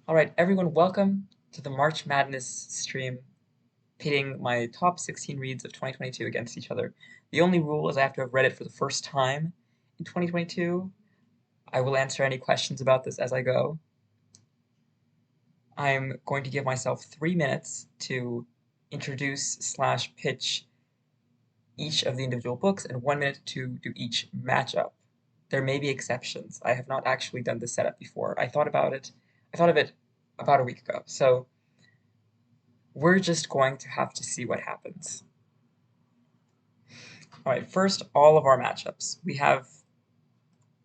Alright, everyone, welcome to the March Madness stream, pitting my top 16 reads of 2022 against each other. The only rule is I have to have read it for the first time in 2022. I will answer any questions about this as I go. I'm going to give myself 3 minutes to introduce/pitch each of the individual books and 1 minute to do each matchup. There may be exceptions. I have not actually done this setup before. I thought of it about a week ago, so we're just going to have to see what happens. All right, first, all of our matchups. We have,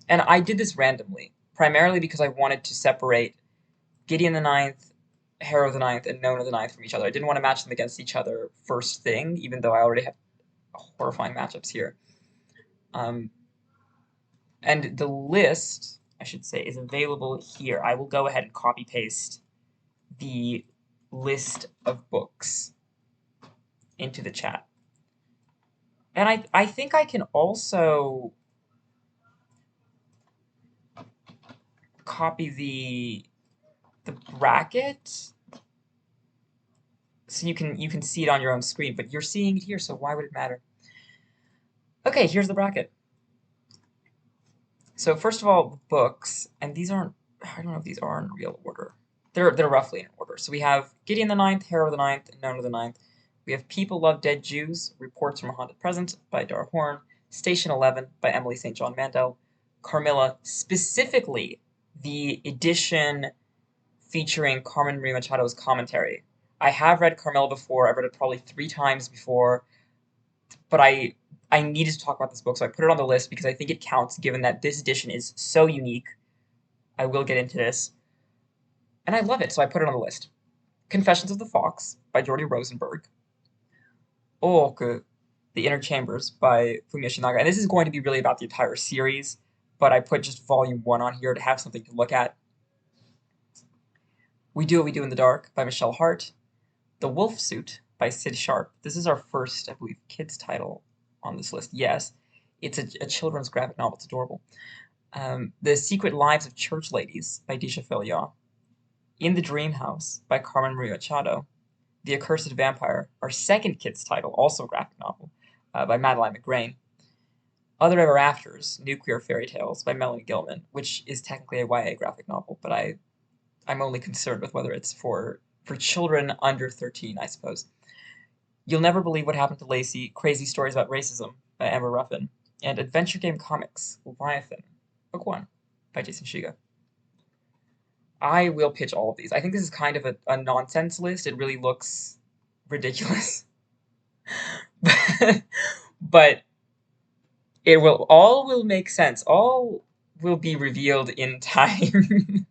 and I did this randomly, primarily because I wanted to separate Gideon the Ninth, Harrow the Ninth, and Nona the Ninth from each other. I didn't want to match them against each other first thing, even though I already have horrifying matchups here. And the list, I should say, is available here. I will go ahead and copy paste the list of books into the chat. And I think I can also copy the bracket so you can see it on your own screen, but you're seeing it here, so why would it matter? Okay, here's the bracket. So first of all, the books, and these aren't, I don't know if these are in real order. They're roughly in order. So we have Gideon the Ninth, Harrow the Ninth, and Nona the Ninth. We have People Love Dead Jews, Reports from a Haunted Present by Dar Horn, Station 11 by Emily St. John Mandel, Carmilla, specifically the edition featuring Carmen Maria Machado's commentary. I have read Carmilla before. I've read it probably 3 times before, but I needed to talk about this book, so I put it on the list because I think it counts, given that this edition is so unique. I will get into this. And I love it, so I put it on the list. Confessions of the Fox by Jordy Rosenberg. Ooku, The Inner Chambers by Fumiya Shinaga. And this is going to be really about the entire series, but I put just volume 1 on here to have something to look at. We Do What We Do in the Dark by Michelle Hart. The Wolf Suit by Sid Sharp. This is our first, I believe, kids title on this list. Yes, it's a children's graphic novel. It's adorable. The Secret Lives of Church Ladies by Disha Philyaw. In the Dream House by Carmen Maria Machado. The Accursed Vampire, our second kids title, also a graphic novel, by Madeline McGrain. Other Ever Afters, Nuclear Fairy Tales by Melanie Gilman, which is technically a YA graphic novel, but I'm only concerned with whether it's for children under 13, I suppose. You'll Never Believe What Happened to Lacey, Crazy Stories About Racism by Amber Ruffin, and Adventure Game Comics, Leviathan, Book 1 by Jason Shiga. I will pitch all of these. I think this is kind of a nonsense list. It really looks ridiculous. But all will make sense. All will be revealed in time.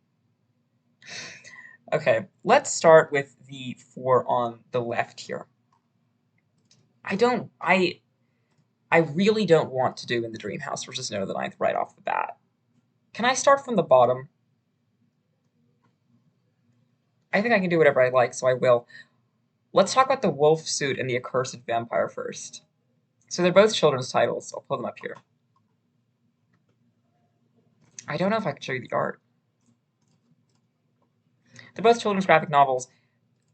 Okay, let's start with the 4 on the left here. I really don't want to do In the Dream House versus Nona the Ninth right off the bat. Can I start from the bottom? I think I can do whatever I like, so I will. Let's talk about The Wolf Suit and The Accursed Vampire first. So they're both children's titles, so I'll pull them up here. I don't know if I can show you the art. They're both children's graphic novels.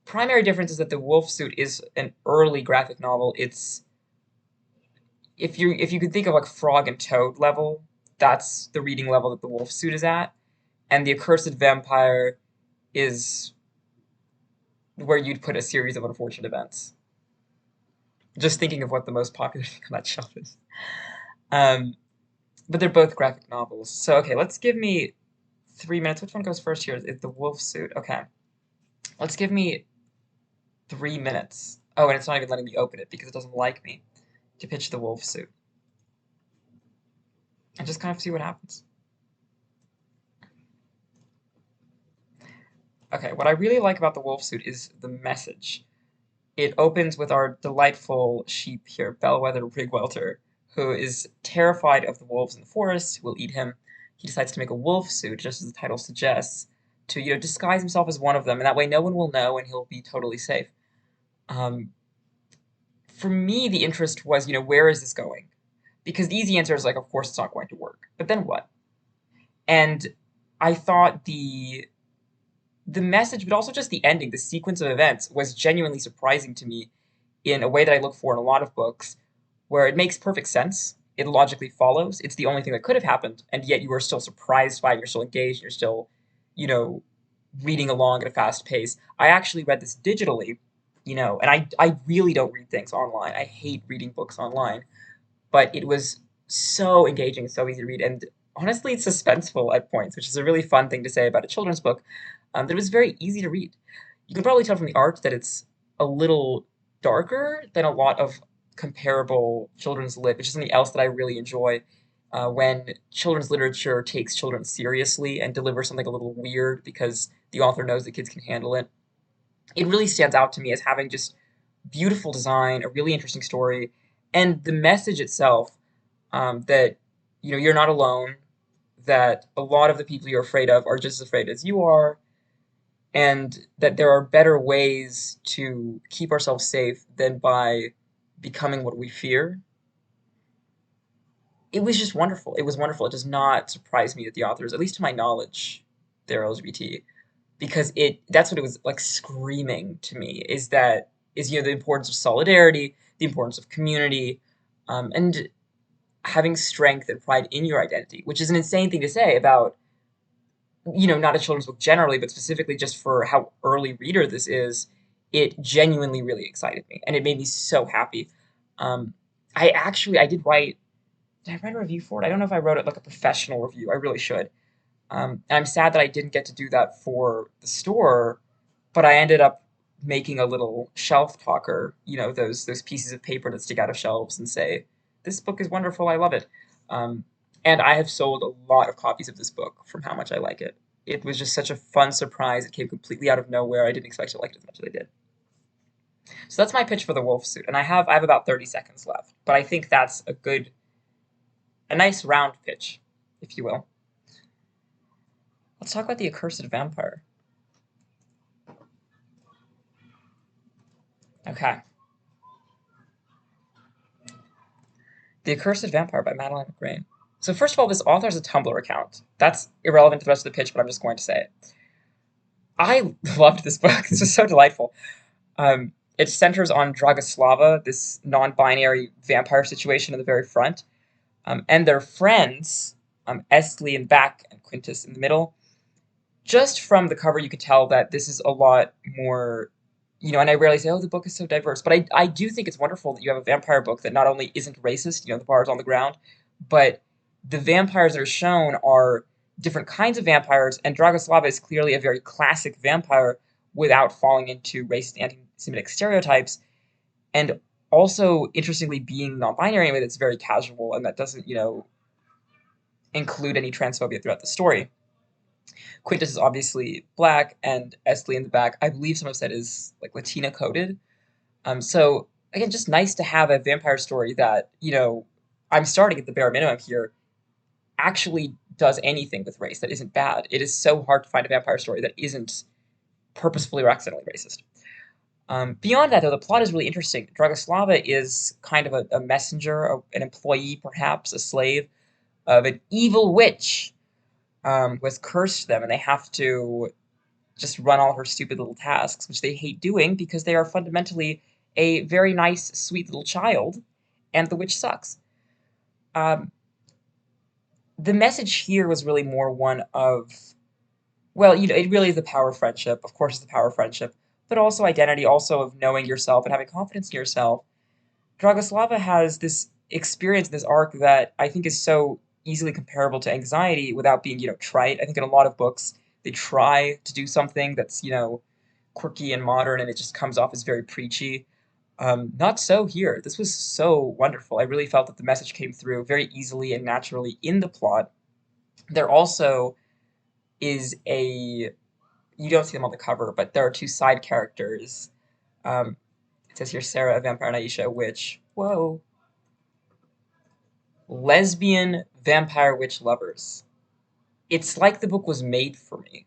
Primary difference is that The Wolf Suit is an early graphic novel. It's if you could think of like Frog and Toad level, that's the reading level that The Wolf Suit is at, and The Accursed Vampire is where you'd put a series of unfortunate events. Just thinking of what the most popular thing on that shelf is. But they're both graphic novels. So, okay, let's give me 3 minutes. Which one goes first here? Is The Wolf Suit? Okay. Let's give me 3 minutes. Oh, and it's not even letting me open it because it doesn't like me to pitch The Wolf Suit. And just kind of see what happens. Okay, what I really like about The Wolf Suit is the message. It opens with our delightful sheep here, Bellwether Rigwelter, who is terrified of the wolves in the forest, who will eat him. He decides to make a wolf suit, just as the title suggests, to disguise himself as one of them, and that way no one will know and he'll be totally safe. For me, the interest was, where is this going? Because the easy answer is like, of course it's not going to work. But then what? And I thought the the message, but also just the ending, the sequence of events was genuinely surprising to me in a way that I look for in a lot of books, where it makes perfect sense. It logically follows. It's the only thing that could have happened, and yet you are still surprised by it. You're still engaged. You're still, you know, reading along at a fast pace. I actually read this digitally, and I really don't read things online. I hate reading books online, but it was so engaging, so easy to read, and honestly, it's suspenseful at points, which is a really fun thing to say about a children's book. That it was very easy to read. You can probably tell from the art that it's a little darker than a lot of comparable children's lit, which is something else that I really enjoy. When children's literature takes children seriously and delivers something a little weird because the author knows that kids can handle it, it really stands out to me as having just beautiful design, a really interesting story, and the message itself, that you're not alone, that a lot of the people you're afraid of are just as afraid as you are, and that there are better ways to keep ourselves safe than by becoming what we fear. It was just wonderful. It was wonderful. It does not surprise me that the authors, at least to my knowledge, they're LGBT, because it that's what it was like screaming to me, is the importance of solidarity, the importance of community, and having strength and pride in your identity, which is an insane thing to say about, not a children's book generally, but specifically just for how early reader this is. It genuinely really excited me, and it made me so happy. Um, I did write. Did I write a review for it? I don't know if I wrote it like a professional review. I really should. And I'm sad that I didn't get to do that for the store, but I ended up making a little shelf talker. Those pieces of paper that stick out of shelves and say, "This book is wonderful. I love it." Um, and I have sold a lot of copies of this book from how much I like it. It was just such a fun surprise. It came completely out of nowhere. I didn't expect to like it as much as I did. So that's my pitch for the Wolf Suit, and I have about 30 seconds left, but I think that's a nice round pitch, if you will. Let's talk about the accursed vampire. Okay, The Accursed Vampire by Madeline McGrain. So first of all, this author has a Tumblr account. That's irrelevant to the rest of the pitch, but I'm just going to say it. I loved this book. This was so delightful. It centers on Dragoslava, this non-binary vampire situation in the very front, and their friends, Estley in back and Quintus in the middle. Just from the cover, you could tell that this is a lot more, and I rarely say, oh, the book is so diverse, but I do think it's wonderful that you have a vampire book that not only isn't racist, the bar is on the ground, but the vampires that are shown are different kinds of vampires, and Dragoslava is clearly a very classic vampire without falling into racist anti-Semitic stereotypes, and also, interestingly, being non-binary in a way that's very casual and that doesn't, include any transphobia throughout the story. Quintus is obviously black, and Estley in the back, I believe some have said is like Latina coded. So again, just nice to have a vampire story that, I'm starting at the bare minimum here, actually does anything with race that isn't bad. It is so hard to find a vampire story that isn't purposefully or accidentally racist. Beyond that, though, the plot is really interesting. Dragoslava is kind of a messenger, an employee, perhaps, a slave of an evil witch, who has cursed them, and they have to just run all her stupid little tasks, which they hate doing because they are fundamentally a very nice, sweet little child, and the witch sucks. Um, the message here was really more one of, well, it really is the power of friendship. Of course, it's the power of friendship, but also identity, also of knowing yourself and having confidence in yourself. Dragoslava has this experience, this arc that I think is so easily comparable to anxiety without being, trite. I think in a lot of books, they try to do something that's, quirky and modern, and it just comes off as very preachy. Not so here. This was so wonderful. I really felt that the message came through very easily and naturally in the plot. There also is you don't see them on the cover, but there are two side characters. Um, it says here Sarah, a vampire, and Aisha, a witch. Whoa. Lesbian vampire witch lovers. It's like the book was made for me.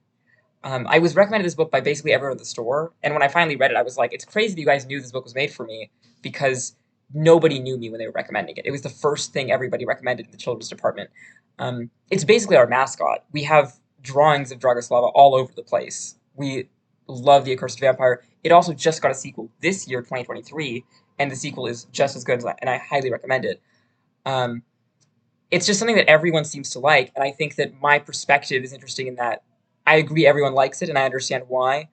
I was recommended this book by basically everyone in the store, and when I finally read it, I was like, it's crazy that you guys knew this book was made for me, because nobody knew me when they were recommending it. It was the first thing everybody recommended in the children's department. It's basically our mascot. We have drawings of Dragoslava all over the place We love The Accursed Vampire. It also just got a sequel this year, 2023, and the sequel is just as good, and I highly recommend it. Um, it's just something that everyone seems to like, and I think that my perspective is interesting in that I agree everyone likes it, and I understand why.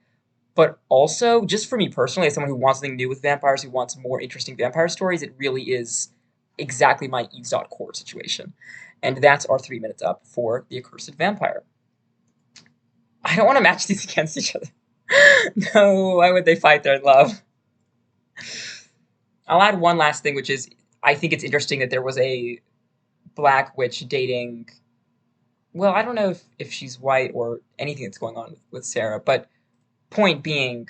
But also, just for me personally, as someone who wants something new with vampires, who wants more interesting vampire stories, it really is exactly my Core situation. And that's our 3 minutes up for The Accursed Vampire. I don't want to match these against each other. No, why would they fight their love? I'll add one last thing, which is I think it's interesting that there was a black witch dating. Well, I don't know if she's white or anything that's going on with Sarah, but point being,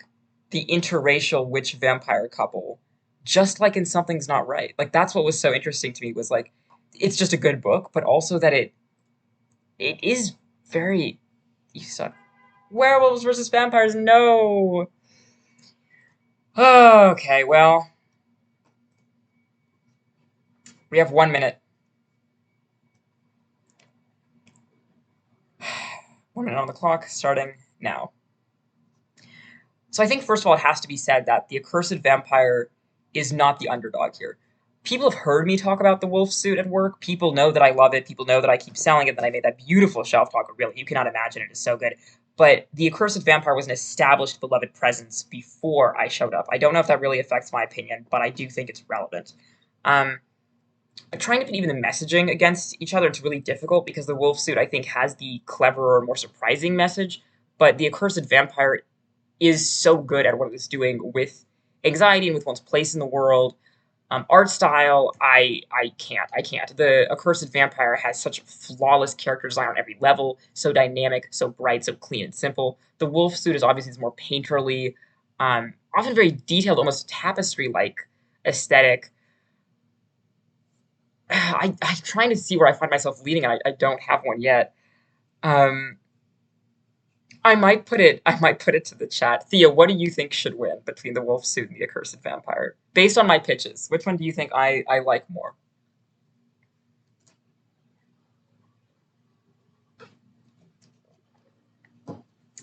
the interracial witch vampire couple, just like in Something's Not Right. Like that's what was so interesting to me was like it's just a good book, but also that it is very you suck. Werewolves versus vampires, no. Okay, well, we have 1 minute. 1 minute on the clock, starting now. So I think first of all, it has to be said that the accursed vampire is not the underdog here. People have heard me talk about the wolf suit at work. People know that I love it. People know that I keep selling it. That I made that beautiful shelf talk. Really, you cannot imagine it is so good. But the accursed vampire was an established, beloved presence before I showed up. I don't know if that really affects my opinion, but I do think it's relevant. Um, Trying to put even the messaging against each other, it's really difficult because the wolf suit I think has the cleverer, more surprising message, but the accursed vampire is so good at what it's doing with anxiety and with one's place in the world. Art style, I can't. The accursed vampire has such flawless character design on every level, so dynamic, so bright, so clean and simple. The wolf suit is obviously this more painterly, often very detailed, almost tapestry-like aesthetic. I'm trying to see where I find myself leading, and I don't have one yet. Um, I might put it to the chat. Thea, what do you think should win between the wolf suit and the accursed vampire? Based on my pitches, which one do you think I like more?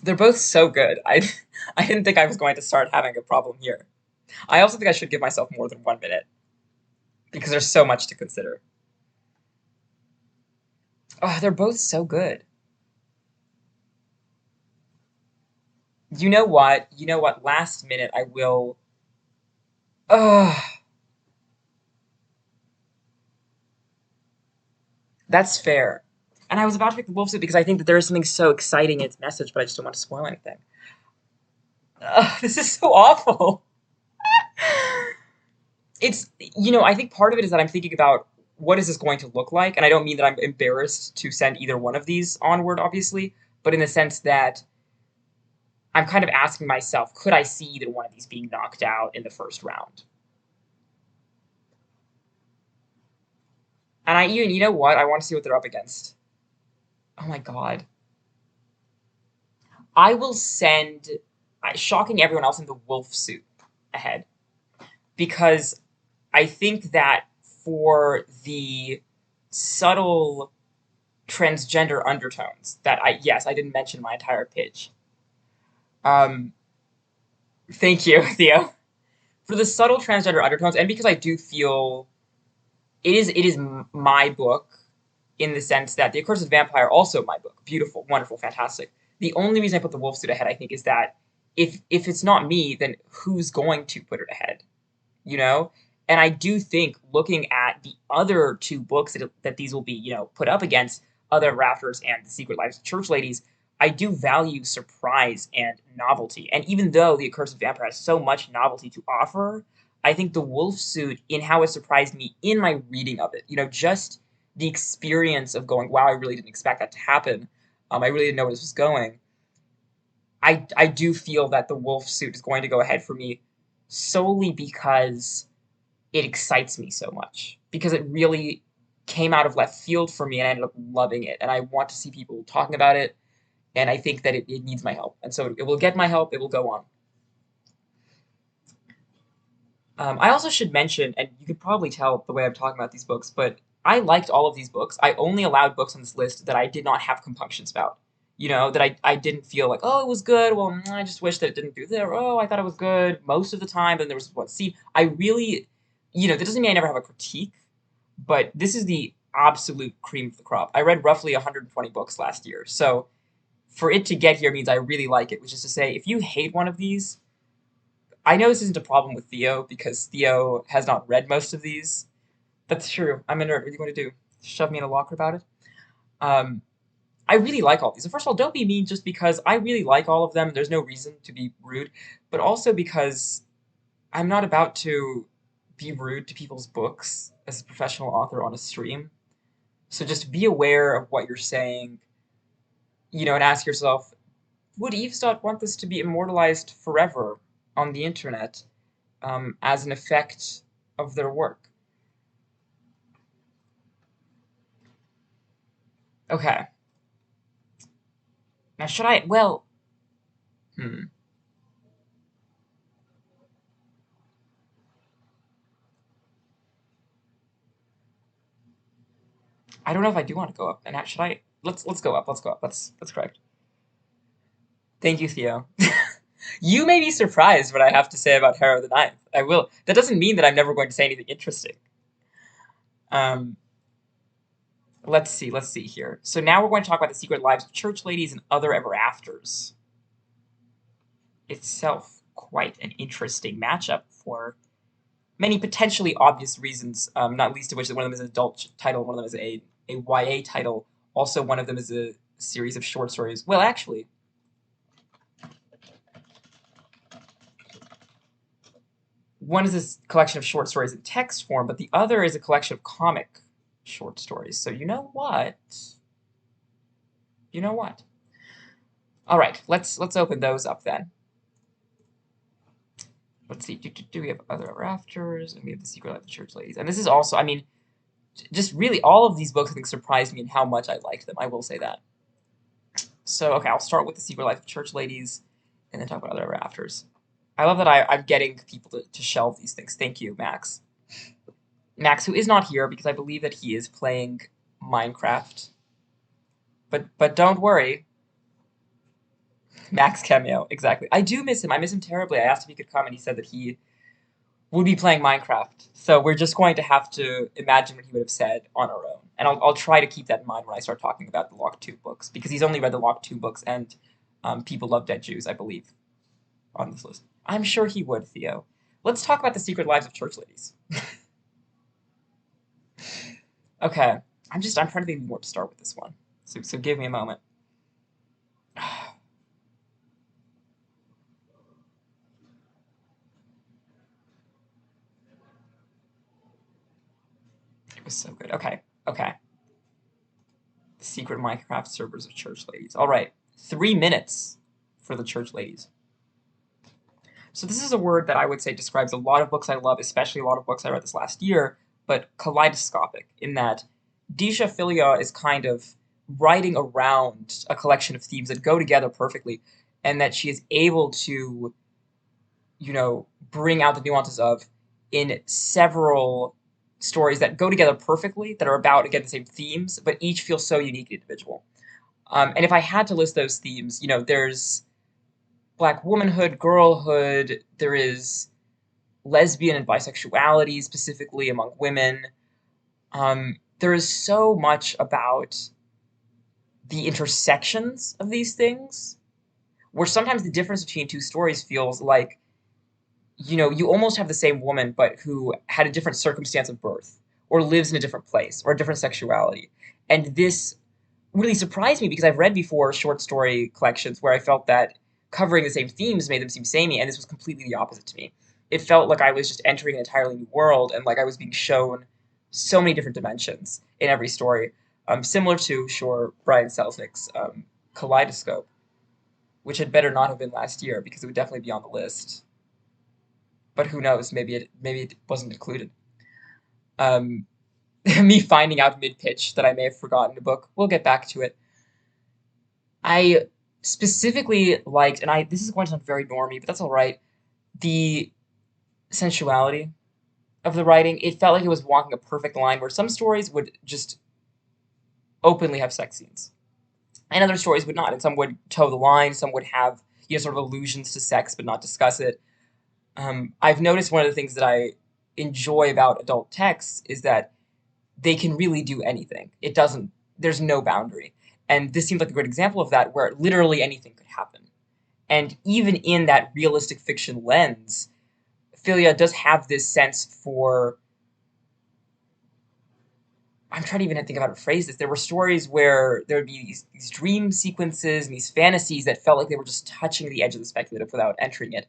They're both so good. I didn't think I was going to start having a problem here. I also think I should give myself more than 1 minute because there's so much to consider. Oh, they're both so good. You know what? You know what? Last minute, I will. Oh, that's fair. And I was about to pick the wolf suit because I think that there is something so exciting in its message, but I just don't want to spoil anything. This is so awful. It's I think part of it is that I'm thinking about what is this going to look like, and I don't mean that I'm embarrassed to send either one of these onward, obviously, but in the sense that I'm kind of asking myself, could I see either one of these being knocked out in the first round? And I even, you know what? I want to see what they're up against. Oh my god. I will send, shocking everyone else in the wolf suit ahead because I think that for the subtle transgender undertones that yes, I didn't mention my entire pitch. Um, Thank you, Theo. For the subtle transgender undertones, and because I do feel it is my book in the sense that The Accursed Vampire also my book, beautiful, wonderful, fantastic. The only reason I put the wolf suit ahead, I think, is that if it's not me, then who's going to put it ahead? You know? And I do think looking at the other two books that these will be, put up against, Other Rafters and The Secret Lives of Church Ladies, I do value surprise and novelty. And even though The Accursed Vampire has so much novelty to offer, I think the wolf suit, in how it surprised me in my reading of it, just the experience of going, wow, I really didn't expect that to happen. I really didn't know where this was going. I do feel that the wolf suit is going to go ahead for me solely because it excites me so much because it really came out of left field for me and I ended up loving it. And I want to see people talking about it. And I think that it needs my help. And so it will get my help. It will go on. I also should mention, and you could probably tell the way I'm talking about these books, but I liked all of these books. I only allowed books on this list that I did not have compunctions about. that I didn't feel like, oh, it was good. Well, I just wish that it didn't do there. Oh, I thought it was good most of the time. Then there was one scene. I really, that doesn't mean I never have a critique, but this is the absolute cream of the crop. I read roughly 120 books last year. So for it to get here means I really like it, which is to say, if you hate one of these, I know this isn't a problem with Theo because Theo has not read most of these. That's true. I'm a nerd. What are you going to do? Shove me in a locker about it? Um, I really like all these. So first of all, don't be mean just because I really like all of them. There's no reason to be rude, but also because I'm not about to be rude to people's books as a professional author on a stream. So just be aware of what you're saying, and ask yourself, would Yves want this to be immortalized forever on the internet as an effect of their work? Okay. Now, should I? Well, hmm. I don't know if I do want to go up. And should I? Let's go up. Let's go up. That's correct. Thank you, Theo. You may be surprised what I have to say about Harrow the Ninth. I will. That doesn't mean that I'm never going to say anything interesting. Um, let's see here. So now we're going to talk about the secret lives of church ladies and other ever afters. Itself quite an interesting matchup for many potentially obvious reasons, not least of which that one of them is an adult title, one of them is a YA title. Also, one of them is a series of short stories. Well, actually, one is a collection of short stories in text form, but the other is a collection of comic short stories. So you know what? You know what? All right, let's open those up then. Let's see. Do we have other rafters? And we have the Secret Life of Church Ladies. And this is also, I mean, just really all of these books I think surprised me in how much I liked them. I will say that. So okay, I'll start with the Secret Life of Church Ladies, and then talk about other rafters. I love that I'm getting people to shelve these things. Thank you, Max. Max, who is not here because I believe that he is playing Minecraft. But don't worry, Max cameo exactly. I do miss him. I miss him terribly. I asked if he could come, and he said that he would be playing Minecraft. So we're just going to have to imagine what he would have said on our own. And I'll try to keep that in mind when I start talking about the Lock 2 books, because he's only read the Lock 2 books, and People Love Dead Jews, I believe, on this list. I'm sure he would, Theo. Let's talk about the secret lives of church ladies. Okay, I'm trying to think more to start with this one. So give me a moment. It was so good. Okay, okay. The secret Minecraft servers of church ladies. All right, 3 minutes for the church ladies. So this is a word that I would say describes a lot of books I love, especially a lot of books I read this last year, but kaleidoscopic in that Disha Philia is kind of writing around a collection of themes that go together perfectly, and that she is able to, bring out the nuances of in several stories that go together perfectly, that are about, again, the same themes, but each feel so unique and individual. And if I had to list those themes, there's Black womanhood, girlhood, there is lesbian and bisexuality, specifically among women. There is so much about the intersections of these things, where sometimes the difference between two stories feels like, you almost have the same woman, but who had a different circumstance of birth, or lives in a different place, or a different sexuality. And this really surprised me because I've read before short story collections where I felt that covering the same themes made them seem samey, and this was completely the opposite to me. It felt like I was just entering an entirely new world, and like I was being shown so many different dimensions in every story. Similar to, sure, Brian Selznick's Kaleidoscope, which had better not have been last year because it would definitely be on the list. But who knows? Maybe it wasn't included. Um, Me finding out mid pitch that I may have forgotten a book. We'll get back to it. I specifically liked, and this is going to sound very normy, but that's all right. The sensuality of the writing. It felt like it was walking a perfect line where some stories would just openly have sex scenes, and other stories would not. And some would toe the line, some would have, sort of allusions to sex but not discuss it. I've noticed one of the things that I enjoy about adult texts is that they can really do anything. It doesn't, there's no boundary. And this seems like a great example of that, where literally anything could happen. And even in that realistic fiction lens, Philia does have this sense for, I'm trying to even think of how to phrase this. There were stories where there would be these dream sequences and these fantasies that felt like they were just touching the edge of the speculative without entering it.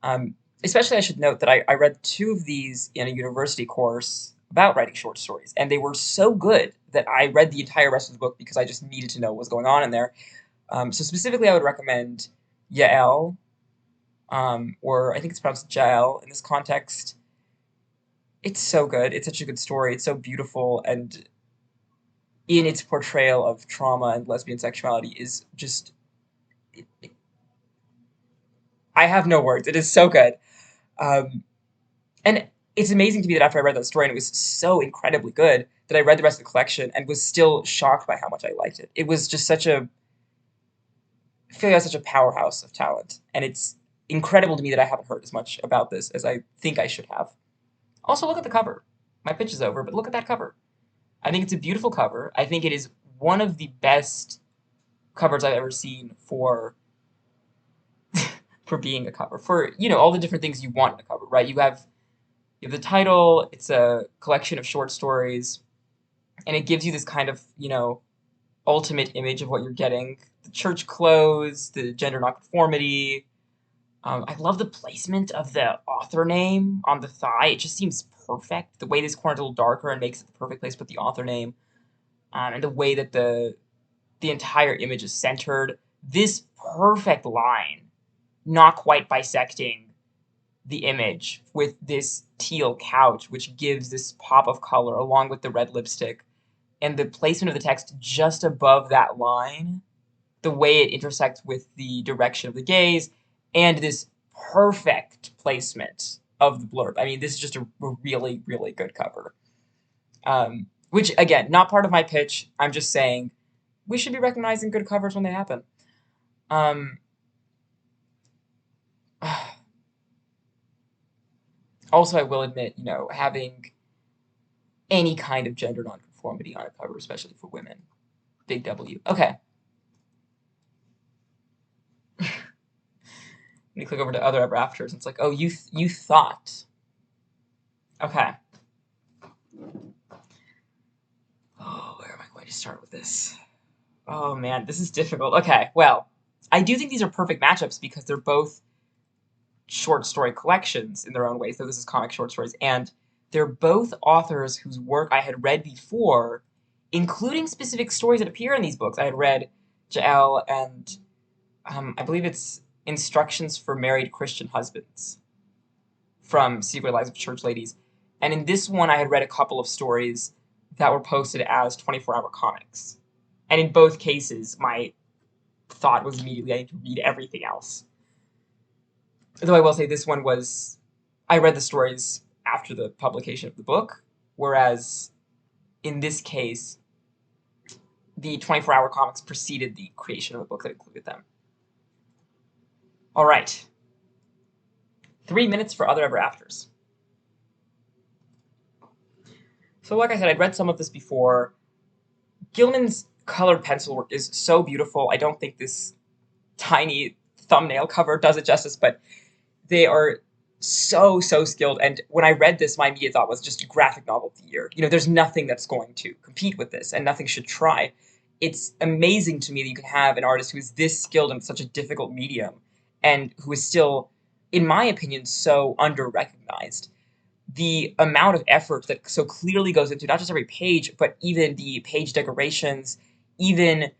Um, Especially, I should note that I read two of these in a university course about writing short stories, and they were so good that I read the entire rest of the book because I just needed to know what was going on in there. So specifically, I would recommend Yael, or I think it's pronounced Jael in this context. It's so good. It's such a good story. It's so beautiful, and in its portrayal of trauma and lesbian sexuality is just. I have no words. It is so good. Um, And it's amazing to me that after I read that story and it was so incredibly good, that I read the rest of the collection and was still shocked by how much I liked it. It was just such a, I feel like such a powerhouse of talent. And it's incredible to me that I haven't heard as much about this as I think I should have. Also, look at the cover. My pitch is over, but look at that cover. I think it's a beautiful cover. I think it is one of the best covers I've ever seen for being a cover. For, all the different things you want in a cover, right? You have the title, it's a collection of short stories, and it gives you this kind of, ultimate image of what you're getting. The church clothes, the gender nonconformity. I love the placement of the author name on the thigh. It just seems perfect. The way this corner's a little darker and makes it the perfect place to put the author name. And the way that the entire image is centered. This perfect line, not quite bisecting the image with this teal couch, which gives this pop of color along with the red lipstick, and the placement of the text just above that line, the way it intersects with the direction of the gaze, and this perfect placement of the blurb. I mean, this is just a really, really good cover. Which, again, not part of my pitch. I'm just saying we should be recognizing good covers when they happen. Um, Also, I will admit, having any kind of gender nonconformity on a cover, especially for women, big W. Okay. Let me click over to other ever afters. And it's like, oh, you thought. Okay. Oh, where am I going to start with this? Oh man, this is difficult. Okay, well, I do think these are perfect matchups because they're both short story collections in their own ways. So this is comic short stories, and they're both authors whose work I had read before, including specific stories that appear in these books. I had read Jael and I believe it's Instructions for Married Christian Husbands from Secret Lives of Church Ladies. And in this one, I had read a couple of stories that were posted as 24-hour comics. And in both cases, my thought was immediately I need to read everything else. Though I will say this one was, I read the stories after the publication of the book, whereas in this case, the 24-hour comics preceded the creation of the book that included them. All right. 3 minutes for other ever afters. So like I said, I'd read some of this before. Gilman's colored pencil work is so beautiful. I don't think this tiny thumbnail cover does it justice, but they are so, so skilled. And when I read this, my immediate thought was just graphic novel of the year. There's nothing that's going to compete with this, and nothing should try. It's amazing to me that you can have an artist who is this skilled in such a difficult medium and who is still, in my opinion, so under-recognized. The amount of effort that so clearly goes into not just every page, but even the page decorations, even,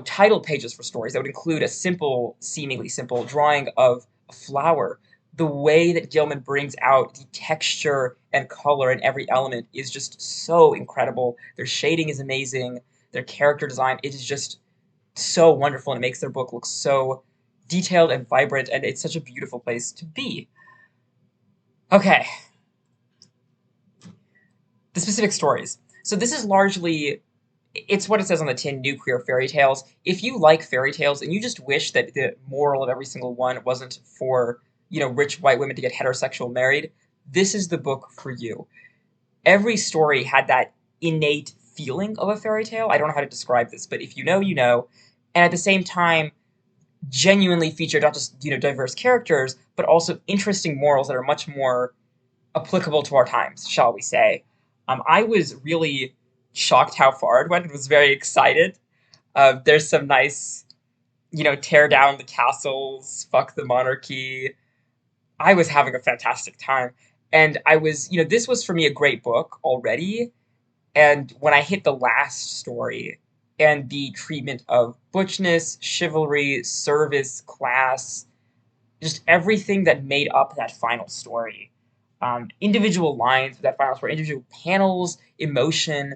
title pages for stories that would include a seemingly simple drawing of a flower. The way that Gilman brings out the texture and color in every element is just so incredible. Their shading is amazing. Their character design, it is just so wonderful, and it makes their book look so detailed and vibrant, and it's such a beautiful place to be. Okay. The specific stories. So this is largely it's what it says on the tin, nuclear fairy tales. If you like fairy tales and you just wish that the moral of every single one wasn't for, rich white women to get heterosexual married, this is the book for you. Every story had that innate feeling of a fairy tale. I don't know how to describe this, but if you know, you know. And at the same time, genuinely featured not just, diverse characters, but also interesting morals that are much more applicable to our times, shall we say. I was really shocked how far it went and was very excited. There's some nice, tear down the castles, fuck the monarchy. I was having a fantastic time. And this was for me a great book already. And when I hit the last story and the treatment of butchness, chivalry, service, class, just everything that made up that final story, individual lines of that final story, individual panels, emotion,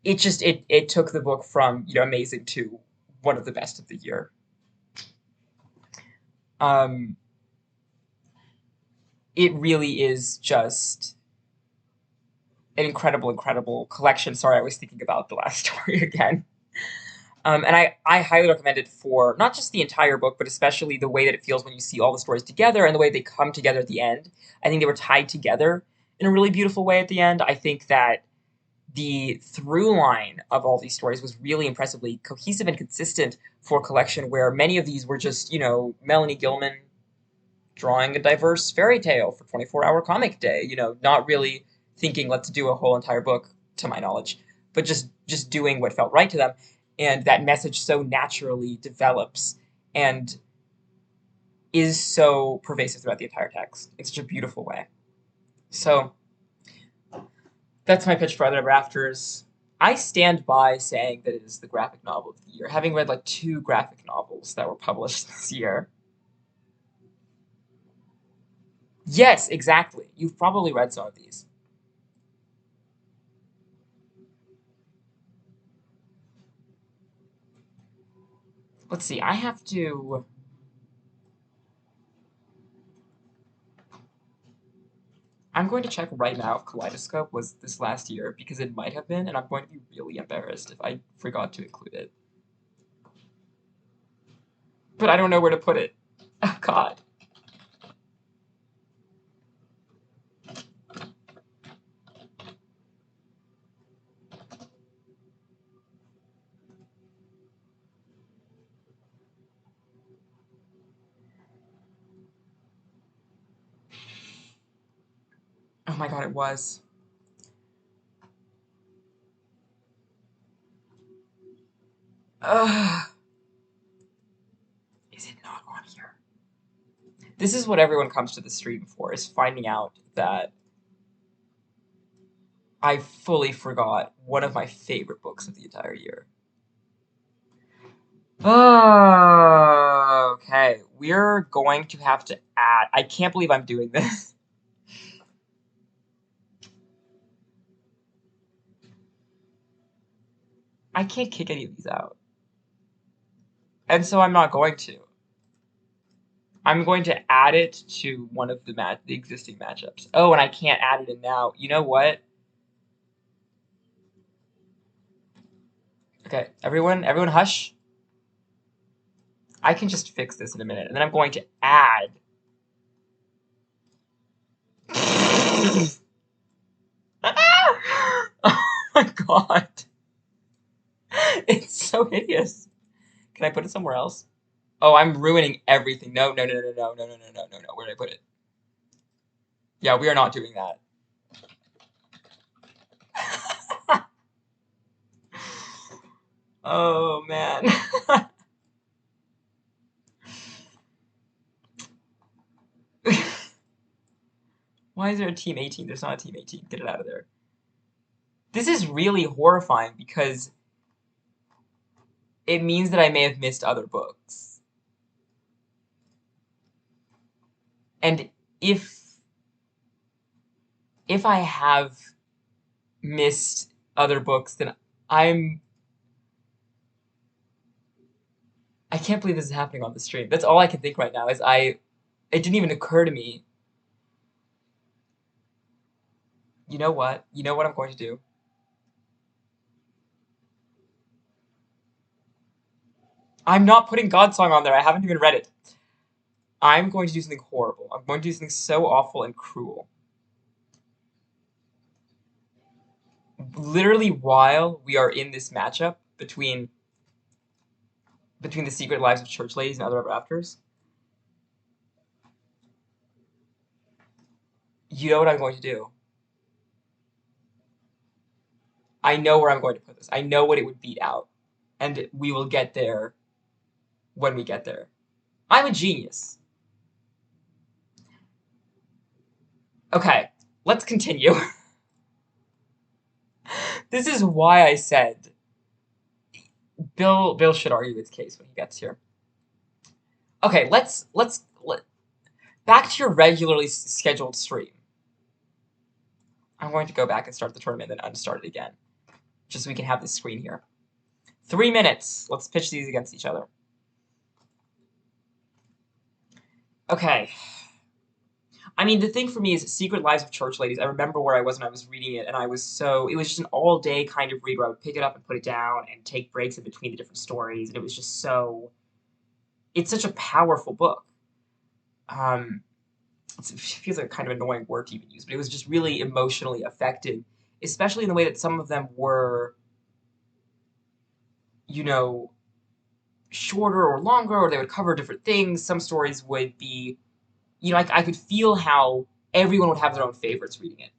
it took the book from amazing to one of the best of the year. Um, it really is just an incredible, incredible collection. Sorry, I was thinking about the last story again. And I highly recommend it for not just the entire book, but especially the way that it feels when you see all the stories together and the way they come together at the end. I think they were tied together in a really beautiful way at the end. I think that the through line of all these stories was really impressively cohesive and consistent for a collection where many of these were just, Melanie Gilman drawing a diverse fairy tale for 24-hour comic day, not really thinking let's do a whole entire book to my knowledge, but just doing what felt right to them. And that message so naturally develops and is so pervasive throughout the entire text in such a beautiful way. So that's my pitch for Other Ever Afters. I stand by saying that it is the graphic novel of the year, having read like two graphic novels that were published this year. Yes, exactly. You've probably read some of these. Let's see, I have to. I'm going to check right now if Kaleidoscope was this last year because it might have been, and I'm going to be really embarrassed if I forgot to include it. But I don't know where to put it. Oh, God. Oh my God, it was. Ugh. Is it not on here? This is what everyone comes to the stream for, is finding out that I fully forgot one of my favorite books of the entire year. Oh, okay. We're going to have to add. I can't believe I'm doing this. I can't kick any of these out. And so I'm not going to. I'm going to add it to one of the existing matchups. Oh, and I can't add it in now. You know what? Okay, everyone hush. I can just fix this in a minute, and then I'm going to add. Oh my God. It's so hideous. Can I put it somewhere else? Oh, I'm ruining everything. No, no, no, no, no, no, no, no, no, no, no. Where did I put it? Yeah, we are not doing that. Oh man. Why is there a team 18? There's not a team 18. Get it out of there. This is really horrifying because it means that I may have missed other books. And if if I have missed other books, then I'm I can't believe this is happening on the stream. That's all I can think right now is it didn't even occur to me. You know what? You know what I'm going to do? I'm not putting God Song on there. I haven't even read it. I'm going to do something horrible. I'm going to do something so awful and cruel. Literally, while we are in this matchup between the Secret Lives of Church Ladies and Other Ever Afters, you know what I'm going to do. I know where I'm going to put this. I know what it would beat out, and we will get there when we get there. I'm a genius. Okay, let's continue. This is why I said Bill should argue his case when he gets here. Okay, back to your regularly scheduled stream. I'm going to go back and start the tournament, then unstart it again, just so we can have this screen here. 3 minutes. Let's pitch these against each other. Okay. I mean, the thing for me is Secret Lives of Church Ladies. I remember where I was when I was reading it, and it was just an all-day kind of read where I would pick it up and put it down and take breaks in between the different stories, and it was just it's such a powerful book. It feels like a kind of annoying word to even use, but it was just really emotionally affecting, especially in the way that some of them were, you know, shorter or longer, or they would cover different things. Some stories would be, I could feel how everyone would have their own favorites reading it.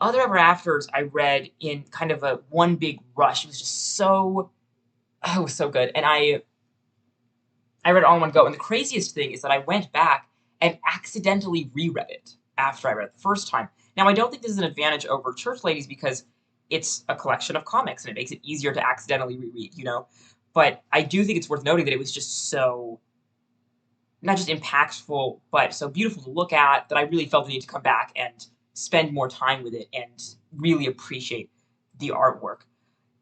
Other Ever Afters I read in kind of a one big rush. It was just it was so good. And I read it all in one go. And the craziest thing is that I went back and accidentally reread it after I read it the first time. Now, I don't think this is an advantage over Church Ladies because it's a collection of comics and it makes it easier to accidentally reread, But I do think it's worth noting that it was just so, not just impactful, but so beautiful to look at that I really felt the need to come back and spend more time with it and really appreciate the artwork.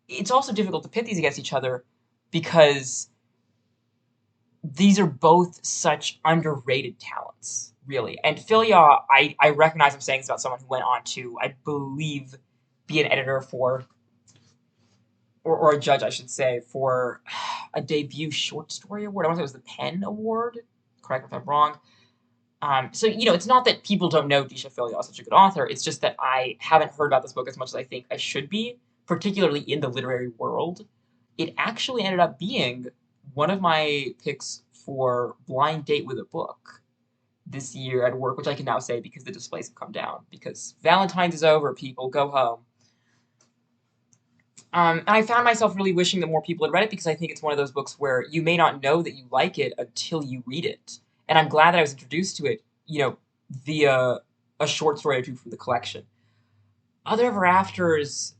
It's also difficult to pit these against each other because these are both such underrated talents, really. And Philia, I recognize I'm saying this about someone who went on to, I believe, be an editor for, or a judge, I should say, for a debut short story award. I want to say it was the Penn Award. Correct me if I'm wrong. So, it's not that people don't know Disha Philia is such a good author. It's just that I haven't heard about this book as much as I think I should be, particularly in the literary world. It actually ended up being one of my picks for blind date with a book this year at work, which I can now say because the displays have come down. Because Valentine's is over, people, go home. And I found myself really wishing that more people had read it because I think it's one of those books where you may not know that you like it until you read it. And I'm glad that I was introduced to it, via a short story or two from the collection. Other Ever Afters,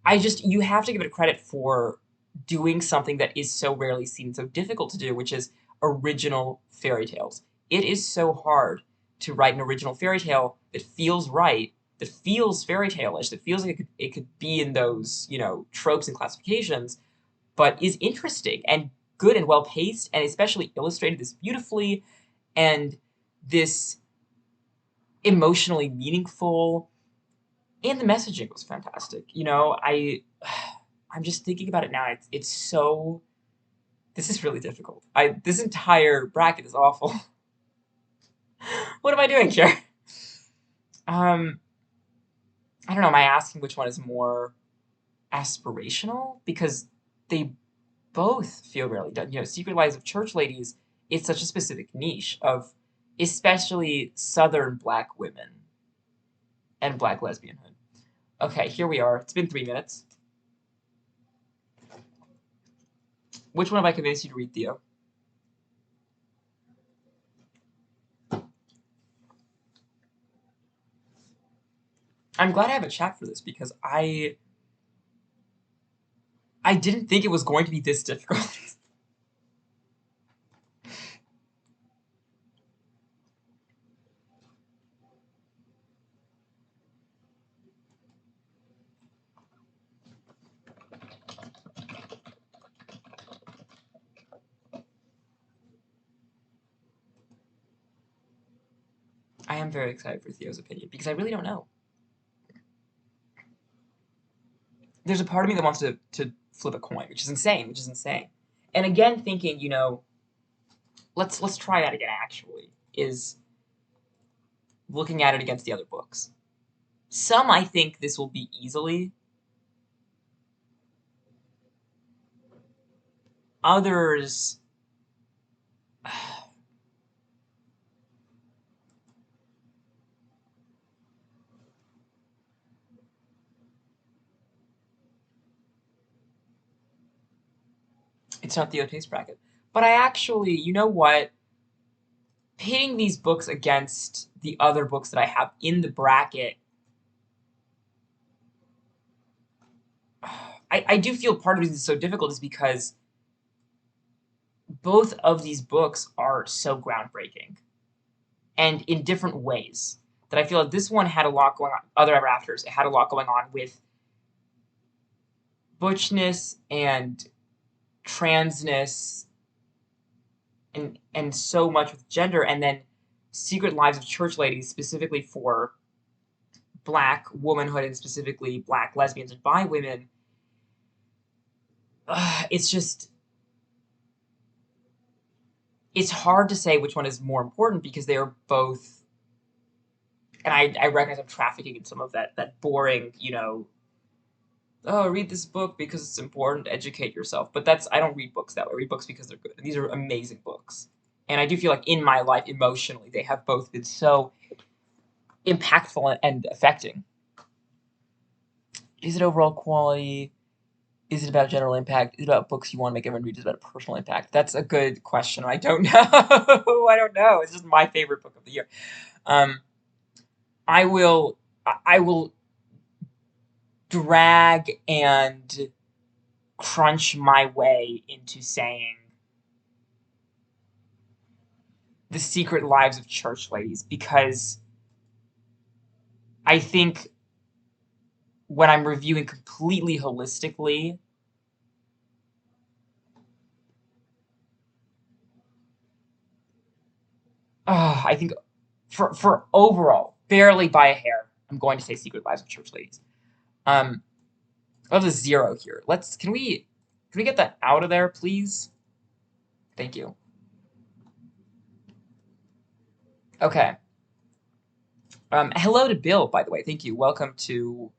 you have to give it credit for doing something that is so rarely seen, so difficult to do, which is original fairy tales. It is so hard to write an original fairy tale that feels right, that feels fairy tale-ish, that feels like it could be in those, tropes and classifications, but is interesting and good and well paced, and especially illustrated this beautifully, and this emotionally meaningful, and the messaging was fantastic. I'm just thinking about it now. It's so. This is really difficult. This entire bracket is awful. What am I doing here? I don't know. Am I asking which one is more aspirational? Because they both feel really done. Secret Lives of Church Ladies is such a specific niche of especially Southern Black women and Black lesbianhood. Okay, here we are. It's been 3 minutes. Which one have I convinced you to read, Theo? I'm glad I have a chat for this because I didn't think it was going to be this difficult. I am very excited for Theo's opinion because I really don't know. There's a part of me that wants to flip a coin, which is insane. And again, thinking, let's try that again, actually, is looking at it against the other books. Some I think this will be easily. Others, it's not the taste bracket. But I actually, you know what? Pitting these books against the other books that I have in the bracket, I do feel part of the reason it's so difficult is because both of these books are so groundbreaking and in different ways that I feel like this one had a lot going on. Other Ever Afters, it had a lot going on with butchness and transness and so much with gender, and then Secret Lives of Church Ladies specifically for Black womanhood and specifically Black lesbians and bi women. It's just it's hard to say which one is more important because they are both. And I recognize I'm trafficking in some of that boring, oh, read this book because it's important, educate yourself. But I don't read books that way. I read books because they're good. And these are amazing books. And I do feel like in my life, emotionally, they have both been so impactful and affecting. Is it overall quality? Is it about general impact? Is it about books you want to make everyone read? Is it about personal impact? That's a good question. I don't know. I don't know. It's just my favorite book of the year. Um, I will drag and crunch my way into saying The Secret Lives of Church Ladies because I think when I'm reviewing completely holistically, I think for overall, barely by a hair, I'm going to say Secret Lives of Church Ladies. I have a 0 here. Can we get that out of there, please? Thank you. Okay. Hello to Bill, by the way. Thank you. Welcome to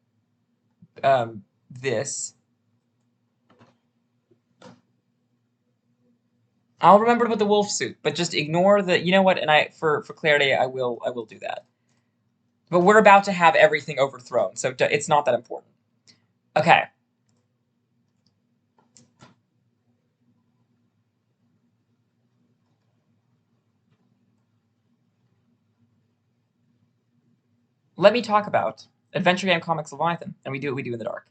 this. I'll remember to put the wolf suit, but just ignore the. You know what? And for clarity, I will do that. But we're about to have everything overthrown, so it's not that important. Okay. Let me talk about Adventure Game Comics Leviathan, and we do what we do in the dark.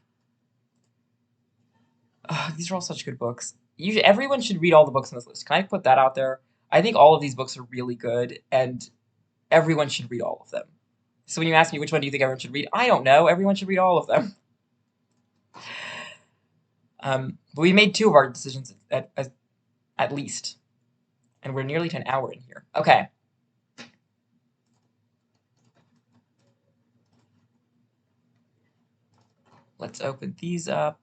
These are all such good books. Everyone should read all the books on this list. Can I put that out there? I think all of these books are really good, and everyone should read all of them. So when you ask me which one do you think everyone should read, I don't know. Everyone should read all of them. But we made 2 of our decisions at least, and we're nearly to an hour in here. Okay. Let's open these up.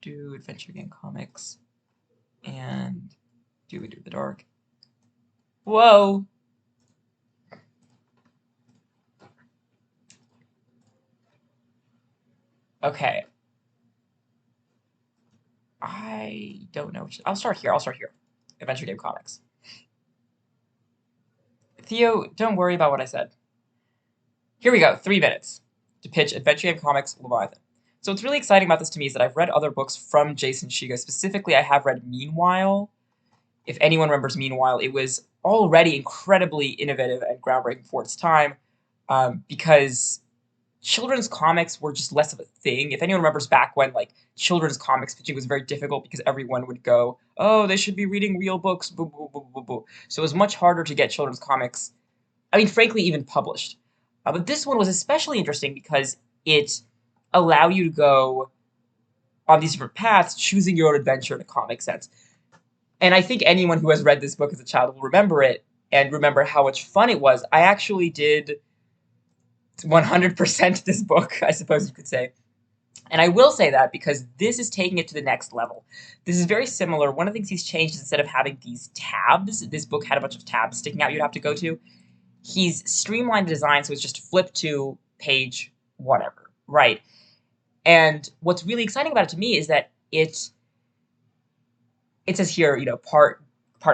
Do Adventure Game Comics, and do we do the dark? Whoa! Okay. I don't know. I'll start here. Adventure Game Comics. Theo, don't worry about what I said. Here we go. 3 minutes to pitch Adventure Game Comics Leviathan. So what's really exciting about this to me is that I've read other books from Jason Shiga. Specifically, I have read Meanwhile. If anyone remembers Meanwhile, it was already incredibly innovative and groundbreaking for its time because children's comics were just less of a thing. If anyone remembers back when children's comics pitching was very difficult because everyone would go, "Oh, they should be reading real books." Boo, boo, boo, boo, boo. So it was much harder to get children's comics. I mean, frankly, even published. But this one was especially interesting because it allowed you to go on these different paths, choosing your own adventure in a comic sense. And I think anyone who has read this book as a child will remember it and remember how much fun it was. I actually did 100% this book, I suppose you could say. And I will say that because this is taking it to the next level. This is very similar. One of the things he's changed is instead of having these tabs, this book had a bunch of tabs sticking out you'd have to go to. He's streamlined the design so it's just flip to page whatever, right? And what's really exciting about it to me is that it says here, part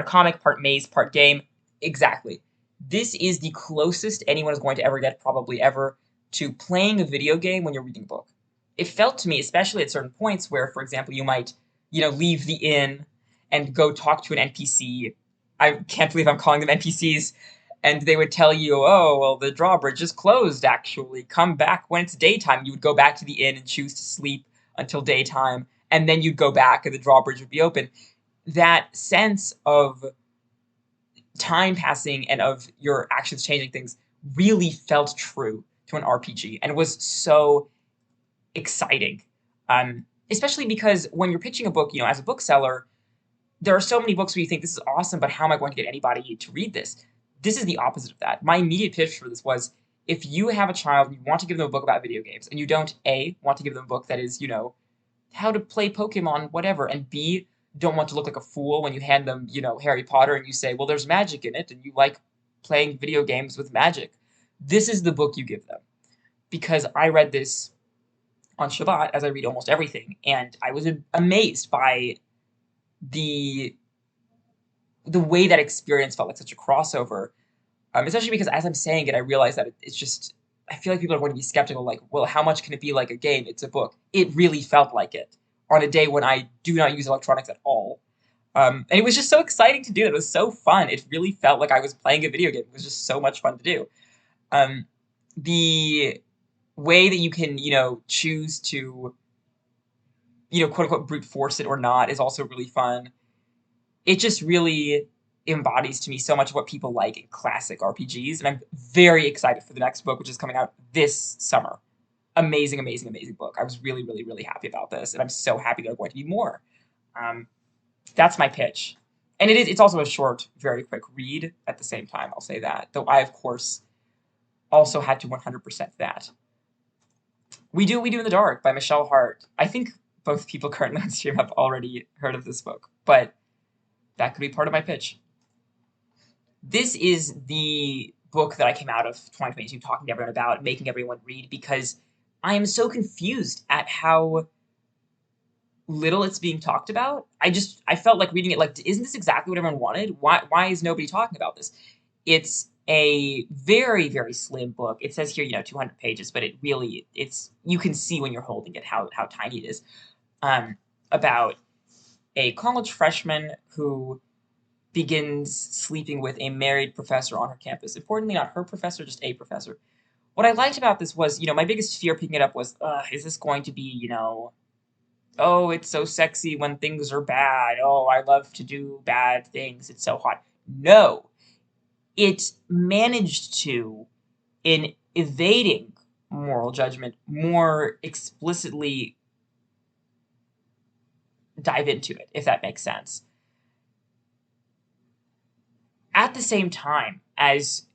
comic, part maze, part game. Exactly. This is the closest anyone is going to ever get, probably ever, to playing a video game when you're reading a book. It felt to me, especially at certain points where, for example, you might, leave the inn and go talk to an NPC. I can't believe I'm calling them NPCs. And they would tell you, oh, well, the drawbridge is closed, actually. Come back when it's daytime. You would go back to the inn and choose to sleep until daytime, and then you'd go back and the drawbridge would be open. That sense of time passing and of your actions changing things really felt true to an RPG and was so exciting. Especially because when you're pitching a book, as a bookseller, there are so many books where you think this is awesome, but how am I going to get anybody to read this? This is the opposite of that. My immediate pitch for this was if you have a child and you want to give them a book about video games and you don't A, want to give them a book that is, how to play Pokemon, whatever, and B, don't want to look like a fool when you hand them, Harry Potter and you say, well, there's magic in it and you like playing video games with magic. This is the book you give them. Because I read this on Shabbat, as I read almost everything, and I was amazed by the the way that experience felt like such a crossover. Especially because as I'm saying it, I realize that it's just I feel like people are going to be skeptical, like, well, how much can it be like a game? It's a book. It really felt like it on a day when I do not use electronics at all. And it was just so exciting to do. It was so fun. It really felt like I was playing a video game. It was just so much fun to do. Um, the way that you can, choose to, quote unquote, brute force it or not is also really fun. It just really embodies to me so much of what people like in classic RPGs, and I'm very excited for the next book, which is coming out this summer. Amazing, amazing, amazing book. I was really, really, really happy about this, and I'm so happy there are going to be more. Um, that's my pitch. And it's also a short, very quick read at the same time, I'll say that. Though I, of course, also had to 100% that. We Do in the Dark by Michelle Hart. I think both people currently on stream have already heard of this book, but that could be part of my pitch. This is the book that I came out of 2022 talking to everyone about, making everyone read, because I am so confused at how little it's being talked about. I felt like reading it like, isn't this exactly what everyone wanted? Why is nobody talking about this? It's a very, very slim book. It says here, 200 pages, but you can see when you're holding it how tiny it is. About a college freshman who begins sleeping with a married professor on her campus. Importantly, not her professor, just a professor. What I liked about this was, my biggest fear picking it up was, is this going to be, oh, it's so sexy when things are bad. Oh, I love to do bad things. It's so hot. No. It managed to, in evading moral judgment, more explicitly dive into it, if that makes sense. At the same time as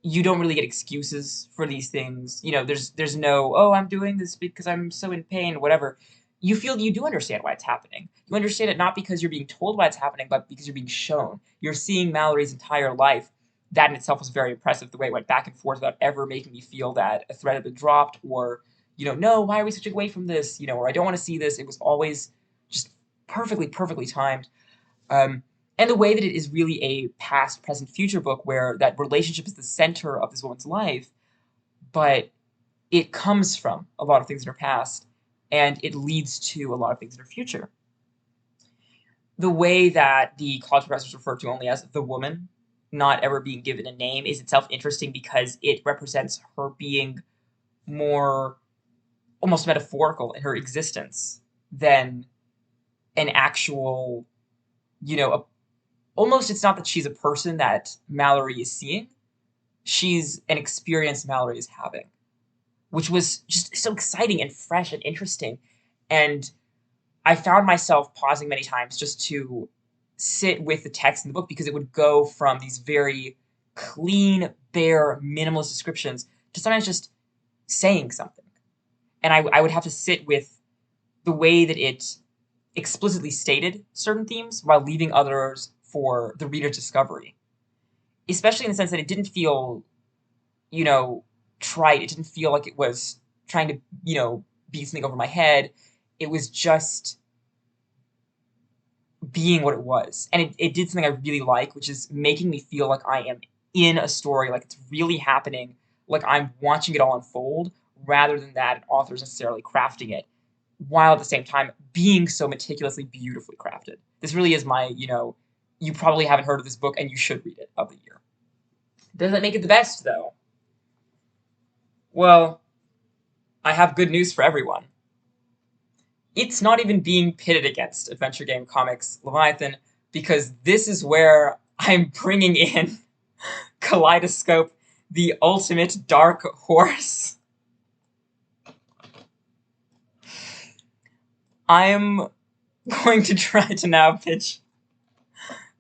you don't really get excuses for these things. There's no, oh, I'm doing this because I'm so in pain, whatever. You feel you do understand why it's happening. You understand it not because you're being told why it's happening, but because you're being shown. You're seeing Mallory's entire life. That in itself was very impressive, the way it went back and forth without ever making me feel that a thread had been dropped or, no, why are we switching away from this? Or I don't want to see this. It was always just perfectly, perfectly timed. And the way that it is really a past, present, future book where that relationship is the center of this woman's life, but it comes from a lot of things in her past, and it leads to a lot of things in her future. The way that the college professors refer to only as the woman, not ever being given a name, is itself interesting because it represents her being more almost metaphorical in her existence than an actual, almost it's not that she's a person that Mallory is seeing. She's an experience Mallory is having, which was just so exciting and fresh and interesting. And I found myself pausing many times just to sit with the text in the book because it would go from these very clean, bare, minimalist descriptions to sometimes just saying something. and I would have to sit with the way that it explicitly stated certain themes while leaving others for the reader's discovery. Especially in the sense that it didn't feel, you know, trite. It didn't feel like it was trying to, beat something over my head. It was just being what it was. And it did something I really like, which is making me feel like I am in a story, like it's really happening, like I'm watching it all unfold, rather than that an author's necessarily crafting it, while at the same time being so meticulously, beautifully crafted. This really is my, you probably haven't heard of this book and you should read it of the year. Does that make it the best, though? Well, I have good news for everyone. It's not even being pitted against Adventure Game Comics Leviathan, because this is where I'm bringing in Kaleidoscope, the ultimate dark horse. I'm going to try to now pitch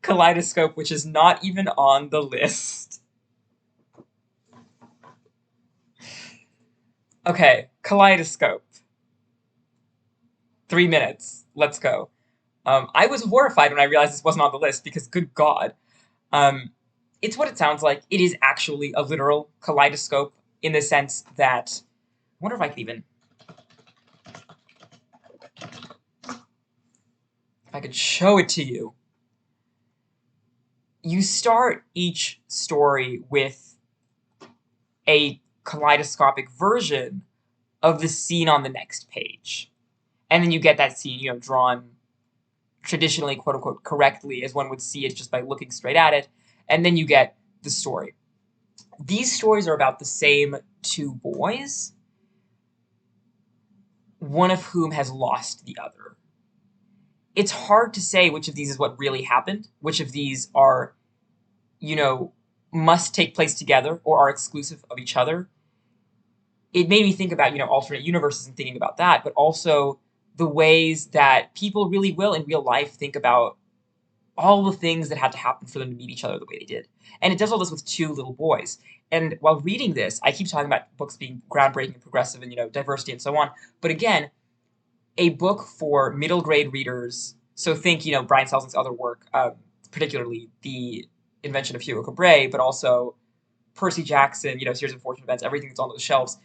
Kaleidoscope, which is not even on the list. Okay, Kaleidoscope. 3 minutes. Let's go. I was horrified when I realized this wasn't on the list because, good God. Um, it's what it sounds like. It is actually a literal kaleidoscope in the sense that. I wonder if I could even. If I could show it to you. You start each story with a kaleidoscopic version of the scene on the next page. And then you get that scene, drawn traditionally, quote unquote, correctly, as one would see it just by looking straight at it. And then you get the story. These stories are about the same two boys, one of whom has lost the other. It's hard to say which of these is what really happened, which of these are, you know, must take place together or are exclusive of each other. It made me think about, alternate universes and thinking about that, but also the ways that people really will in real life think about all the things that had to happen for them to meet each other the way they did. And it does all this with two little boys. And while reading this, I keep talking about books being groundbreaking and progressive and, diversity and so on. But again, a book for middle grade readers. So think, Brian Selznick's other work, particularly The Invention of Hugo Cabret, but also Percy Jackson, Series of Unfortunate Events, everything that's on those shelves,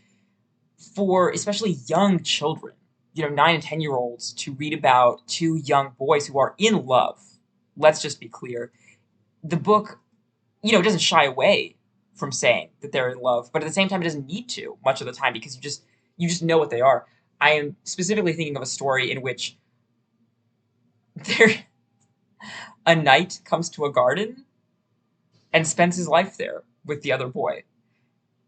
for especially young children, 9 and 10-year-olds, to read about two young boys who are in love. Let's just be clear. The book, doesn't shy away from saying that they're in love, but at the same time, it doesn't need to much of the time because you just know what they are. I am specifically thinking of a story in which there a knight comes to a garden and spends his life there with the other boy,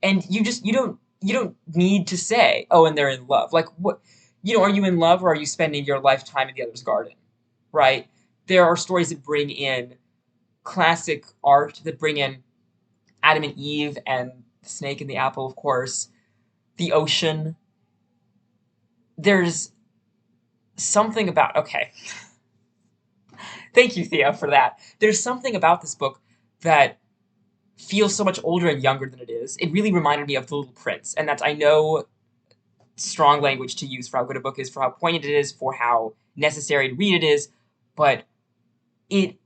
and you don't need to say, oh, and they're in love. Like, what, are you in love or are you spending your lifetime in the other's garden, right? There are stories that bring in classic art, that bring in Adam and Eve and the snake and the apple, of course, the ocean. There's something about, okay. Thank you, Thea, for that. There's something about this book that feels so much older and younger than it is. It really reminded me of The Little Prince, and that's, I know, strong language to use for how good a book is, for how poignant it is, for how necessary to read it is, but it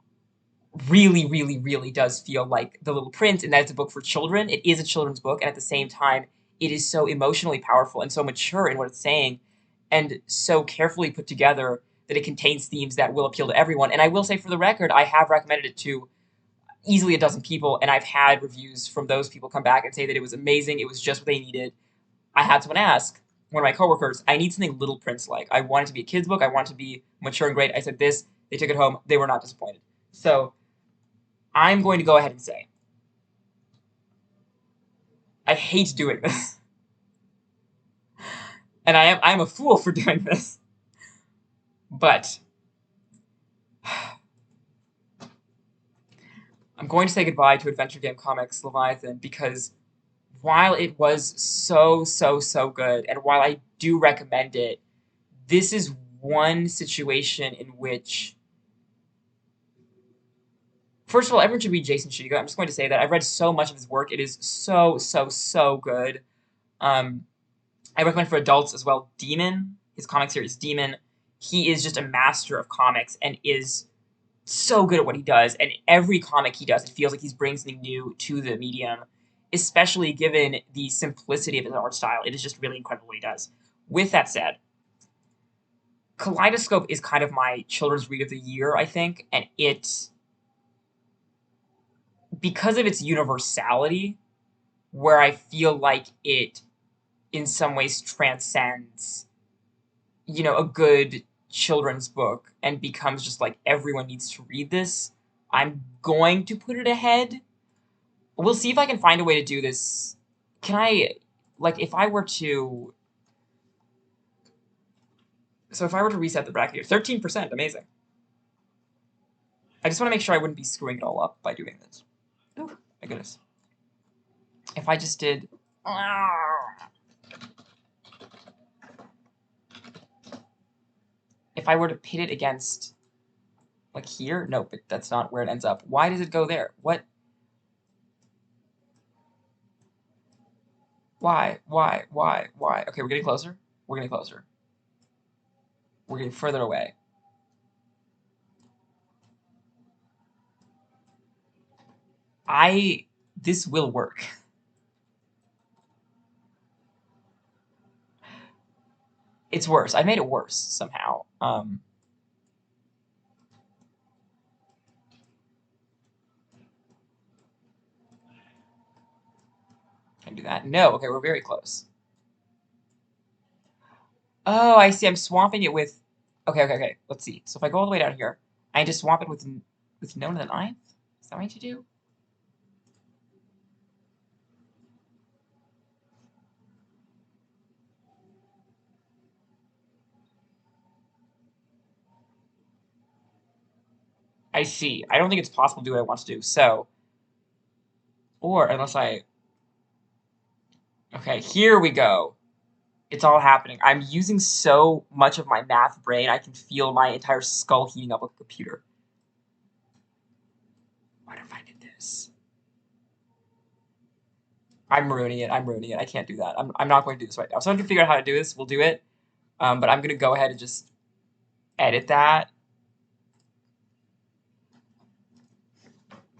really, really, really does feel like The Little Prince, and that it's a book for children. It is a children's book, and at the same time, it is so emotionally powerful and so mature in what it's saying, and so carefully put together that it contains themes that will appeal to everyone. And I will say, for the record, I have recommended it to easily a dozen people, and I've had reviews from those people come back and say that it was amazing, it was just what they needed. I had someone ask, one of my coworkers, I need something Little Prince like. I want it to be a kid's book, I want it to be mature and great. I said this, they took it home, they were not disappointed. So I'm going to go ahead and say, I hate doing this. And I'm a fool for doing this. But I'm going to say goodbye to Adventure Game Comics Leviathan, because while it was so, so, so good, and while I do recommend it, this is one situation in which, first of all, everyone should read Jason Shiga. I'm just going to say that I've read so much of his work. It is so, so, so good. Um, I recommend for adults as well Demon, his comic series Demon. He is just a master of comics and is so good at what he does. And every comic he does, it feels like he's bringing something new to the medium, especially given the simplicity of his art style. It is just really incredible what he does. With that said, Kaleidoscope is kind of my children's read of the year, I think, and because of its universality, where I feel like it in some ways transcends, a good children's book and becomes just like everyone needs to read this. I'm going to put it ahead. We'll see if I can find a way to do this. Can I, like, if I were to, so if I were to reset the bracket here, 13%, amazing. I just want to make sure I wouldn't be screwing it all up by doing this. Oh, my goodness. If I just did, if I were to pit it against, like here, no, but that's not where it ends up. Why does it go there? What? Why? Why? Okay, we're getting closer. We're getting closer. We're getting further away. This will work. It's worse. I made it worse somehow. Can I do that? No. Okay, we're very close. Oh, I see. I'm swamping it with. Okay. Let's see. So if I go all the way down here, I just swamp it with known to the ninth. Is that what I need to do? I see. I don't think it's possible to do what I want to do. So, or unless I. Okay, here we go. It's all happening. I'm using so much of my math brain, I can feel my entire skull heating up like a computer. What if I did this? I'm ruining it. I'm ruining it. I can't do that. I'm not going to do this right now. If someone can figure out how to do this, we'll do it. But I'm going to go ahead and just edit that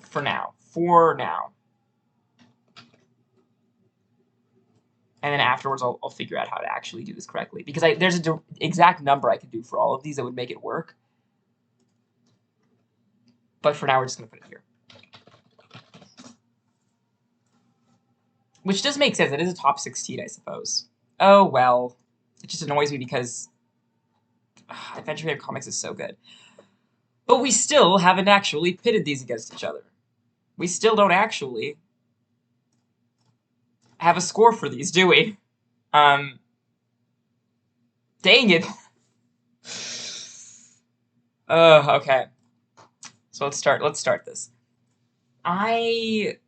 for now. For now. And then afterwards, I'll figure out how to actually do this correctly. Because there's an exact number I could do for all of these that would make it work. But for now, we're just going to put it here. Which does make sense. It is a top 16, I suppose. Oh, well. It just annoys me because Adventure Game Comics is so good. But we still haven't actually pitted these against each other. We still don't actually have a score for these, do we? Dang it. Okay. So let's start this. I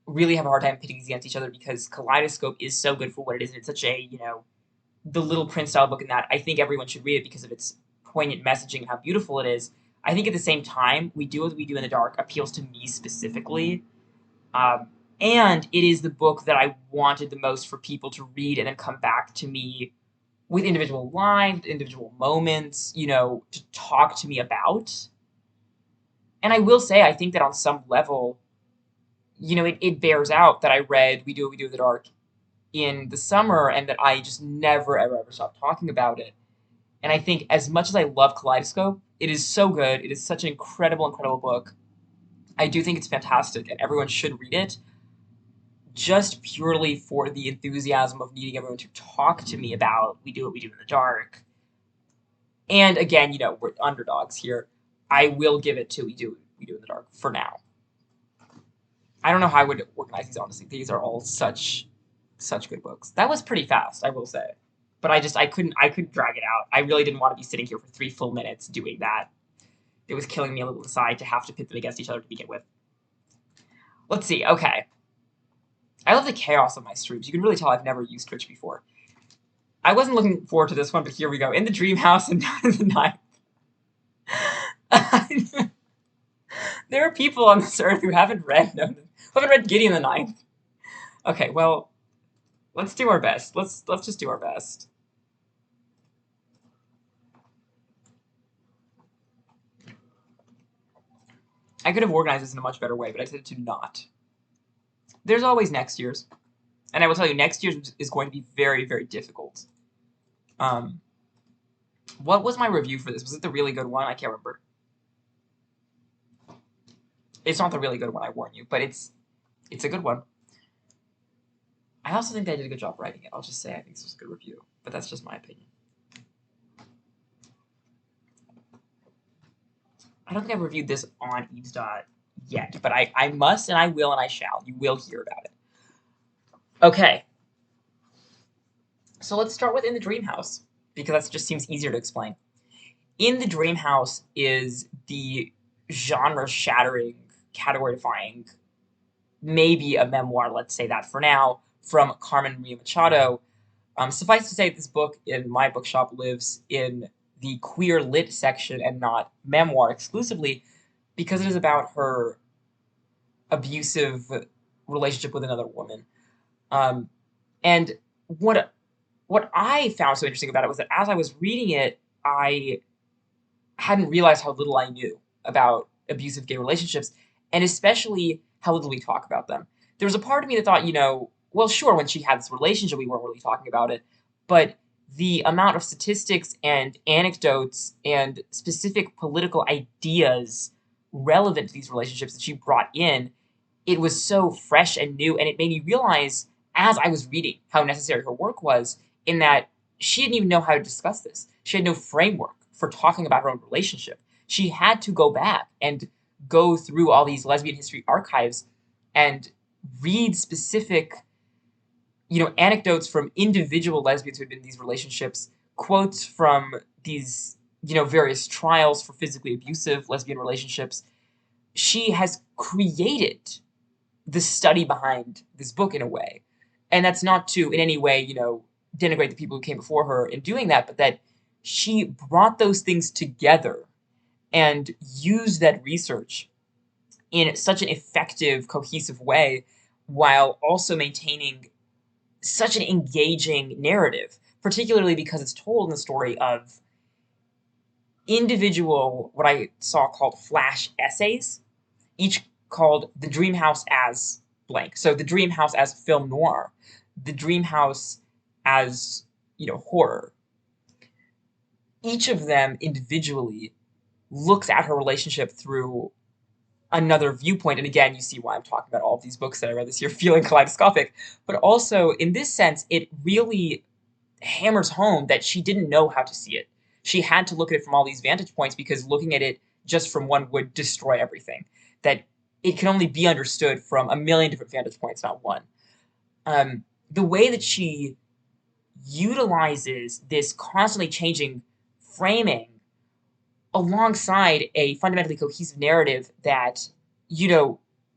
really have a hard time pitting these against each other because Kaleidoscope is so good for what it is. It's such a, the Little Prince style book in that I think everyone should read it because of its poignant messaging and how beautiful it is. I think at the same time, We Do What We Do in the Dark appeals to me specifically. Um, and it is the book that I wanted the most for people to read and then come back to me with individual lines, individual moments, to talk to me about. And I will say, I think that on some level, it bears out that I read What We Do in the Dark in the summer and that I just never, ever stopped talking about it. And I think as much as I love Kaleidoscope, it is so good. It is such an incredible, incredible book. I do think it's fantastic and everyone should read it just purely for the enthusiasm of needing everyone to talk to me about We Do What We Do in the Dark. And again, we're underdogs here. I will give it to We Do What We Do in the Dark for now. I don't know how I would organize these, honestly. These are all such good books. That was pretty fast, I will say. But I couldn't drag it out. I really didn't want to be sitting here for 3 full minutes doing that. It was killing me a little inside to have to pit them against each other to begin with. Let's see, okay. I love the chaos of my streams. You can really tell I've never used Twitch before. I wasn't looking forward to this one, but here we go. In the Dream House and Down in the Night. There are people on this earth who haven't read Gideon the Ninth. Okay, well, Let's do our best. Let's just do our best. I could have organized this in a much better way, but I decided to not. There's always next year's, and I will tell you, next year's is going to be very, very difficult. Um, what was my review for this? Was it the really good one? I can't remember. It's not the really good one, I warn you, but it's a good one. I also think that I did a good job writing it. I'll just say I think this was a good review, but that's just my opinion. I don't think I've reviewed this on Yves yet, but I must and I will and I shall. You will hear about it. Okay, so let's start with In the Dream House, because that just seems easier to explain. In the Dream House is the genre-shattering, category-defying, maybe a memoir, let's say that for now, from Carmen Maria Machado. Suffice to say, this book in my bookshop lives in the queer lit section and not memoir exclusively, because it is about her abusive relationship with another woman. Um, and what I found so interesting about it was that as I was reading it, I hadn't realized how little I knew about abusive gay relationships, and especially how little we talk about them. There was a part of me that thought, well, sure, when she had this relationship, we weren't really talking about it, but the amount of statistics and anecdotes and specific political ideas relevant to these relationships that she brought in, it was so fresh and new, and it made me realize as I was reading how necessary her work was, in that she didn't even know how to discuss this. She had no framework for talking about her own relationship. She had to go back and go through all these lesbian history archives and read specific, anecdotes from individual lesbians who had been in these relationships, quotes from these, various trials for physically abusive lesbian relationships. She has created the study behind this book in a way. And that's not to in any way, denigrate the people who came before her in doing that, but that she brought those things together and used that research in such an effective, cohesive way, while also maintaining such an engaging narrative, particularly because it's told in the story of individual, what I saw called flash essays, each called The Dream House as blank. So The Dream House as film noir, The Dream House as, horror. Each of them individually looks at her relationship through another viewpoint. And again, you see why I'm talking about all of these books that I read this year feeling kaleidoscopic. But also, in this sense, it really hammers home that she didn't know how to see it. She had to look at it from all these vantage points, because looking at it just from one would destroy everything. That it can only be understood from a million different vantage points, not one. The way that she utilizes this constantly changing framing alongside a fundamentally cohesive narrative that,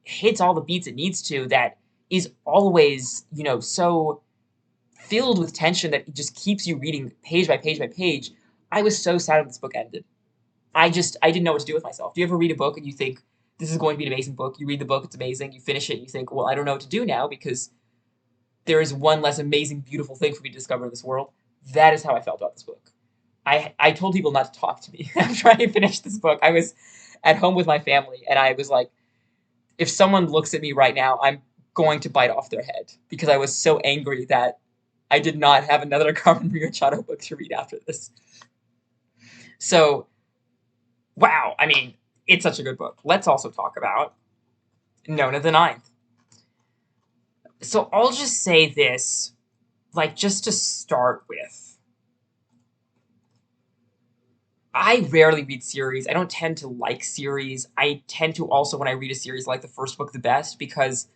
hits all the beats it needs to, that is always, so filled with tension that it just keeps you reading page by page by page. I was so sad when this book ended. I didn't know what to do with myself. Do you ever read a book and you think, this is going to be an amazing book? You read the book, it's amazing, you finish it, and you think, well, I don't know what to do now, because there is one less amazing, beautiful thing for me to discover in this world. That is how I felt about this book. I told people not to talk to me after trying to finish this book. I was at home with my family, and I was like, if someone looks at me right now, I'm going to bite off their head, because I was so angry that I did not have another Carmen Maria Machado book to read after this. So, wow, I mean, it's such a good book. Let's also talk about Nona the Ninth. So I'll just say this, just to start with. I rarely read series. I don't tend to like series. I tend to also, when I read a series, like the first book the best, because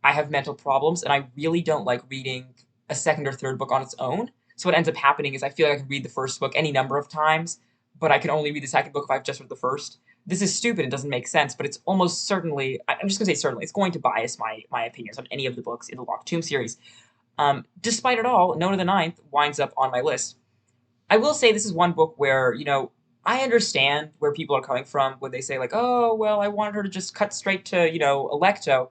I have mental problems, and I really don't like reading a second or third book on its own. So what ends up happening is I feel like I can read the first book any number of times, but I can only read the second book if I've just read the first. This is stupid, it doesn't make sense, but it's almost certainly, I'm just going to say certainly, it's going to bias my opinions on any of the books in the Locked Tomb series. Despite it all, Nona the Ninth winds up on my list. I will say this is one book where, I understand where people are coming from when they say, like, oh, well, I wanted her to just cut straight to, Electo.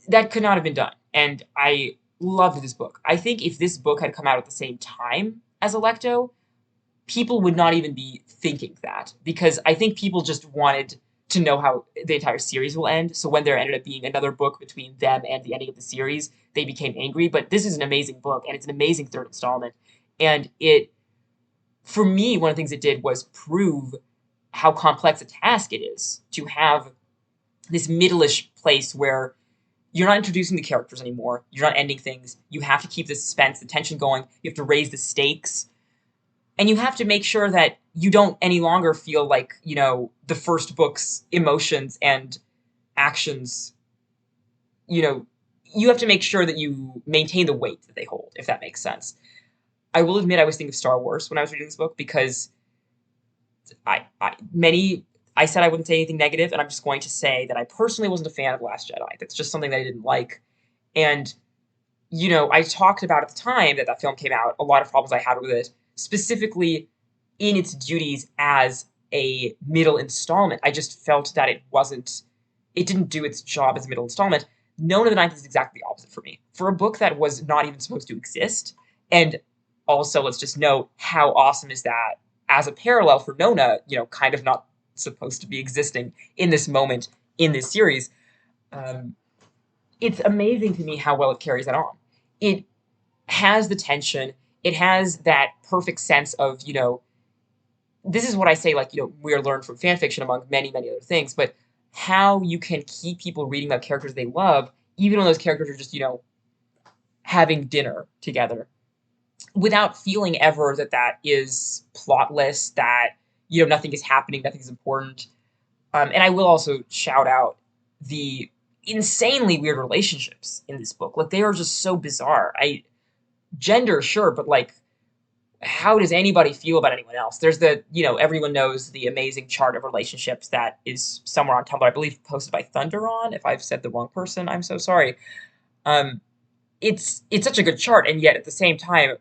That could not have been done. And I loved this book. I think if this book had come out at the same time as Electo, people would not even be thinking that, because I think people just wanted to know how the entire series will end. So when there ended up being another book between them and the ending of the series, they became angry. But this is an amazing book, and it's an amazing third installment. And it, for me, one of the things it did was prove how complex a task it is to have this middle-ish place where you're not introducing the characters anymore. You're not ending things. You have to keep the suspense, the tension going. You have to raise the stakes. And you have to make sure that you don't any longer feel like, the first book's emotions and actions, you know, you have to make sure that you maintain the weight that they hold, if that makes sense. I will admit I was thinking of Star Wars when I was reading this book because I said I wouldn't say anything negative, and I'm just going to say that I personally wasn't a fan of Last Jedi. That's just something that I didn't like. And, I talked about at the time that that film came out, a lot of problems I had with it, specifically in its duties as a middle installment. I just felt that it didn't do its job as a middle installment. Nona the Ninth is exactly the opposite for me. For a book that was not even supposed to exist, and also let's just note how awesome is that as a parallel for Nona, kind of not supposed to be existing in this moment in this series. Um, it's amazing to me how well it carries that on. It has the tension. It has that perfect sense of, this is what I say, like, we're learned from fan fiction among many, many other things, but how you can keep people reading about characters they love, even when those characters are just, having dinner together, without feeling ever that that is plotless, that, nothing is happening, nothing is important. And I will also shout out the insanely weird relationships in this book. Like, they are just so bizarre. Gender, sure, but like, how does anybody feel about anyone else? There's everyone knows the amazing chart of relationships that is somewhere on Tumblr, I believe posted by Thunderon. If I've said the wrong person, I'm so sorry. Um, it's such a good chart, and yet at the same time,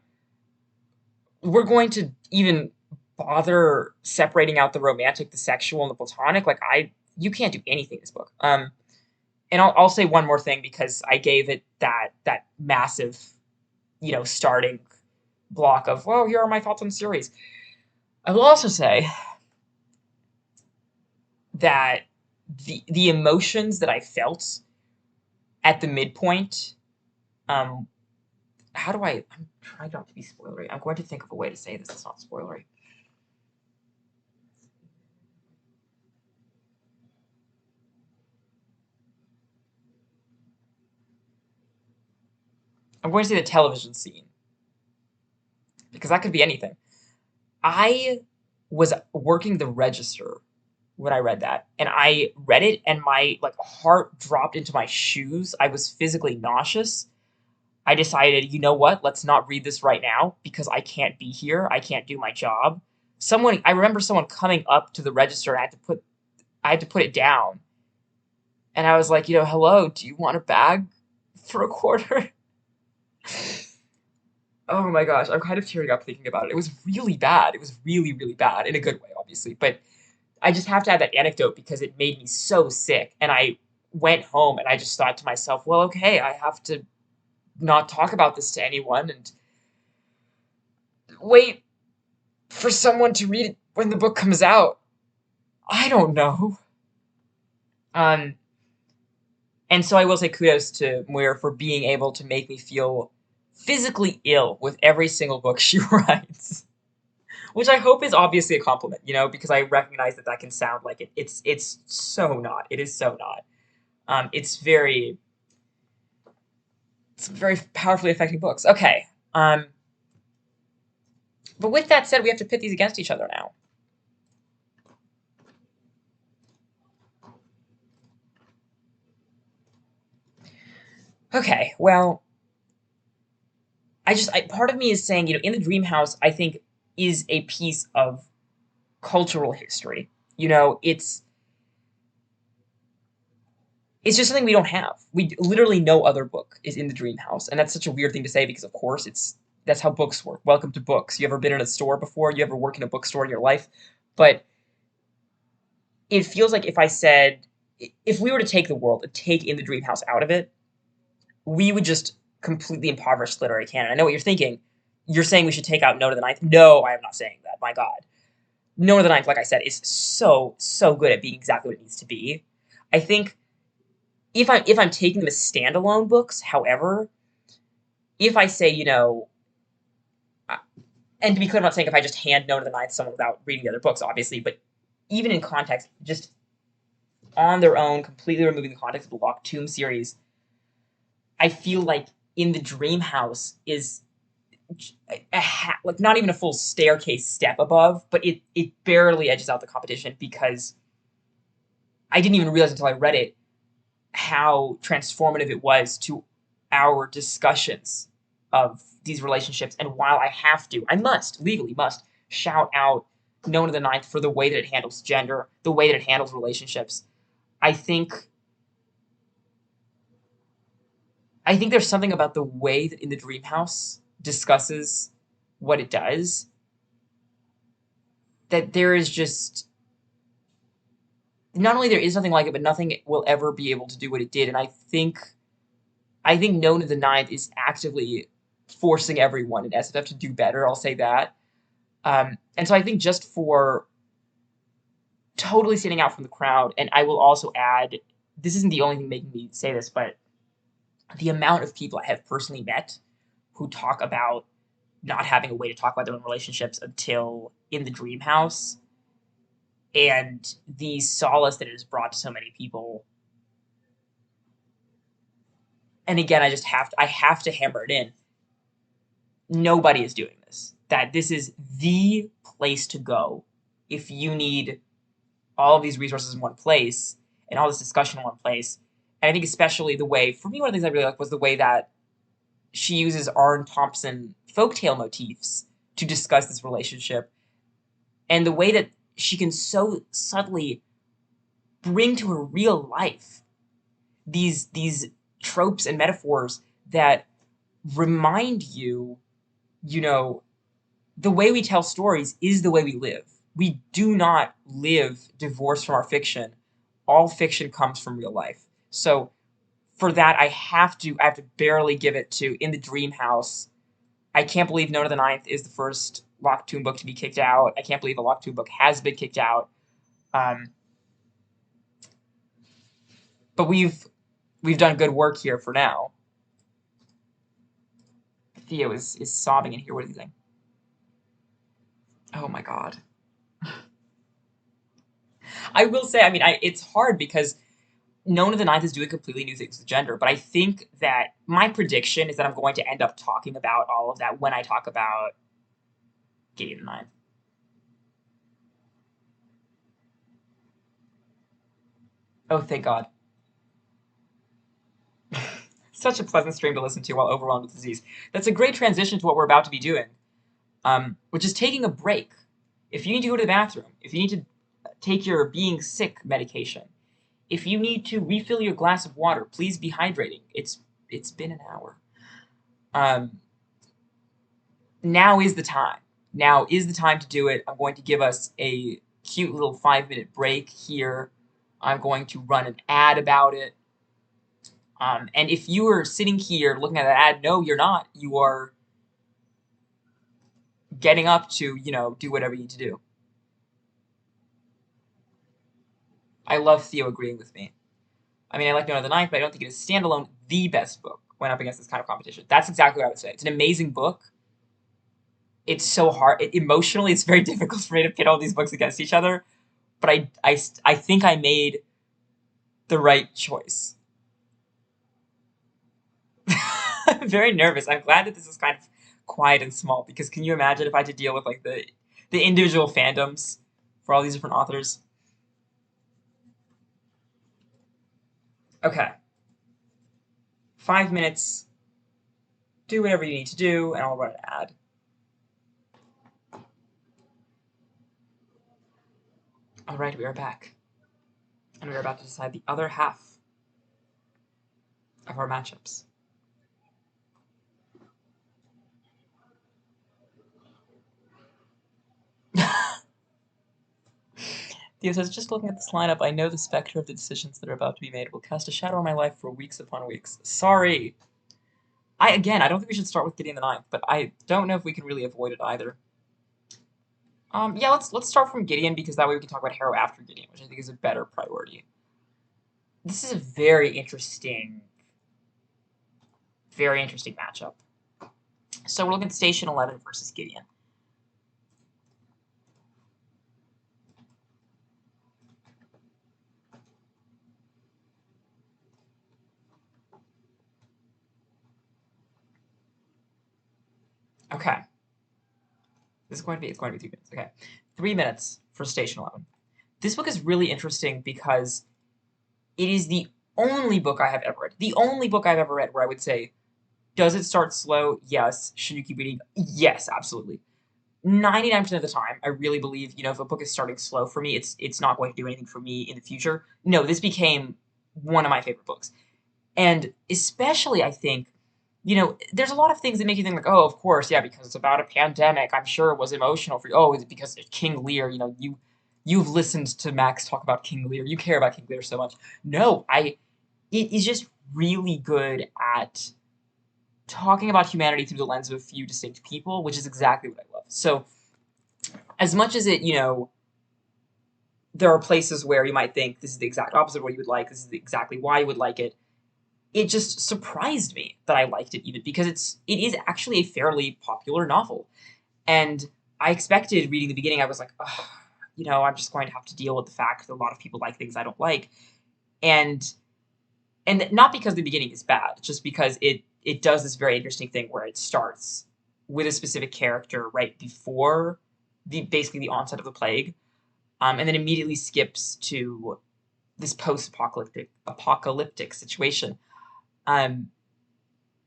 we're going to even bother separating out the romantic, the sexual, and the platonic. Like, you can't do anything in this book. And I'll say one more thing because I gave it that massive, starting block of, well, here are my thoughts on the series. I will also say that the emotions that I felt at the midpoint, um, I'm trying not to be spoilery. I'm going to think of a way to say this that's not spoilery. I'm going to say the television scene, because that could be anything. I was working the register when I read that, and I read it, and my like heart dropped into my shoes. I was physically nauseous. I decided, you know what? Let's not read this right now because I can't be here. I can't do my job. I remember someone coming up to the register, and I had to put it down. And I was like, hello, do you want a bag for a quarter? Oh my gosh, I'm kind of tearing up thinking about it. It was really bad. It was really, really bad in a good way, obviously. But I just have to add that anecdote because it made me so sick. And I went home and I just thought to myself, well, okay, I have to not talk about this to anyone and wait for someone to read it when the book comes out. I don't know. Um, and so I will say kudos to Muir for being able to make me feel physically ill with every single book she writes. Which I hope is obviously a compliment, because I recognize that that can sound like it. It's so not. It is so not. It's very powerfully affecting books. Okay. But with that said, we have to pit these against each other now. Okay. Well, part of me is saying, in the Dream House, I think is a piece of cultural history. It's just something we don't have. We literally no other book is in the Dream House, and that's such a weird thing to say because, of course, that's how books work. Welcome to books. You ever been in a store before? You ever work in a bookstore in your life? But it feels like if we were to take the world and take In the Dream House out of it, we would just completely impoverished literary canon. I know what you're thinking. You're saying we should take out Note of the Ninth. No, I am not saying that. My God. Note of the Ninth, like I said, is so good at being exactly what it needs to be. I think if I'm taking them as standalone books, however, if I say, and to be clear, I'm not saying if I just hand Note of the Ninth to someone without reading the other books, obviously, but even in context, just on their own, completely removing the context of the Locked Tomb series, I feel like In the Dream House is like not even a full staircase step above, but it barely edges out the competition because I didn't even realize until I read it how transformative it was to our discussions of these relationships. And while I must, legally must, shout out Note of the Ninth for the way that it handles gender, the way that it handles relationships. I think I think there's something about the way that In the Dream House discusses what it does that there is just not only there is nothing like it, but nothing will ever be able to do what it did. And I think Known of the Ninth is actively forcing everyone in SFF to do better. I'll say that. And so I think just for totally standing out from the crowd, and I will also add, this isn't the only thing making me say this, but the amount of people I have personally met who talk about not having a way to talk about their own relationships until In the Dream House, and the solace that it has brought to so many people. And again, I have to hammer it in. Nobody is doing this. That this is the place to go if you need all of these resources in one place and all this discussion in one place. And I think especially the way, for me, one of the things I really liked was the way that she uses Arne Thompson folktale motifs to discuss this relationship, and the way that she can so subtly bring to her real life these tropes and metaphors that remind you, you know, the way we tell stories is the way we live. We do not live divorced from our fiction. All fiction comes from real life. So for that, I have to barely give it to In the Dream House. I can't believe Note of the Ninth is the first Locked Tomb book to be kicked out. I can't believe a Locked Tomb book has been kicked out. Um, but we've done good work here for now. Theo is sobbing in here. What is he saying? Oh my god. I will say, I mean, it's hard because Known of the Ninth is doing completely new things with gender, but I think that my prediction is that I'm going to end up talking about all of that when I talk about Gideon the Ninth. Oh, thank God. Such a pleasant stream to listen to while overwhelmed with disease. That's a great transition to what we're about to be doing, which is taking a break. If you need to go to the bathroom, if you need to take your being sick medication, if you need to refill your glass of water, please be hydrating. It's been an hour. Um, Now is the time. Now is the time to do it. I'm going to give us a cute little 5-minute break here. I'm going to run an ad about it. And if you are sitting here looking at that ad, no, you're not. You are getting up to, do whatever you need to do. I love Theo agreeing with me. I mean, I like Note of the Ninth, but I don't think it is standalone the best book when up against this kind of competition. That's exactly what I would say. It's an amazing book. It's so hard. Emotionally, it's very difficult for me to pit all these books against each other. But I think I made the right choice. I'm very nervous. I'm glad that this is kind of quiet and small because can you imagine if I had to deal with like the individual fandoms for all these different authors? Okay, 5 minutes. Do whatever you need to do, and I'll run an ad. All right, we are back, and we are about to decide the other half of our matchups. Theo says, just looking at this lineup, I know the specter of the decisions that are about to be made will cast a shadow on my life for weeks upon weeks. Sorry. Again, I don't think we should start with Gideon the Ninth, but I don't know if we can really avoid it either. Yeah, let's start from Gideon because that way we can talk about Harrow after Gideon, which I think is a better priority. This is a very interesting matchup. So we're looking at Station 11 versus Gideon. Okay. It's going to be 3 minutes. Okay. 3 minutes for Station 11. This book is really interesting because it is the only book I have ever read. The only book I've ever read where I would say, does it start slow? Yes. Should you keep reading? Yes, absolutely. 99% of the time, I really believe, if a book is starting slow for me, it's not going to do anything for me in the future. No, this became one of my favorite books. And especially, I think, there's a lot of things that make you think like, oh, of course, yeah, because it's about a pandemic. I'm sure it was emotional for you. Oh, is it because of King Lear? You've listened to Max talk about King Lear. You care about King Lear so much. No, it is just really good at talking about humanity through the lens of a few distinct people, which is exactly what I love. So, as much as there are places where you might think this is the exact opposite of what you would like, this is exactly why you would like it. It just surprised me that I liked it even because it is actually a fairly popular novel. And I expected reading the beginning, I was like, oh, I'm just going to have to deal with the fact that a lot of people like things I don't like. And not because the beginning is bad, just because it does this very interesting thing where it starts with a specific character right before basically the onset of the plague, and then immediately skips to this post-apocalyptic situation. Um,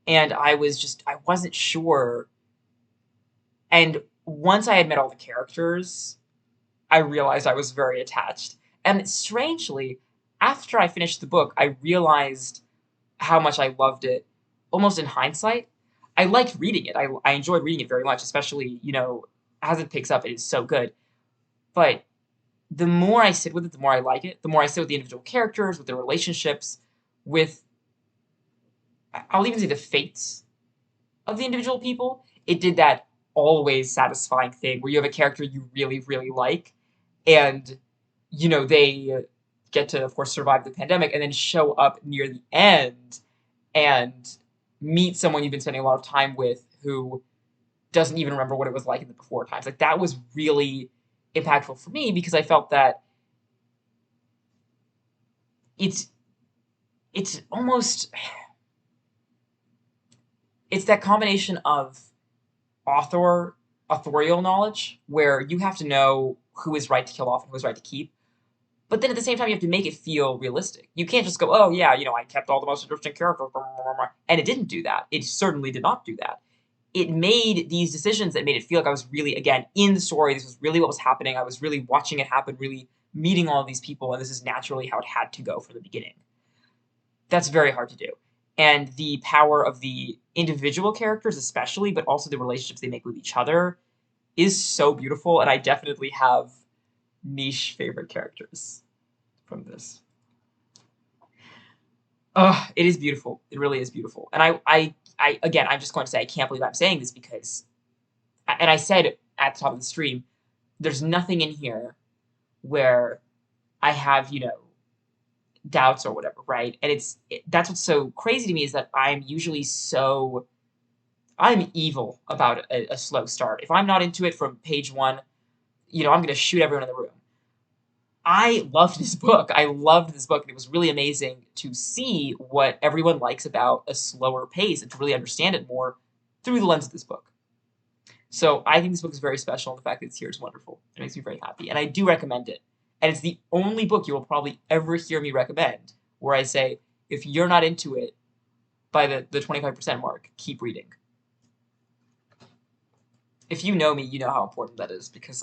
and I wasn't sure. And once I had met all the characters, I realized I was very attached. And strangely, after I finished the book, I realized how much I loved it, almost in hindsight. I liked reading it. I enjoyed reading it very much, especially, as it picks up, it is so good. But the more I sit with it, the more I like it. The more I sit with the individual characters, with their relationships, with, I'll even say the fates of the individual people. It did that always satisfying thing where you have a character you really, really like, and, they get to, of course, survive the pandemic and then show up near the end and meet someone you've been spending a lot of time with who doesn't even remember what it was like in the before times. Like, that was really impactful for me because I felt that it's it's almost it's that combination of authorial knowledge where you have to know who is right to kill off and who is right to keep. But then at the same time, you have to make it feel realistic. You can't just go, oh, yeah, I kept all the most interesting characters, blah, blah, blah, blah. And it didn't do that. It certainly did not do that. It made these decisions that made it feel like I was really, again, in the story. This was really what was happening. I was really watching it happen, really meeting all of these people, and this is naturally how it had to go from the beginning. That's very hard to do. And the power of the individual characters, especially, but also the relationships they make with each other, is so beautiful. And I definitely have niche favorite characters from this. It is beautiful. It really is beautiful. And again, I'm just going to say I can't believe I'm saying this because, and I said at the top of the stream, there's nothing in here where I have doubts or whatever, right? And that's what's so crazy to me is that I'm evil about a slow start. If I'm not into it from page one, I'm going to shoot everyone in the room. I loved this book. I loved this book, and it was really amazing to see what everyone likes about a slower pace and to really understand it more through the lens of this book. So I think this book is very special, and the fact that it's here is wonderful. It makes me very happy, and I do recommend it. And it's the only book you will probably ever hear me recommend where I say, if you're not into it by the 25% mark, keep reading. If you know me, you know how important that is because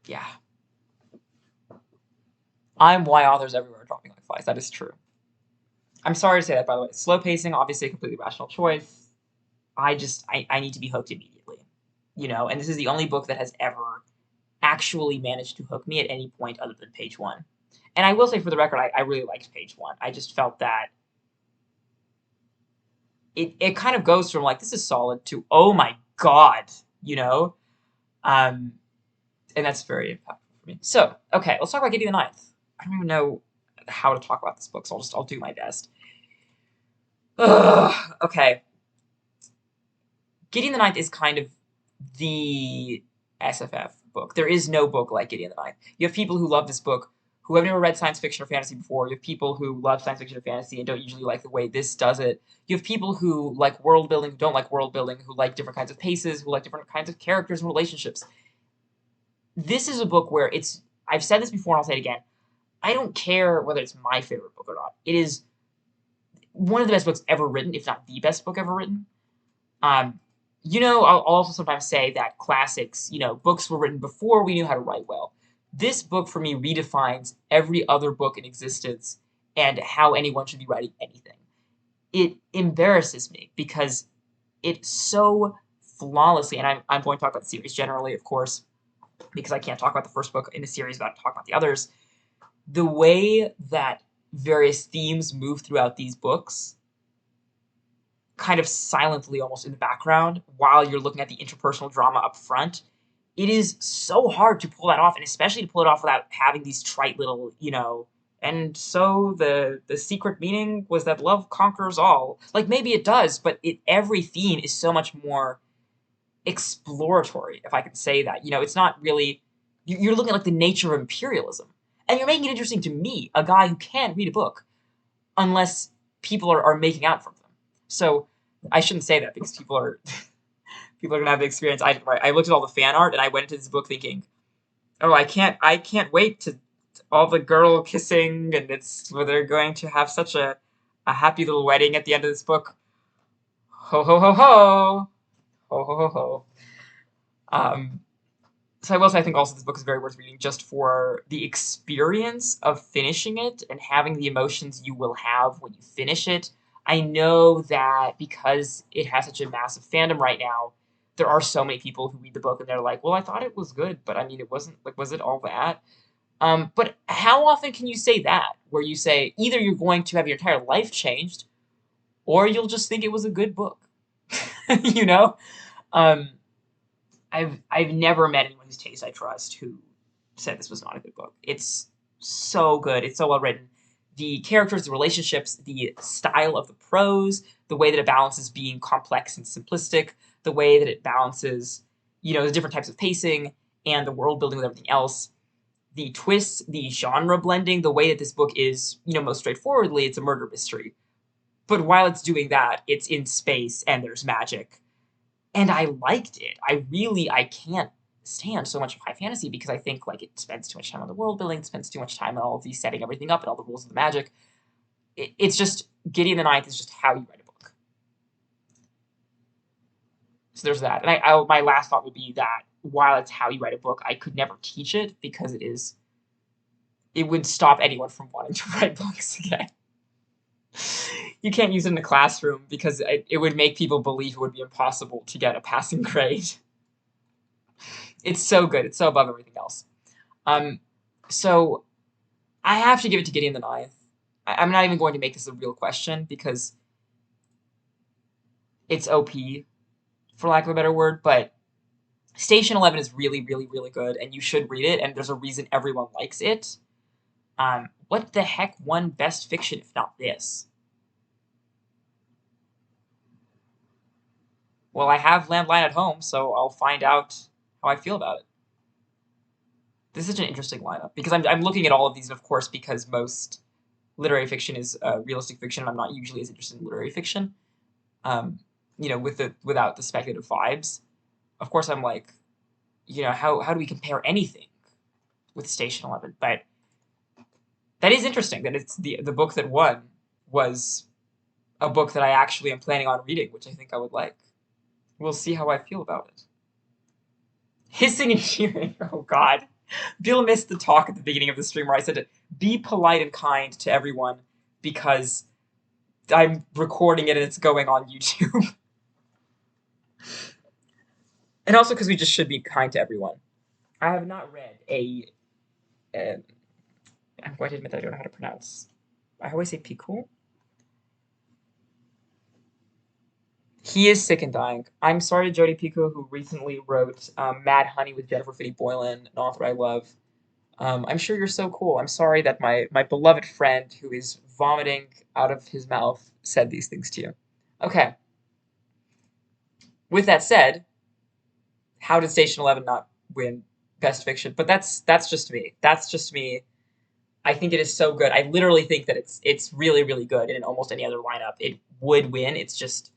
yeah. I'm why authors everywhere are dropping like flies. That is true. I'm sorry to say that, by the way. Slow pacing, obviously a completely rational choice. I need to be hooked immediately. And this is the only book that has ever actually managed to hook me at any point other than page one. And I will say, for the record, I really liked page one. I just felt that it kind of goes from like, this is solid, to, oh my god, you know? Um, and that's very impactful for me. So, okay, let's talk about Gideon the Ninth. I don't even know how to talk about this book, so I'll do my best. Ugh, okay. Gideon the Ninth is kind of the SFF book. There is no book like Gideon the Ninth. You have people who love this book who have never read science fiction or fantasy before. You have people who love science fiction or fantasy and don't usually like the way this does it. You have people who like world building, who don't like world building, who like different kinds of paces, who like different kinds of characters and relationships. This is a book where it's, I've said this before and I'll say it again, I don't care whether it's my favorite book or not. It is one of the best books ever written, if not the best book ever written. I'll also sometimes say that classics, books were written before we knew how to write well. This book, for me, redefines every other book in existence and how anyone should be writing anything. It embarrasses me because it so flawlessly, and I'm going to talk about the series generally, of course, because I can't talk about the first book in the series without talking about the others. The way that various themes move throughout these books, kind of silently almost in the background, while you're looking at the interpersonal drama up front, it is so hard to pull that off, and especially to pull it off without having these trite little, and so the secret meaning was that love conquers all. Like, maybe it does, but every theme is so much more exploratory, if I could say that. It's not really, you're looking at like the nature of imperialism, and you're making it interesting to me, a guy who can't read a book, unless people are making out from them. So I shouldn't say that because people are people are gonna have the experience I did. Right? I looked at all the fan art and I went into this book thinking, oh, I can't wait to all the girl kissing, and it's where they're going to have such a happy little wedding at the end of this book. Ho ho ho ho ho ho ho ho. Um, so I will say I think also this book is very worth reading just for the experience of finishing it and having the emotions you will have when you finish it. I know that because it has such a massive fandom right now, there are so many people who read the book and they're like, well, I thought it was good, but I mean, it wasn't, like, was it all that? But how often can you say that, where you say either you're going to have your entire life changed or you'll just think it was a good book? you know? Um, I've never met anyone whose taste I trust who said this was not a good book. It's so good. It's so well written. The characters, the relationships, the style of the prose, the way that it balances being complex and simplistic, the way that it balances, the different types of pacing and the world building with everything else, the twists, the genre blending, the way that this book is, most straightforwardly, it's a murder mystery. But while it's doing that, it's in space and there's magic, and I liked it. I can't stand so much of high fantasy because I think like it spends too much time on the world building, it spends too much time on all of these setting everything up and all the rules of the magic. It's just Gideon the Ninth is just how you write a book. So there's that. And my last thought would be that while it's how you write a book, I could never teach it because it would stop anyone from wanting to write books again. You can't use it in a classroom because it would make people believe it would be impossible to get a passing grade. It's so good. It's so above everything else. Um, so I have to give it to Gideon the Ninth. I'm not even going to make this a real question because it's OP, for lack of a better word, but Station 11 is really, really, really good, and you should read it, and there's a reason everyone likes it. What the heck won Best Fiction if not this? Well, I have Landline at home, so I'll find out how I feel about it. This is such an interesting lineup because I'm looking at all of these, and of course, because most literary fiction is realistic fiction, and I'm not usually as interested in literary fiction. Without the speculative vibes. Of course, I'm like, how do we compare anything with Station 11? But that is interesting that it's the book that won was a book that I actually am planning on reading, which I think I would like. We'll see how I feel about it. Hissing and cheering. Oh, God. Bill missed the talk at the beginning of the stream where I said to be polite and kind to everyone because I'm recording it and it's going on YouTube. And also because we just should be kind to everyone. I have not read I'm going to admit that I don't know how to pronounce. I always say Piku. He is sick and dying. I'm sorry to Jodi Picoult, who recently wrote Mad Honey with Jennifer Finney Boylan, an author I love. I'm sure you're so cool. I'm sorry that my beloved friend, who is vomiting out of his mouth, said these things to you. Okay. With that said, how did Station 11 not win Best Fiction? But that's just me. That's just me. I think it is so good. I literally think that it's really, really good. And in almost any other lineup, it would win. It's just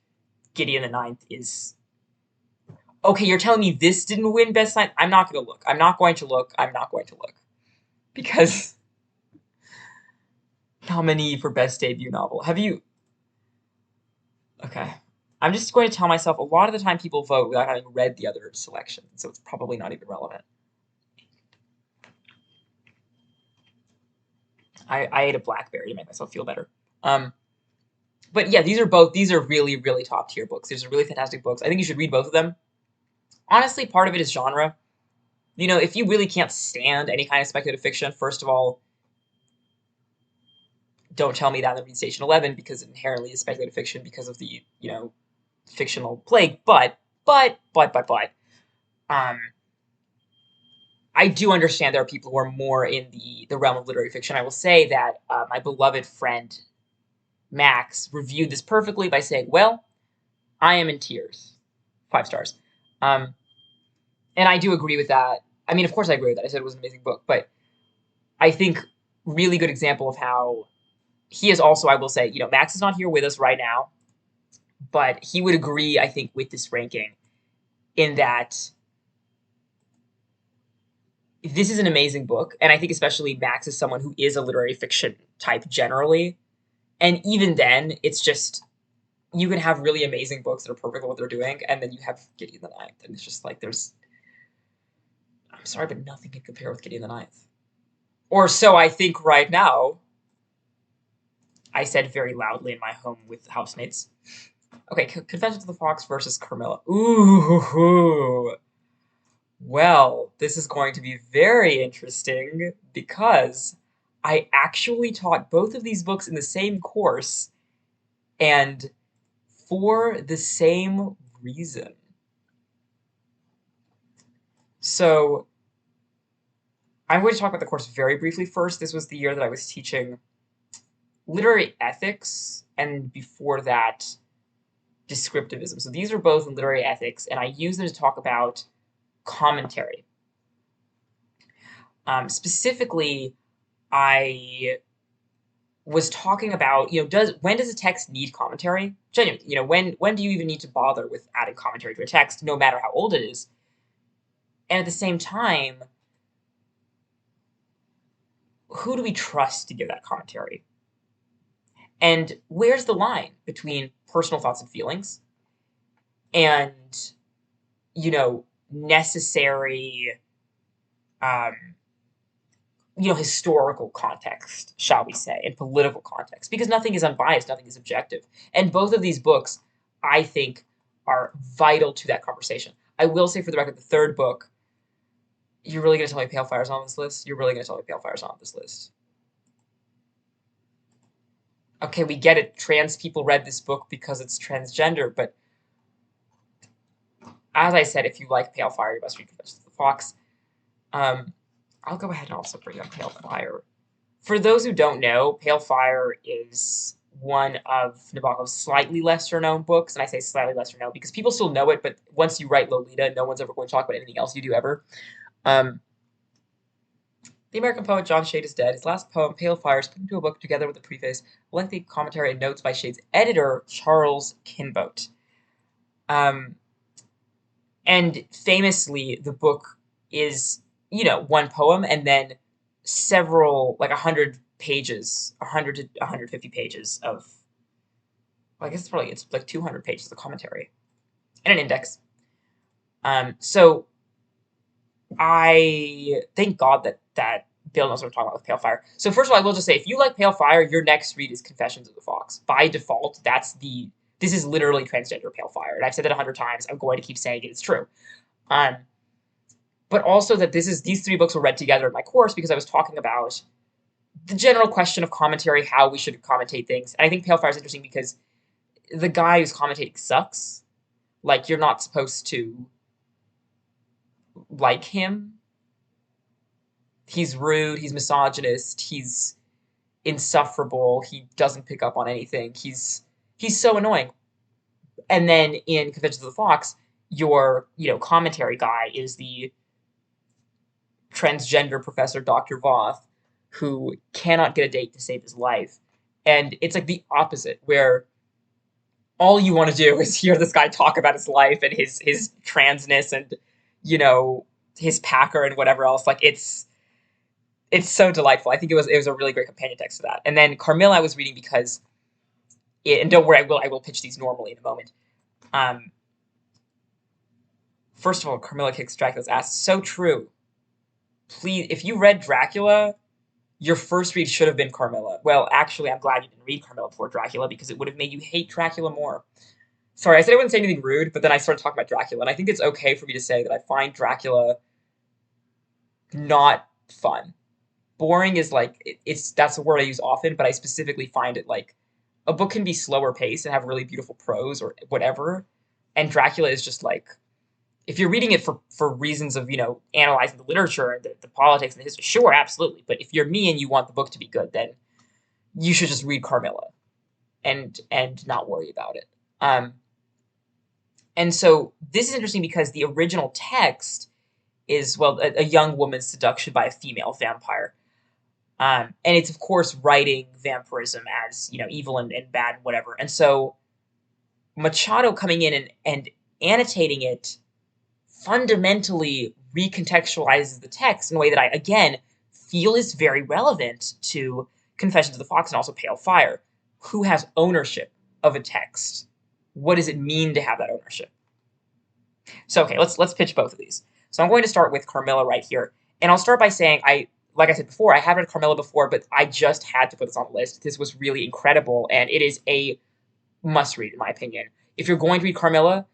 Gideon the Ninth is... Okay, you're telling me this didn't win Best Science? I'm not going to look. I'm not going to look. I'm not going to look. Because nominee for Best Debut Novel. Have you... Okay. I'm just going to tell myself a lot of the time people vote without having read the other selection, so it's probably not even relevant. I ate a blackberry to make myself feel better. But yeah, these are really, really top tier books. These are really fantastic books. I think you should read both of them. Honestly, part of it is genre. You know, if you really can't stand any kind of speculative fiction, first of all, don't tell me that and read Station 11 because it inherently is speculative fiction because of the, you know, fictional plague. But, um, I do understand there are people who are more in the realm of literary fiction. I will say that my beloved friend Max reviewed this perfectly by saying, well, I am in tears. 5 stars. And I do agree with that. I mean, of course I agree with that. I said it was an amazing book. But I think really good example of how he is also, I will say, you know, Max is not here with us right now. But he would agree, I think, with this ranking in that this is an amazing book. And I think especially Max is someone who is a literary fiction type generally. And even then, it's just, you can have really amazing books that are perfect at what they're doing, and then you have Gideon the Ninth. And it's just like, I'm sorry, but nothing can compare with Gideon the Ninth. Or so I think right now. I said very loudly in my home with housemates. Okay, Confessions of the Fox versus Carmilla. Ooh. Well, this is going to be very interesting because I actually taught both of these books in the same course and for the same reason. So, I'm going to talk about the course very briefly first. This was the year that I was teaching literary ethics, and before that, descriptivism. So these are both in literary ethics, and I use them to talk about commentary. Specifically, I was talking about, you know, when does a text need commentary? Genuinely, you know, when do you even need to bother with adding commentary to a text, no matter how old it is? And at the same time, who do we trust to give that commentary? And where's the line between personal thoughts and feelings and, you know, necessary, um, you know, historical context, shall we say, and political context, because nothing is unbiased, nothing is objective. And both of these books, I think, are vital to that conversation. I will say for the record, the third book, you're really going to tell me Pale Fire's on this list? You're really going to tell me Pale Fire's on this list? Okay, we get it. Trans people read this book because it's transgender, but as I said, if you like Pale Fire, you must read Confessions of the Fox. I'll go ahead and also bring up Pale Fire. For those who don't know, Pale Fire is one of Nabokov's slightly lesser known books, and I say slightly lesser known because people still know it, but once you write Lolita, no one's ever going to talk about anything else you do ever. The American poet John Shade is dead. His last poem, Pale Fire, is put into a book together with a preface, lengthy commentary, and notes by Shade's editor, Charles Kinbote. And famously, the book is, you know, one poem and then several, like 100 pages, 100 to 150 pages of, well, I guess it's like 200 pages of commentary and an index. So I thank God that Bill knows what I'm talking about with Pale Fire. So first of all, I will just say, if you like Pale Fire, your next read is Confessions of the Fox. By default, this is literally transgender Pale Fire. And I've said that 100 times. I'm going to keep saying it. It's true. But also that these 3 books were read together in my course because I was talking about the general question of commentary, how we should commentate things. And I think Pale Fire is interesting because the guy who's commentating sucks. Like, you're not supposed to like him. He's rude, he's misogynist, he's insufferable, he doesn't pick up on anything. He's so annoying. And then in Confessions of the Fox, your, commentary guy is the transgender professor Dr. Voth, who cannot get a date to save his life. And it's like the opposite, where all you want to do is hear this guy talk about his life and his transness and, you know, his packer and whatever else. Like, it's so delightful. I think it was a really great companion text to that. And then Carmilla I was reading because and don't worry, I will pitch these normally in a moment. Um, First of all, Carmilla kicks Dracula's ass. So true. Please, if you read Dracula, your first read should have been Carmilla. Well, actually, I'm glad you didn't read Carmilla before Dracula because it would have made you hate Dracula more. Sorry, I said I wouldn't say anything rude, but then I started talking about Dracula, and I think it's okay for me to say that I find Dracula not fun. Boring is like it's that's a word I use often, but I specifically find it like a book can be slower paced and have really beautiful prose or whatever, and Dracula is just like if you're reading it for reasons of analyzing the literature and the politics and the history, sure, absolutely. But if you're me and you want the book to be good, then you should just read Carmilla and not worry about it. And so this is interesting because the original text is, well, a young woman's seduction by a female vampire. And it's, of course, writing vampirism as, evil and bad and whatever. And so Machado coming in and annotating it fundamentally recontextualizes the text in a way that I, again, feel is very relevant to Confessions of the Fox and also Pale Fire. Who has ownership of a text? What does it mean to have that ownership? So, okay, let's pitch both of these. So I'm going to start with Carmilla right here. And I'll start by saying, like I said before, I have read Carmilla before, but I just had to put this on the list. This was really incredible, and it is a must-read, in my opinion. If you're going to read Carmilla,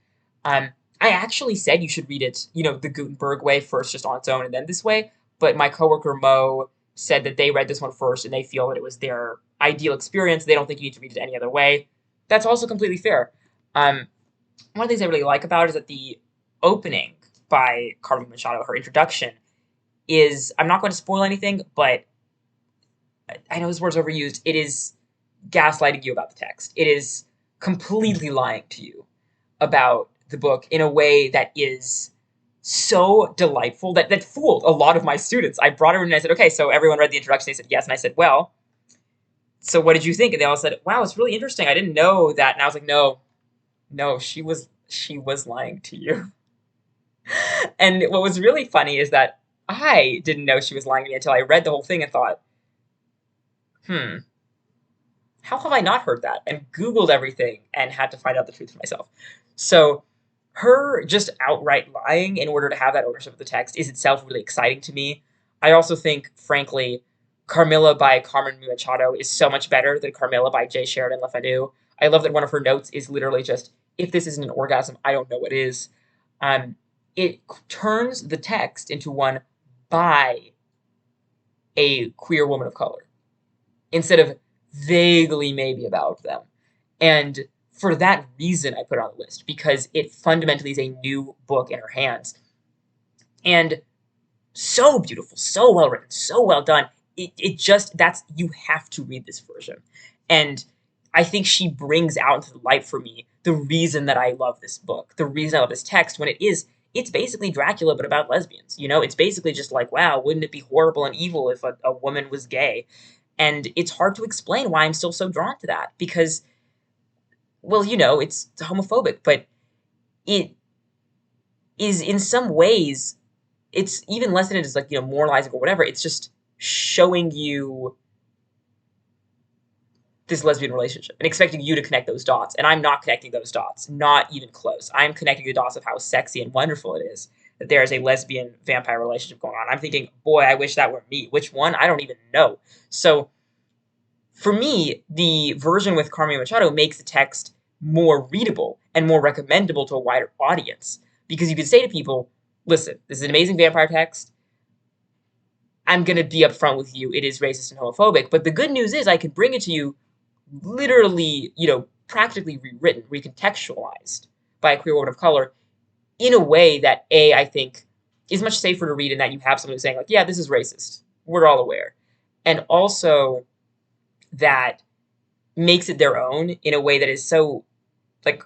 I actually said you should read it, the Gutenberg way first, just on its own, and then this way. But my coworker Mo said that they read this one first, and they feel that it was their ideal experience. They don't think you need to read it any other way. That's also completely fair. One of the things I really like about it is that the opening by Carmen Machado, her introduction, is, I'm not going to spoil anything, but I know this word's overused. It is gaslighting you about the text. It is completely lying to you about the book in a way that is so delightful that fooled a lot of my students. I brought her in and I said, okay, so everyone read the introduction. They said yes. And I said, well, so what did you think? And they all said, wow, it's really interesting. I didn't know that. And I was like, no, she was lying to you. And what was really funny is that I didn't know she was lying to me until I read the whole thing and thought, how have I not heard that? And Googled everything and had to find out the truth for myself. So her just outright lying in order to have that ownership of the text is itself really exciting to me. I also think, frankly, Carmilla by Carmen Machado is so much better than Carmilla by J. Sheridan Le Fanu. I love that one of her notes is literally just, if this isn't an orgasm, I don't know what is. It turns the text into one by a queer woman of color instead of vaguely maybe about them. And for that reason, I put it on the list, because it fundamentally is a new book in her hands. And so beautiful, so well written, so well done. You have to read this version. And I think she brings out into the light for me the reason that I love this book, the reason I love this text, when it's basically Dracula, but about lesbians. It's basically just like, wow, wouldn't it be horrible and evil if a woman was gay? And it's hard to explain why I'm still so drawn to that, because, well, it's homophobic, but it is in some ways, it's even less than it is like, moralizing or whatever. It's just showing you this lesbian relationship and expecting you to connect those dots. And I'm not connecting those dots, not even close. I'm connecting the dots of how sexy and wonderful it is that there is a lesbian vampire relationship going on. I'm thinking, boy, I wish that were me. Which one? I don't even know. So for me, the version with Carmen Machado makes the text more readable and more recommendable to a wider audience. Because you can say to people, listen, this is an amazing vampire text. I'm going to be upfront with you. It is racist and homophobic. But the good news is I can bring it to you literally, practically rewritten, recontextualized by a queer woman of color in a way that, I think is much safer to read, in that you have someone who's saying, like, yeah, this is racist. We're all aware. And also that makes it their own in a way that is so, like,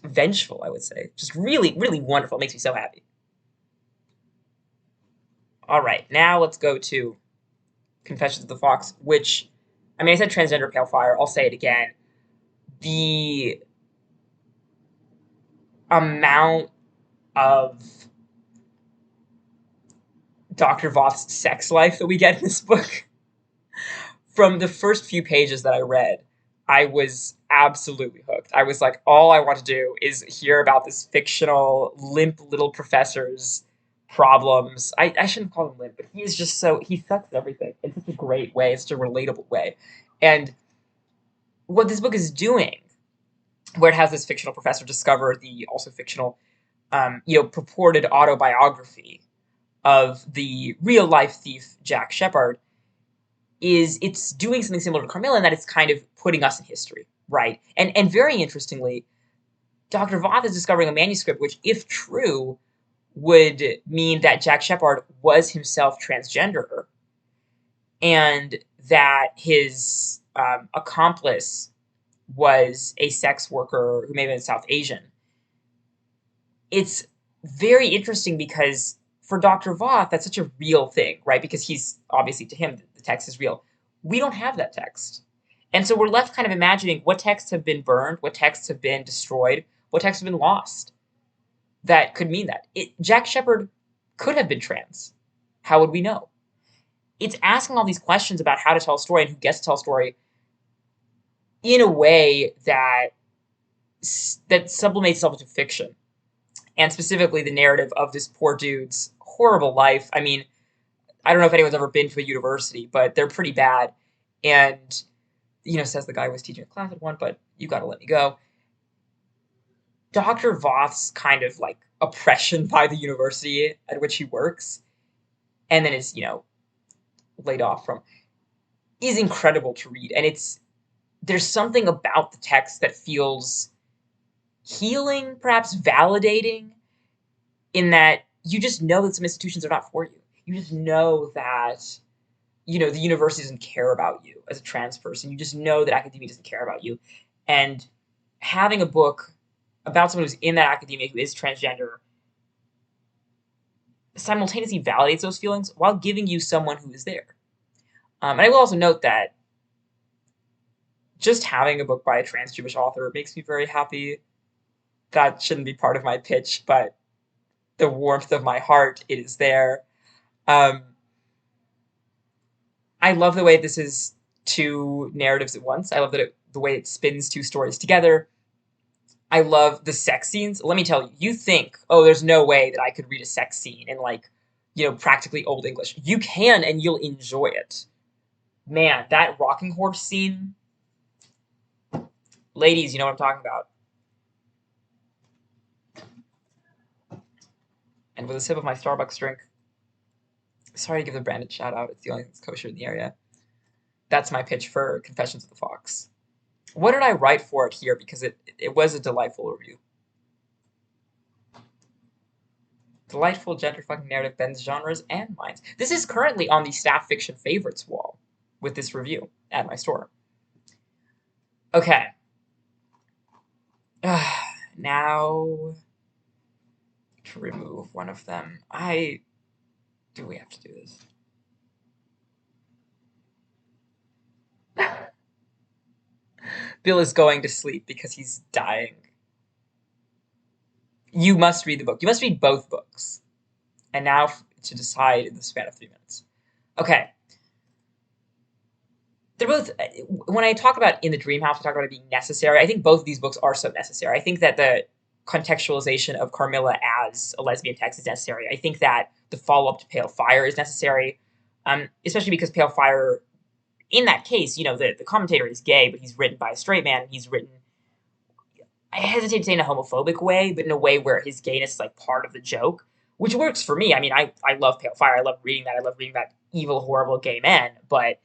vengeful, I would say. Just really, really wonderful. It makes me so happy. All right, now let's go to Confessions of the Fox, which, I mean, I said transgender pale fire. I'll say it again. The amount of Dr. Voth's sex life that we get in this book, from the first few pages that I read, I was absolutely hooked. I was like, all I want to do is hear about this fictional, limp little professor's problems. I shouldn't call him limp, but he is just so, he sucks at everything in such a great way, such a relatable way. And what this book is doing, where it has this fictional professor discover the also fictional, purported autobiography of the real life thief Jack Shephard, is it's doing something similar to Carmilla in that it's kind of putting us in history, right? And very interestingly, Dr. Voth is discovering a manuscript which, if true, would mean that Jack Shephard was himself transgender, and that his accomplice was a sex worker who may have been South Asian. It's very interesting because for Dr. Voth, that's such a real thing, right? Because he's obviously, to him, the text is real. We don't have that text. And so we're left kind of imagining what texts have been burned, what texts have been destroyed, what texts have been lost. That could mean that. Jack Shephard could have been trans. How would we know? It's asking all these questions about how to tell a story and who gets to tell a story in a way that sublimates itself into fiction. And specifically the narrative of this poor dude's horrible life. I mean, I don't know if anyone's ever been to a university, but they're pretty bad. And, says the guy who was teaching a class at one, but you got to let me go. Dr. Voth's kind of like oppression by the university at which he works, and then is, laid off from, is incredible to read. And there's something about the text that feels healing, perhaps validating, in that you just know that some institutions are not for you. You just know that, the university doesn't care about you as a trans person. You just know that academia doesn't care about you. And having a book about someone who's in that academia who is transgender simultaneously validates those feelings while giving you someone who is there. And I will also note that just having a book by a trans Jewish author makes me very happy. That shouldn't be part of my pitch, but the warmth of my heart, it is there. I love the way this is two narratives at once. I love the way it spins two stories together. I love the sex scenes. Let me tell you, you think, oh, there's no way that I could read a sex scene in, like, practically Old English. You can, and you'll enjoy it. Man, that rocking horse scene. Ladies, you know what I'm talking about. And with a sip of my Starbucks drink, sorry to give the branded shout out. It's the only thing that's kosher in the area. That's my pitch for Confessions of the Fox. What did I write for it here? Because it was a delightful review. Delightful gender-fucking narrative bends genres and minds. This is currently on the staff fiction favorites wall with this review at my store. Okay. Now to remove one of them. Do we have to do this? Bill is going to sleep because he's dying. You must read the book. You must read both books. And now to decide in the span of 3 minutes. Okay. They're both, when I talk about In the Dream House, I talk about it being necessary. I think both of these books are so necessary. I think that the contextualization of Carmilla as a lesbian text is necessary. I think that the follow-up to Pale Fire is necessary, especially because Pale Fire, in that case, the commentator is gay, but he's written by a straight man. He's written, I hesitate to say in a homophobic way, but in a way where his gayness is like part of the joke. which works for me. I mean, I love Pale Fire. I love reading that. I love reading about evil, horrible gay men. But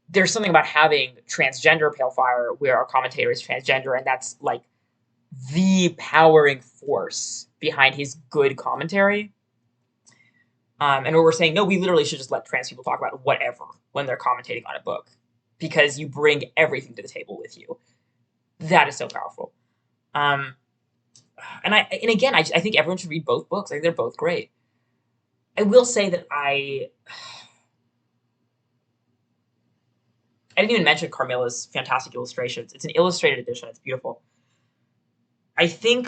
there's something about having transgender Pale Fire where our commentator is transgender, and that's like the powering force behind his good commentary. And where we're saying, no, we literally should just let trans people talk about whatever when they're commentating on a book because you bring everything to the table with you. That is so powerful. Um, and again, I think everyone should read both books. I think they're both great. I will say that I didn't even mention Carmilla's fantastic illustrations. It's an illustrated edition. It's beautiful. I think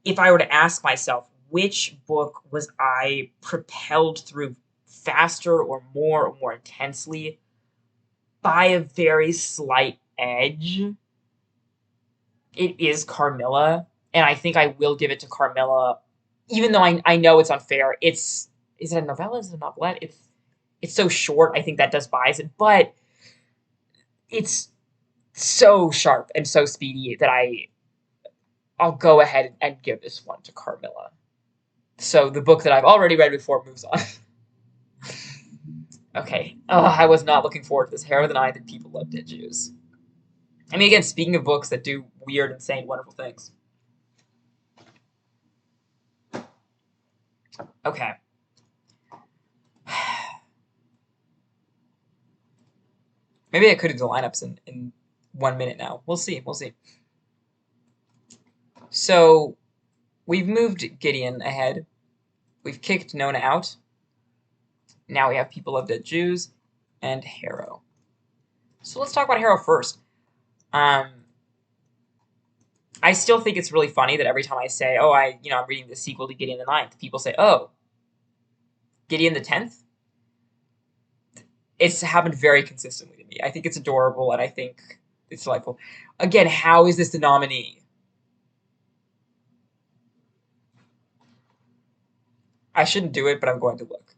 if I were to ask myself which book was I propelled through faster or more intensely by a very slight edge, it is Carmilla. And I think I will give it to Carmilla, even though I know it's unfair. Is it a novella? Is it a novelette? It's so short. I think that does bias it, but it's so sharp and so speedy that I'll go ahead and give this one to Carmilla. So the book that I've already read before moves on. Okay. Oh, I was not looking forward to this. Hair of the Ninth and People Love Dead Jews. I mean, again, speaking of books that do weird, insane, wonderful things. Okay. Maybe I could do the lineups in 1 minute now. We'll see. We'll see. So we've moved Gideon ahead. We've kicked Nona out. Now we have People Love Dead Jews and Harrow. So let's talk about Harrow first. I still think it's really funny that every time I say, "Oh, I'm reading the sequel to Gideon the Ninth," people say, "Oh, Gideon the 10th?" It's happened very consistently to me. I think it's adorable, and I think it's delightful. Again, how is this the nominee? I shouldn't do it, but I'm going to look.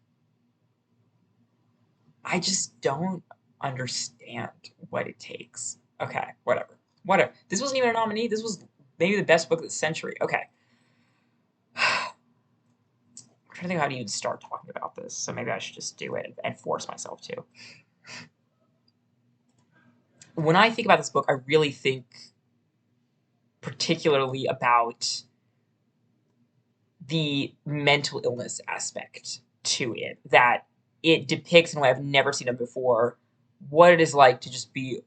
I just don't understand what it takes. Okay, whatever. Whatever. This wasn't even a nominee. This was maybe the best book of the century. Okay. I'm trying to think how to even start talking about this, so maybe I should just do it and force myself to. When I think about this book, I really think particularly about the mental illness aspect to it, that it depicts in a way I've never seen it before, what it is like to just be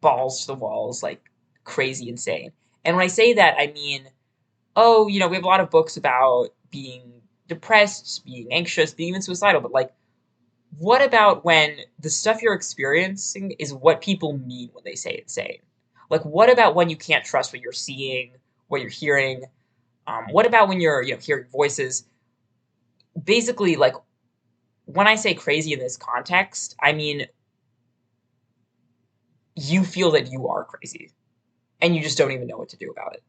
balls to the walls, like crazy insane. And when I say that, I mean, oh, we have a lot of books about being depressed, being anxious, being even suicidal, but like, what about when the stuff you're experiencing is what people mean when they say insane? Like, what about when you can't trust what you're seeing, what you're hearing? What about when you're, hearing voices? Basically, like, when I say crazy in this context, I mean, you feel that you are crazy, and you just don't even know what to do about it.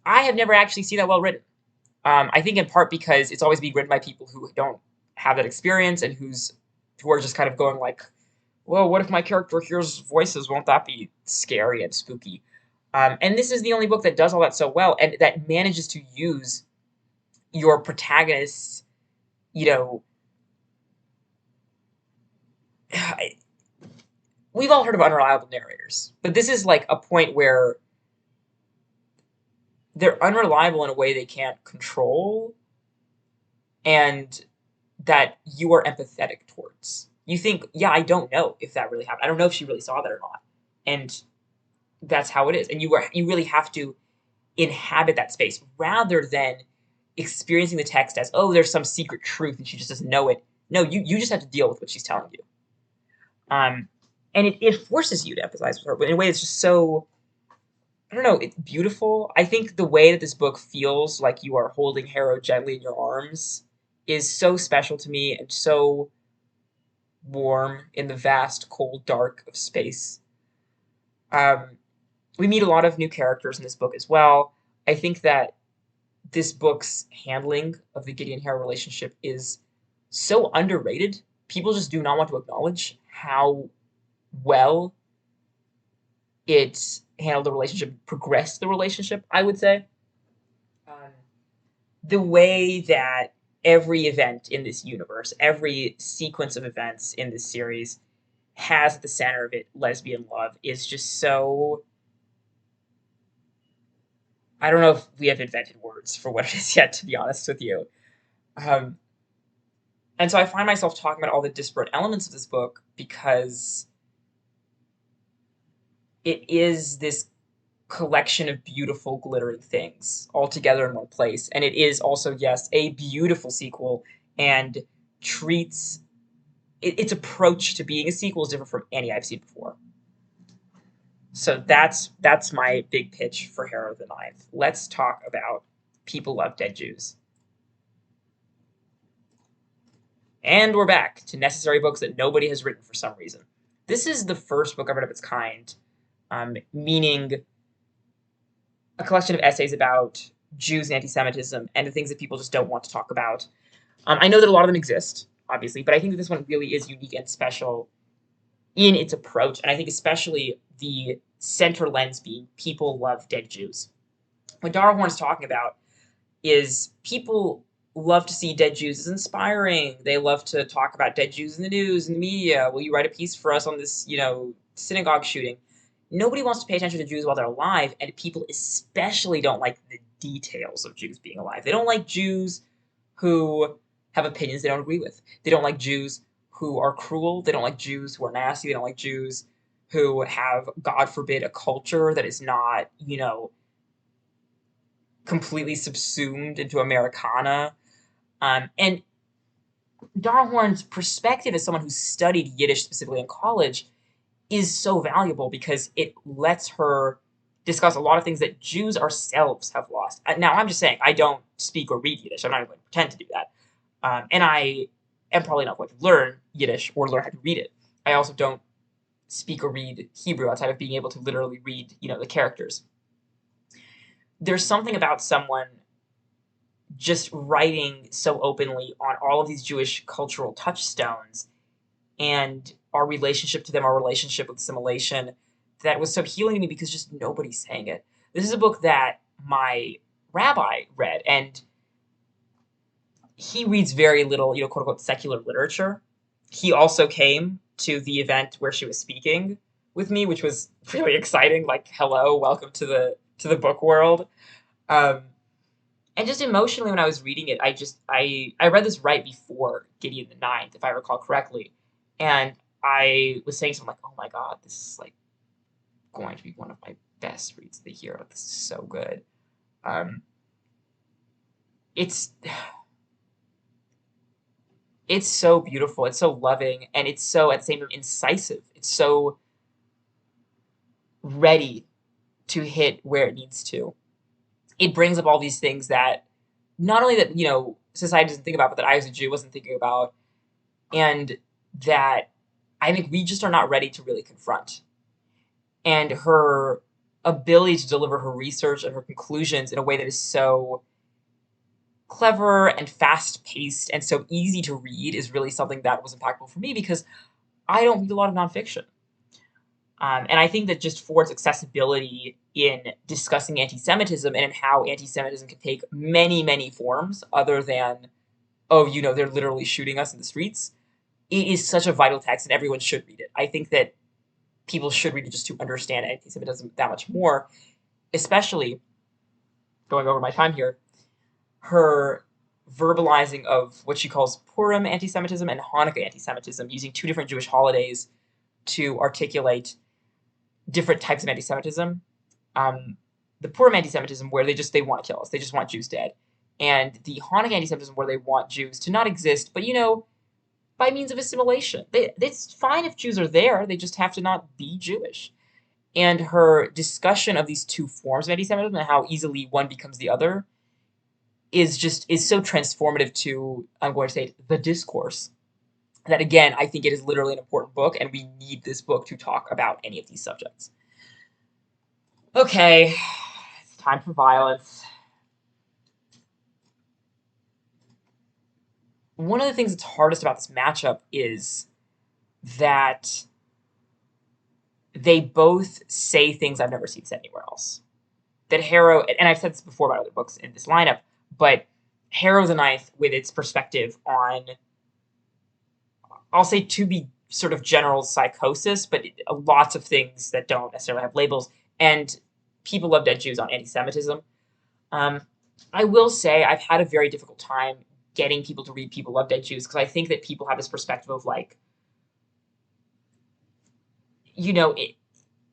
I have never actually seen that well written. I think in part because it's always being written by people who don't have that experience and who are just kind of going like, "Well, what if my character hears voices? Won't that be scary and spooky?" And this is the only book that does all that so well, and that manages to use your protagonist's, you know, we've all heard of unreliable narrators, but this is like a point where they're unreliable in a way they can't control, and that you are empathetic towards. You think, yeah, I don't know if that really happened. I don't know if she really saw that or not. And that's how it is. And you really have to inhabit that space rather than experiencing the text as, oh, there's some secret truth and she just doesn't know it. No, you just have to deal with what she's telling you. And it forces you to empathize with her, but in a way it's just so, I don't know, it's beautiful. I think the way that this book feels like you are holding Harrow gently in your arms is so special to me and so warm in the vast, cold dark of space. Um, we meet a lot of new characters in this book as well. I think that this book's handling of the Gideon Harrow relationship is so underrated. People just do not want to acknowledge how well it handled the relationship, progressed the relationship, I would say. Um, the way that every event in this universe, every sequence of events in this series has at the center of it lesbian love is just so. I don't know if we have invented words for what it is yet, to be honest with you. Um, and so I find myself talking about all the disparate elements of this book because it is this collection of beautiful, glittering things all together in one place. And it is also, yes, a beautiful sequel and treats its approach to being a sequel is different from any I've seen before. So that's my big pitch for Harrow the Ninth. Let's talk about People Love Dead Jews. And we're back to necessary books that nobody has written for some reason. This is the first book I've read of its kind, meaning a collection of essays about Jews and anti-Semitism and the things that people just don't want to talk about. I know that a lot of them exist, obviously, but I think that this one really is unique and special in its approach, and I think especially the center lens being people love dead Jews. What Dara Horn is talking about is people love to see dead Jews as inspiring. They love to talk about dead Jews in the news, in the media. Will you write a piece for us on this, synagogue shooting? Nobody wants to pay attention to Jews while they're alive, and people especially don't like the details of Jews being alive. They don't like Jews who have opinions they don't agree with. They don't like Jews who are cruel. They don't like Jews who are nasty. They don't like Jews who have, God forbid, a culture that is not, completely subsumed into Americana. And Dara Horn's perspective as someone who studied Yiddish specifically in college is so valuable because it lets her discuss a lot of things that Jews ourselves have lost. Now, I'm just saying, I don't speak or read Yiddish. I'm not even going to pretend to do that. And I am probably not going to learn Yiddish or learn how to read it. I also don't speak or read Hebrew outside of being able to literally read, the characters. There's something about someone just writing so openly on all of these Jewish cultural touchstones and our relationship to them, our relationship with assimilation, that was so healing to me because just nobody's saying it. This is a book that my rabbi read, and he reads very little, quote unquote, secular literature. He also came to the event where she was speaking with me, which was really exciting. Like, hello, welcome to the book world. And just emotionally, when I was reading it, I read this right before Gideon the Ninth, if I recall correctly, and I was saying something like, "Oh my God, this is like going to be one of my best reads of the year. This is so good." It's it's so beautiful. It's so loving, and it's so at the same time incisive. It's so ready to hit where it needs to. It brings up all these things that not only that society doesn't think about, but that I as a Jew wasn't thinking about, and that I think we just are not ready to really confront. And her ability to deliver her research and her conclusions in a way that is so clever and fast paced and so easy to read is really something that was impactful for me because I don't read a lot of nonfiction. And I think that just for its accessibility in discussing anti-Semitism and in how anti-Semitism can take many, many forms other than, oh, they're literally shooting us in the streets, it is such a vital text and everyone should read it. I think that people should read it just to understand anti-Semitism that much more, especially, going over my time here, her verbalizing of what she calls Purim anti-Semitism and Hanukkah anti-Semitism, using two different Jewish holidays to articulate different types of anti-Semitism. The Purim anti-Semitism, where they want to kill us, they just want Jews dead, and the Hanukkah anti-Semitism, where they want Jews to not exist, but by means of assimilation. It's fine if Jews are there; they just have to not be Jewish. And her discussion of these two forms of anti-Semitism and how easily one becomes the other is so transformative to, I'm going to say, the discourse, that again, I think it is literally an important book, and we need this book to talk about any of these subjects. Okay, it's time for violence. One of the things that's hardest about this matchup is that they both say things I've never seen said anywhere else. That Harrow, and I've said this before about other books in this lineup, but Harrow the Ninth with its perspective on, I'll say, to be sort of general psychosis, but lots of things that don't necessarily have labels, and People Love Dead Jews on anti-Semitism. Um, I will say I've had a very difficult time getting people to read People Love Dead Jews because I think that people have this perspective of like, you know,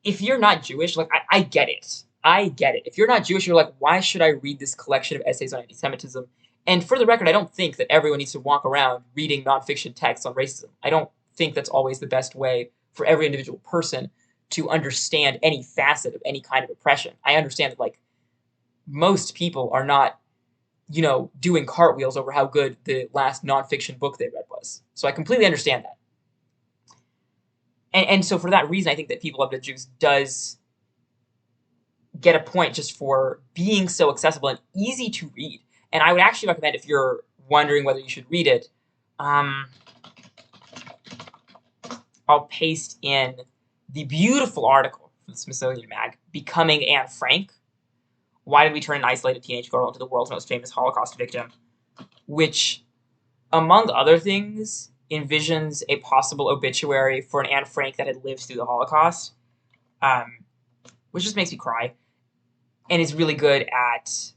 if you're not Jewish, like I get it. I get it. If you're not Jewish, you're like, why should I read this collection of essays on anti-Semitism? And for the record, I don't think that everyone needs to walk around reading nonfiction texts on racism. I don't think that's always the best way for every individual person to understand any facet of any kind of oppression. I understand that like most people are not, doing cartwheels over how good the last nonfiction book they read was. So I completely understand that. And so for that reason, I think that People Love the Jews does get a point just for being so accessible and easy to read. And I would actually recommend, if you're wondering whether you should read it, I'll paste in the beautiful article from the Smithsonian Mag, Becoming Anne Frank, Why Did We Turn an Isolated Teenage Girl into the World's Most Famous Holocaust Victim, which, among other things, envisions a possible obituary for an Anne Frank that had lived through the Holocaust, which just makes me cry, and is really good at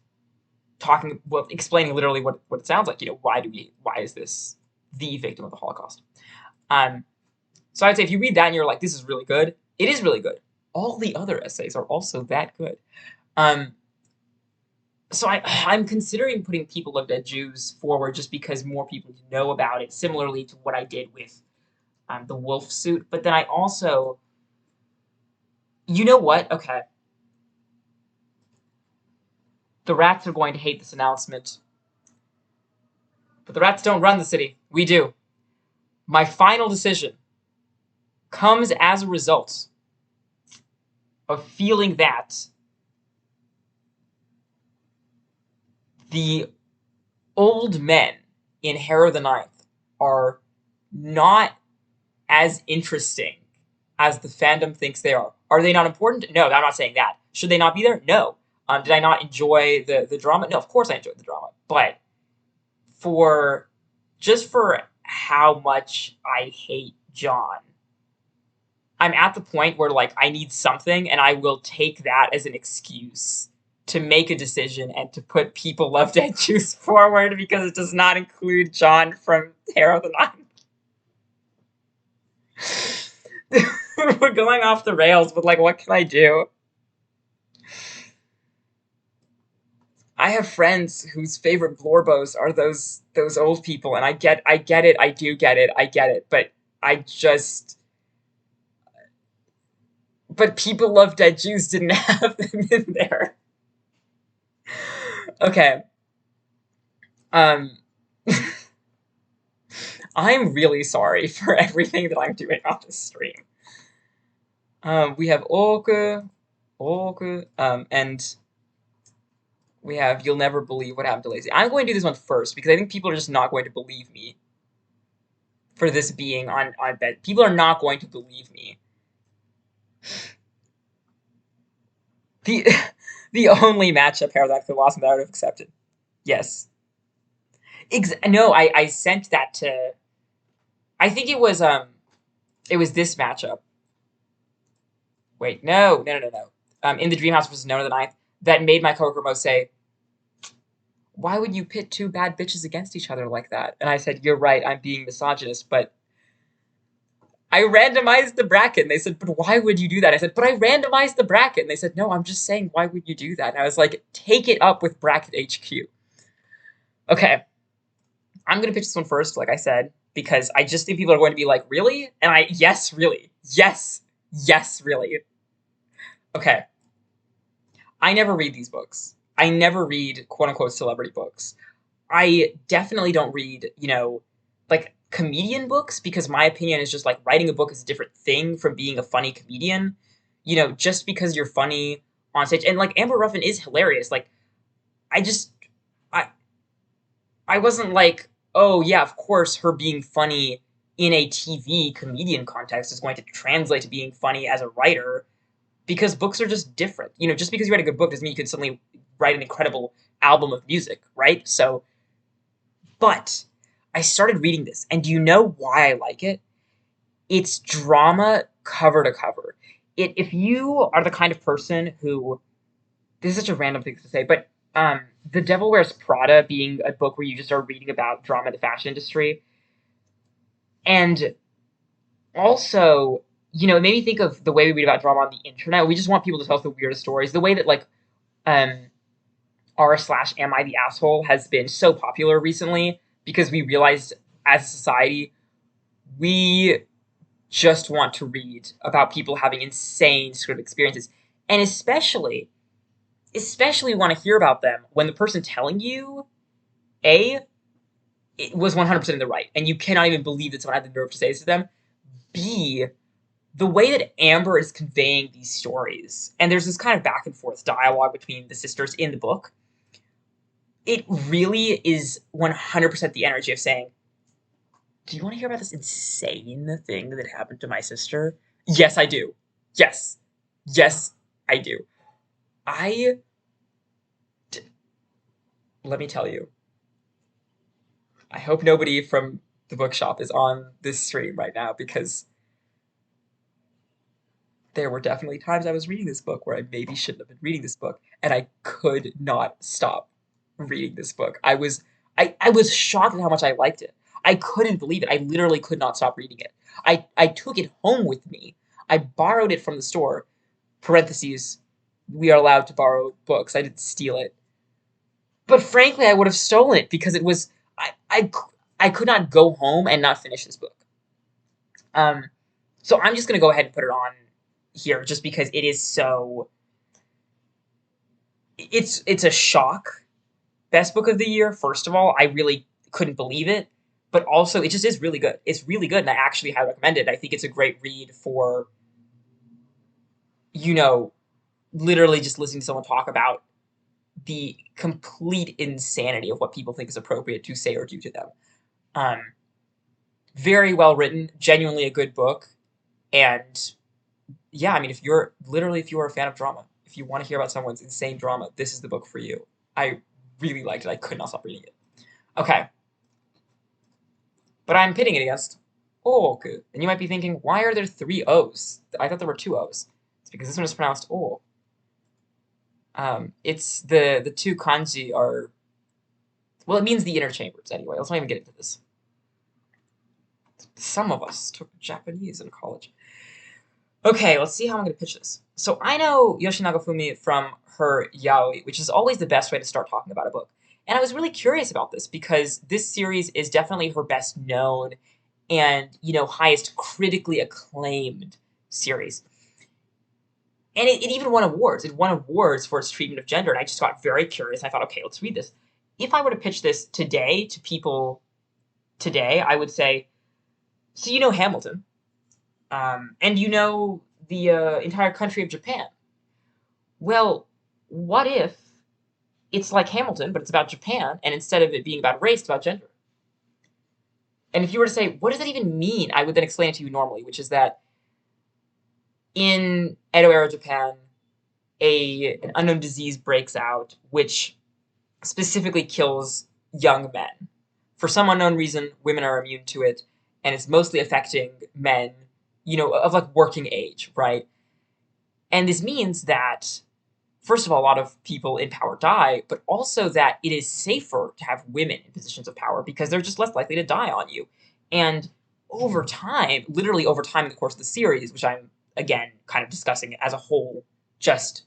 explaining literally what it sounds like. Why is this the victim of the Holocaust? So I'd say if you read that and you're like, this is really good, it is really good. All the other essays are also that good. So I'm considering putting People Love Dead Jews forward just because more people know about it, similarly to what I did with the wolf suit. But then I also, you know what? Okay. The rats are going to hate this announcement. But the rats don't run the city. We do. My final decision comes as a result of feeling that the old men in Harrow the Ninth are not as interesting as the fandom thinks they are. Are they not important? No, I'm not saying that. Should they not be there? No. Did I not enjoy the drama? No, of course I enjoyed the drama. But for how much I hate John, I'm at the point where like I need something, and I will take that as an excuse to make a decision and to put People Love Dead Jews forward because it does not include John from Harrow the Ninth. We're going off the rails, but like, what can I do? I have friends whose favorite Blorbos are those old people, and I get it, I do get it, I get it, but but People Love Dead Jews didn't have them in there. Okay. I'm really sorry for everything that I'm doing on this stream. We have Orca, and we have You'll Never Believe What Happened to Lacey. I'm going to do this one first because I think people are just not going to believe me for this being on bed. People are not going to believe me. The only matchup Harold actually lost that I would have accepted. Yes. No, I sent that to. I think it was this matchup. Wait, no. In the Dreamhouse versus Nona the Ninth, that made my coworker Mo say, "Why would you pit two bad bitches against each other like that?" And I said, "You're right. I'm being misogynist, but." I randomized the bracket, and they said, "But why would you do that?" I said, "But I randomized the bracket," and they said, "No, I'm just saying, why would you do that?" And I was like, "Take it up with Bracket HQ." Okay, I'm gonna pitch this one first, like I said, because I just think people are going to be like, "Really?" And yes, really, yes, really. Okay, I never read these books. I never read quote unquote celebrity books. I definitely don't read, like comedian books because my opinion is just like writing a book is a different thing from being a funny comedian. Just because you're funny on stage, and like Amber Ruffin is hilarious. Like I just I I wasn't like, oh yeah, of course her being funny in a TV comedian context is going to translate to being funny as a writer because books are just different. Just because you write a good book doesn't mean you can suddenly write an incredible album of music, right? So But I started reading this, and do you know why I like it? It's drama cover to cover. If you are the kind of person who, this is such a random thing to say, but The Devil Wears Prada being a book where you just are reading about drama in the fashion industry, and also, it made me think of the way we read about drama on the internet. We just want people to tell us the weirdest stories. The way that like um r slash am I the asshole has been so popular recently because we realized as a society we just want to read about people having insane sort of experiences, and especially want to hear about them when the person telling you a it was 100% in the right and you cannot even believe that someone had the nerve to say this to them. B, the way that Amber is conveying these stories, and there's this kind of back and forth dialogue between the sisters in the book, it really is 100% the energy of saying, do you want to hear about this insane thing that happened to my sister? Yes, I do. Yes. Yes, I do. I, let me tell you, I hope nobody from the bookshop is on this stream right now because there were definitely times I was reading this book where I maybe shouldn't have been reading this book, and I could not stop reading this book. I was shocked at how much I liked it. I couldn't believe it. I literally could not stop reading it. I took it home with me. I borrowed it from the store. Parentheses, we are allowed to borrow books. I didn't steal it. But frankly, I would have stolen it because it was I could not go home and not finish this book. Um, so I'm just gonna go ahead and put it on here just because it is so it's a shock. Best book of the year, first of all. I really couldn't believe it. But also it just is really good. It's really good and I actually highly recommend it. I think it's a great read for, you know, literally just listening to someone talk about the complete insanity of what people think is appropriate to say or do to them. Um, very well written, genuinely a good book, and yeah, I mean, if you are a fan of drama, if you want to hear about someone's insane drama, this is the book for you. I really liked it. I could not stop reading it. Okay, but I'm pitting it against Oh, good. And you might be thinking, why are there three O's? I thought there were two O's. It's because this one is pronounced Oh. It's the two kanji are, well, it means the inner chambers anyway. Let's not even get into this. Some of us took Japanese in college. Okay, let's see how I'm going to pitch this. So I know Yoshinaga Fumi from her yaoi, which is always the best way to start talking about a book. And I was really curious about this because this series is definitely her best known and, highest critically acclaimed series. And it even won awards. It won awards for its treatment of gender. And I just got very curious. I thought, okay, let's read this. If I were to pitch this today to people today, I would say, so you know Hamilton, and you know the entire country of Japan. Well, what if it's like Hamilton, but it's about Japan, and instead of it being about race, it's about gender? And if you were to say, what does that even mean? I would then explain it to you normally, which is that in Edo era Japan, an unknown disease breaks out, which specifically kills young men. For some unknown reason, women are immune to it, and it's mostly affecting men, of like working age, right? And this means that, first of all, a lot of people in power die, but also that it is safer to have women in positions of power because they're just less likely to die on you. And over time, literally over time in the course of the series, which I'm, again, kind of discussing as a whole, just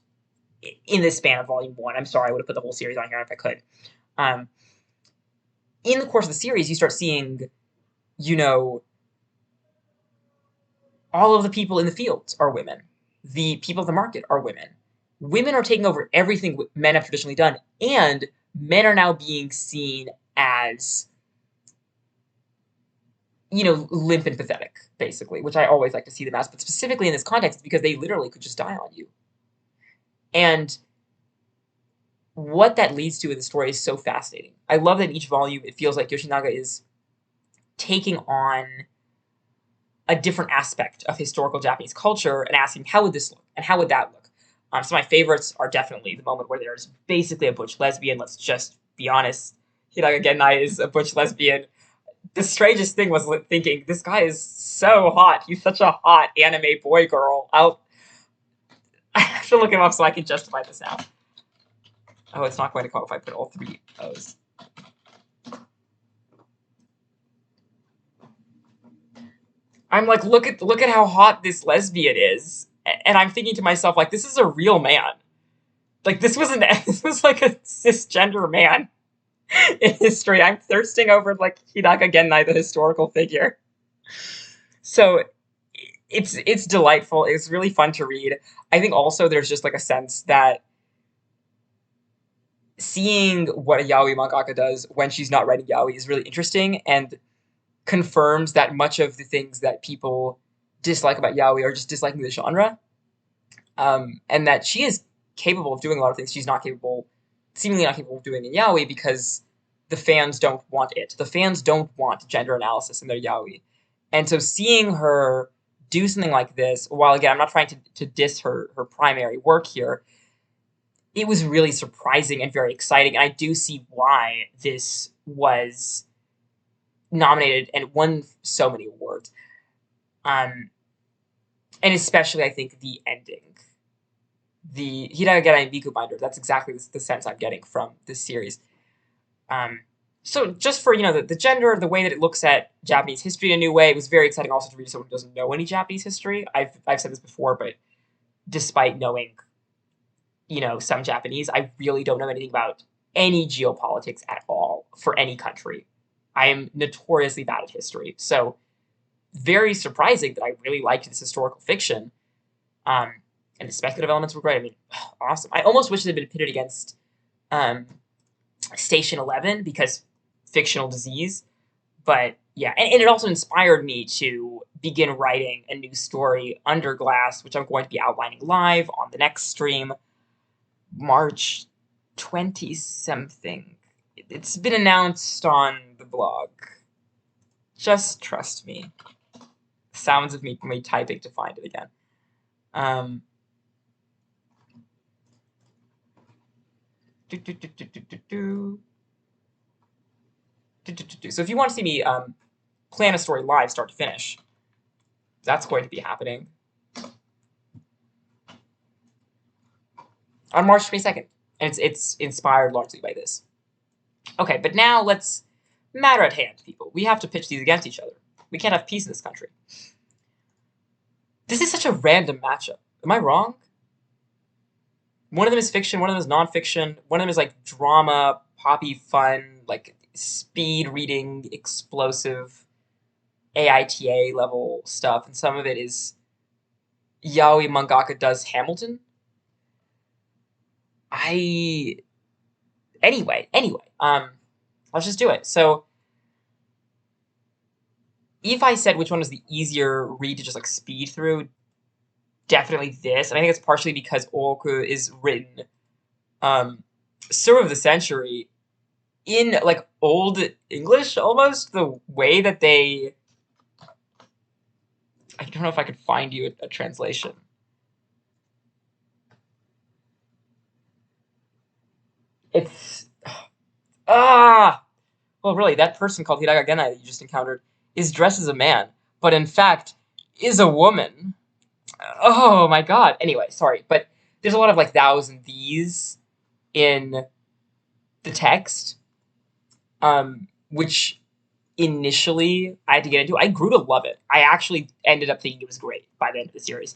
in the span of volume one. I'm sorry, I would have put the whole series on here if I could. In the course of the series, you start seeing, you know, all of the people in the fields are women. The people at the market are women. Women are taking over everything men have traditionally done, and men are now being seen as, limp and pathetic, basically, which I always like to see them as, but specifically in this context, because they literally could just die on you. And what that leads to in the story is so fascinating. I love that in each volume it feels like Yoshinaga is taking on a different aspect of historical Japanese culture and asking, how would this look? And how would that look? So my favorites are definitely the moment where there's basically a butch lesbian, let's just be honest. Hiraga Genai is a butch lesbian. The strangest thing was thinking, this guy is so hot. He's such a hot anime boy girl. I have to look him up so I can justify this now. Oh, it's not going to qualify if I put all three O's. I'm like, look at how hot this lesbian is, and I'm thinking to myself, like, this is a real man. Like, this was like a cisgender man in history. I'm thirsting over like Hidaka Genai, the historical figure. So it's delightful. It's really fun to read. I think also there's just like a sense that seeing what a yaoi mangaka does when she's not writing yaoi is really interesting and confirms that much of the things that people dislike about yaoi are just disliking the genre, and that she is capable of doing a lot of things she's not capable, seemingly not capable of doing in yaoi because the fans don't want it. The fans don't want gender analysis in their yaoi. And so seeing her do something like this, while again, I'm not trying to diss her primary work here, it was really surprising and very exciting. And I do see why this was nominated and won so many awards. And especially, I think, the ending. The Hiragana and Biku Binder, that's exactly the sense I'm getting from this series. So just for, the gender, the way that it looks at Japanese history in a new way, it was very exciting also to read someone who doesn't know any Japanese history. I've said this before, but despite knowing, some Japanese, I really don't know anything about any geopolitics at all for any country. I am notoriously bad at history. So very surprising that I really liked this historical fiction. And the speculative elements were great. I mean, awesome. I almost wish it had been pitted against Station 11 because fictional disease. But yeah, and it also inspired me to begin writing a new story, Under Glass, which I'm going to be outlining live on the next stream, March 20-something. It's been announced on the blog. Just trust me. Sounds of me typing to find it again. So if you want to see me plan a story live, start to finish, that's going to be happening on March 22nd, and it's inspired largely by this. Okay, but now let's matter at hand, people. We have to pitch these against each other. We can't have peace in this country. This is such a random matchup. Am I wrong? One of them is fiction, one of them is nonfiction, one of them is like drama, poppy fun, like speed reading, explosive AITA level stuff, and some of it is yaoi mangaka does Hamilton. Anyway, let's just do it. So if I said which one was the easier read to just like speed through, definitely this. And I think it's partially because Oku is written serve of the century in like old English almost. The way that I don't know if I could find you a translation. It's well, really, that person called Hiraga Genai that you just encountered is dressed as a man, but in fact is a woman. Oh my god. Anyway, sorry, but there's a lot of like thous and these in the text, which initially I had to get into. I grew to love it. I actually ended up thinking it was great by the end of the series.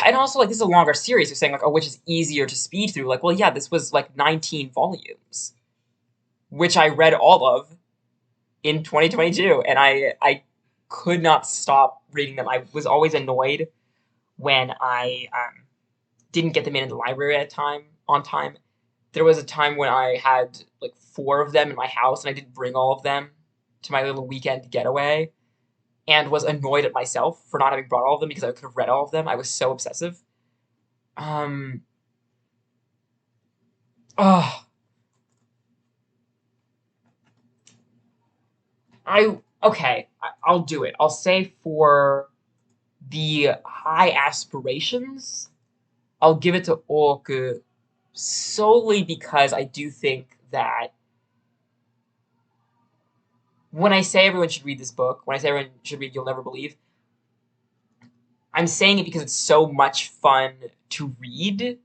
And also, like, this is a longer series. You're saying, like, oh, which is easier to speed through? Like, well, yeah, this was, like, 19 volumes, which I read all of in 2022, and I could not stop reading them. I was always annoyed when I didn't get them in the library on time. There was a time when I had, like, 4 of them in my house, and I didn't bring all of them to my little weekend getaway, and was annoyed at myself for not having brought all of them because I could have read all of them. I was so obsessive. Oh, I'll do it. I'll say for the high aspirations, I'll give it to Oku solely because I do think that when I say everyone should read this book, when I say everyone should read You'll Never Believe, I'm saying it because it's so much fun to read.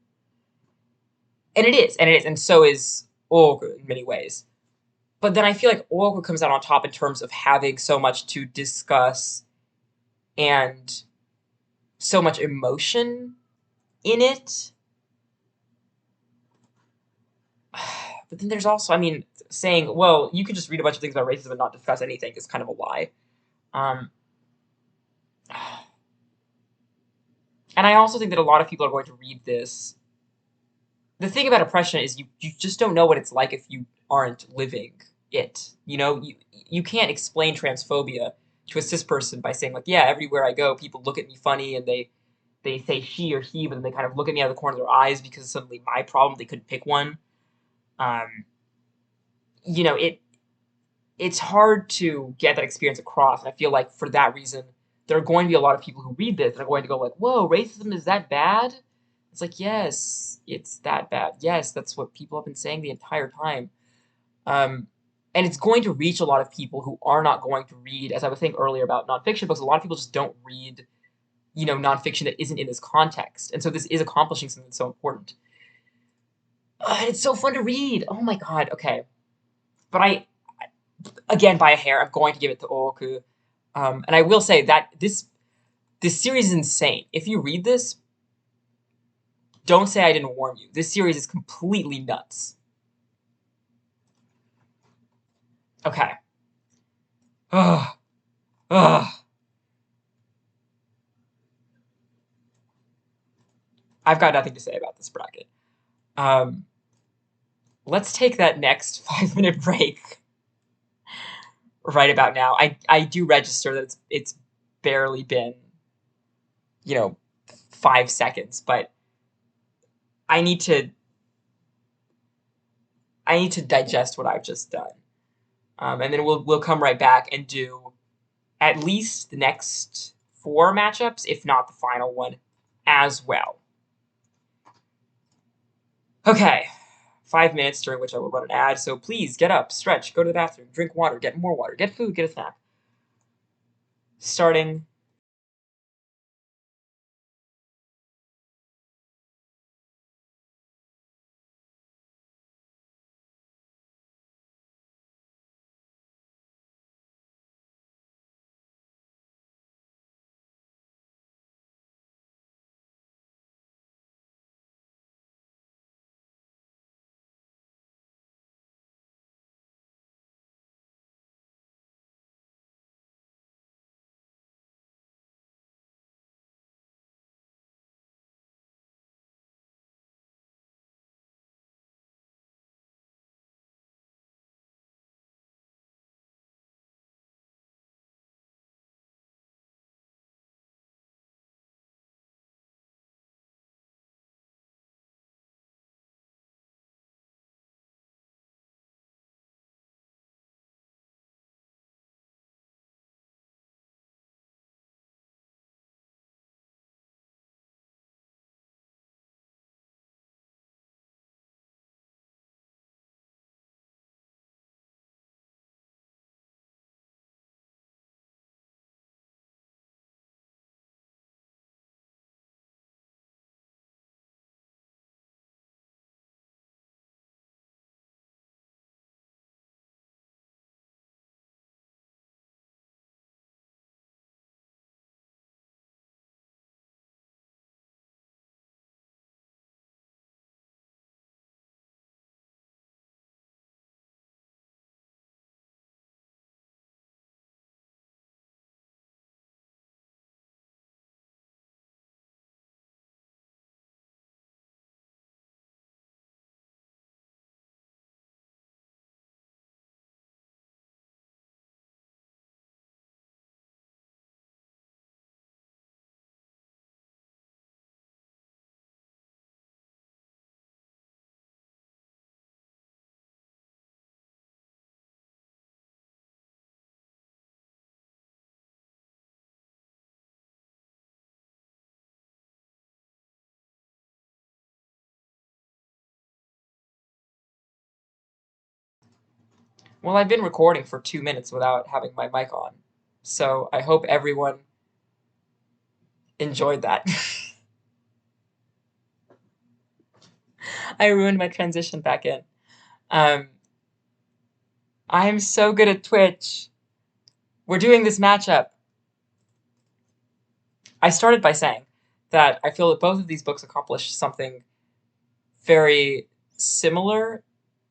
And it is, and so is Ogu in many ways. But then I feel like Ogu comes out on top in terms of having so much to discuss and so much emotion in it. But then there's also, I mean, saying, well, you could just read a bunch of things about racism and not discuss anything is kind of a lie. Um, and I also think that a lot of people are going to read this. The thing about oppression is you just don't know what it's like if you aren't living it. You can't explain transphobia to a cis person by saying, like, yeah, everywhere I go, people look at me funny and they say she or he, but then they kind of look at me out of the corner of their eyes because it's suddenly my problem. They couldn't pick one. Um, you know, it's hard to get that experience across. And I feel like for that reason, there are going to be a lot of people who read this and are going to go like, whoa, racism is that bad? It's like, yes, it's that bad. Yes, that's what people have been saying the entire time. Um, and it's going to reach a lot of people who are not going to read, as I was saying earlier about nonfiction books, a lot of people just don't read, nonfiction that isn't in this context. And so this is accomplishing something that's so important. And it's so fun to read. Oh my God. Okay. But again, by a hair, I'm going to give it to Ooku. And I will say that this series is insane. If you read this, don't say I didn't warn you. This series is completely nuts. Okay. Ugh. Ugh. I've got nothing to say about this bracket. Um, let's take that next 5 minute break right about now. I do register that it's barely been, you know, 5 seconds, but I need to I need to digest what I've just done. And then we'll come right back and do at least the next four matchups, if not the final one, as well. Okay, 5 minutes during which I will run an ad. So please get up, stretch, go to the bathroom, drink water, get more water, get food, get a snack. Starting Well, I've been recording for 2 minutes without having my mic on, so I hope everyone enjoyed that. I ruined my transition back in. Um, I am so good at Twitch. We're doing this matchup. I started by saying that I feel that both of these books accomplish something very similar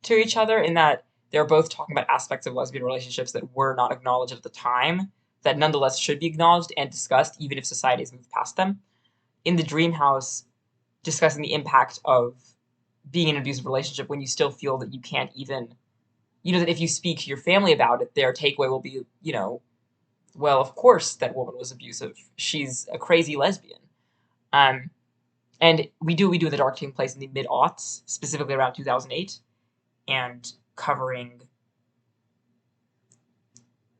to each other in that they're both talking about aspects of lesbian relationships that were not acknowledged at the time, that nonetheless should be acknowledged and discussed even if society has moved past them. In The Dream House, discussing the impact of being in an abusive relationship when you still feel that you can't even, that if you speak to your family about it, their takeaway will be, well, of course that woman was abusive. She's a crazy lesbian. Um, and we do the dark taking place in the mid aughts, specifically around 2008, and covering,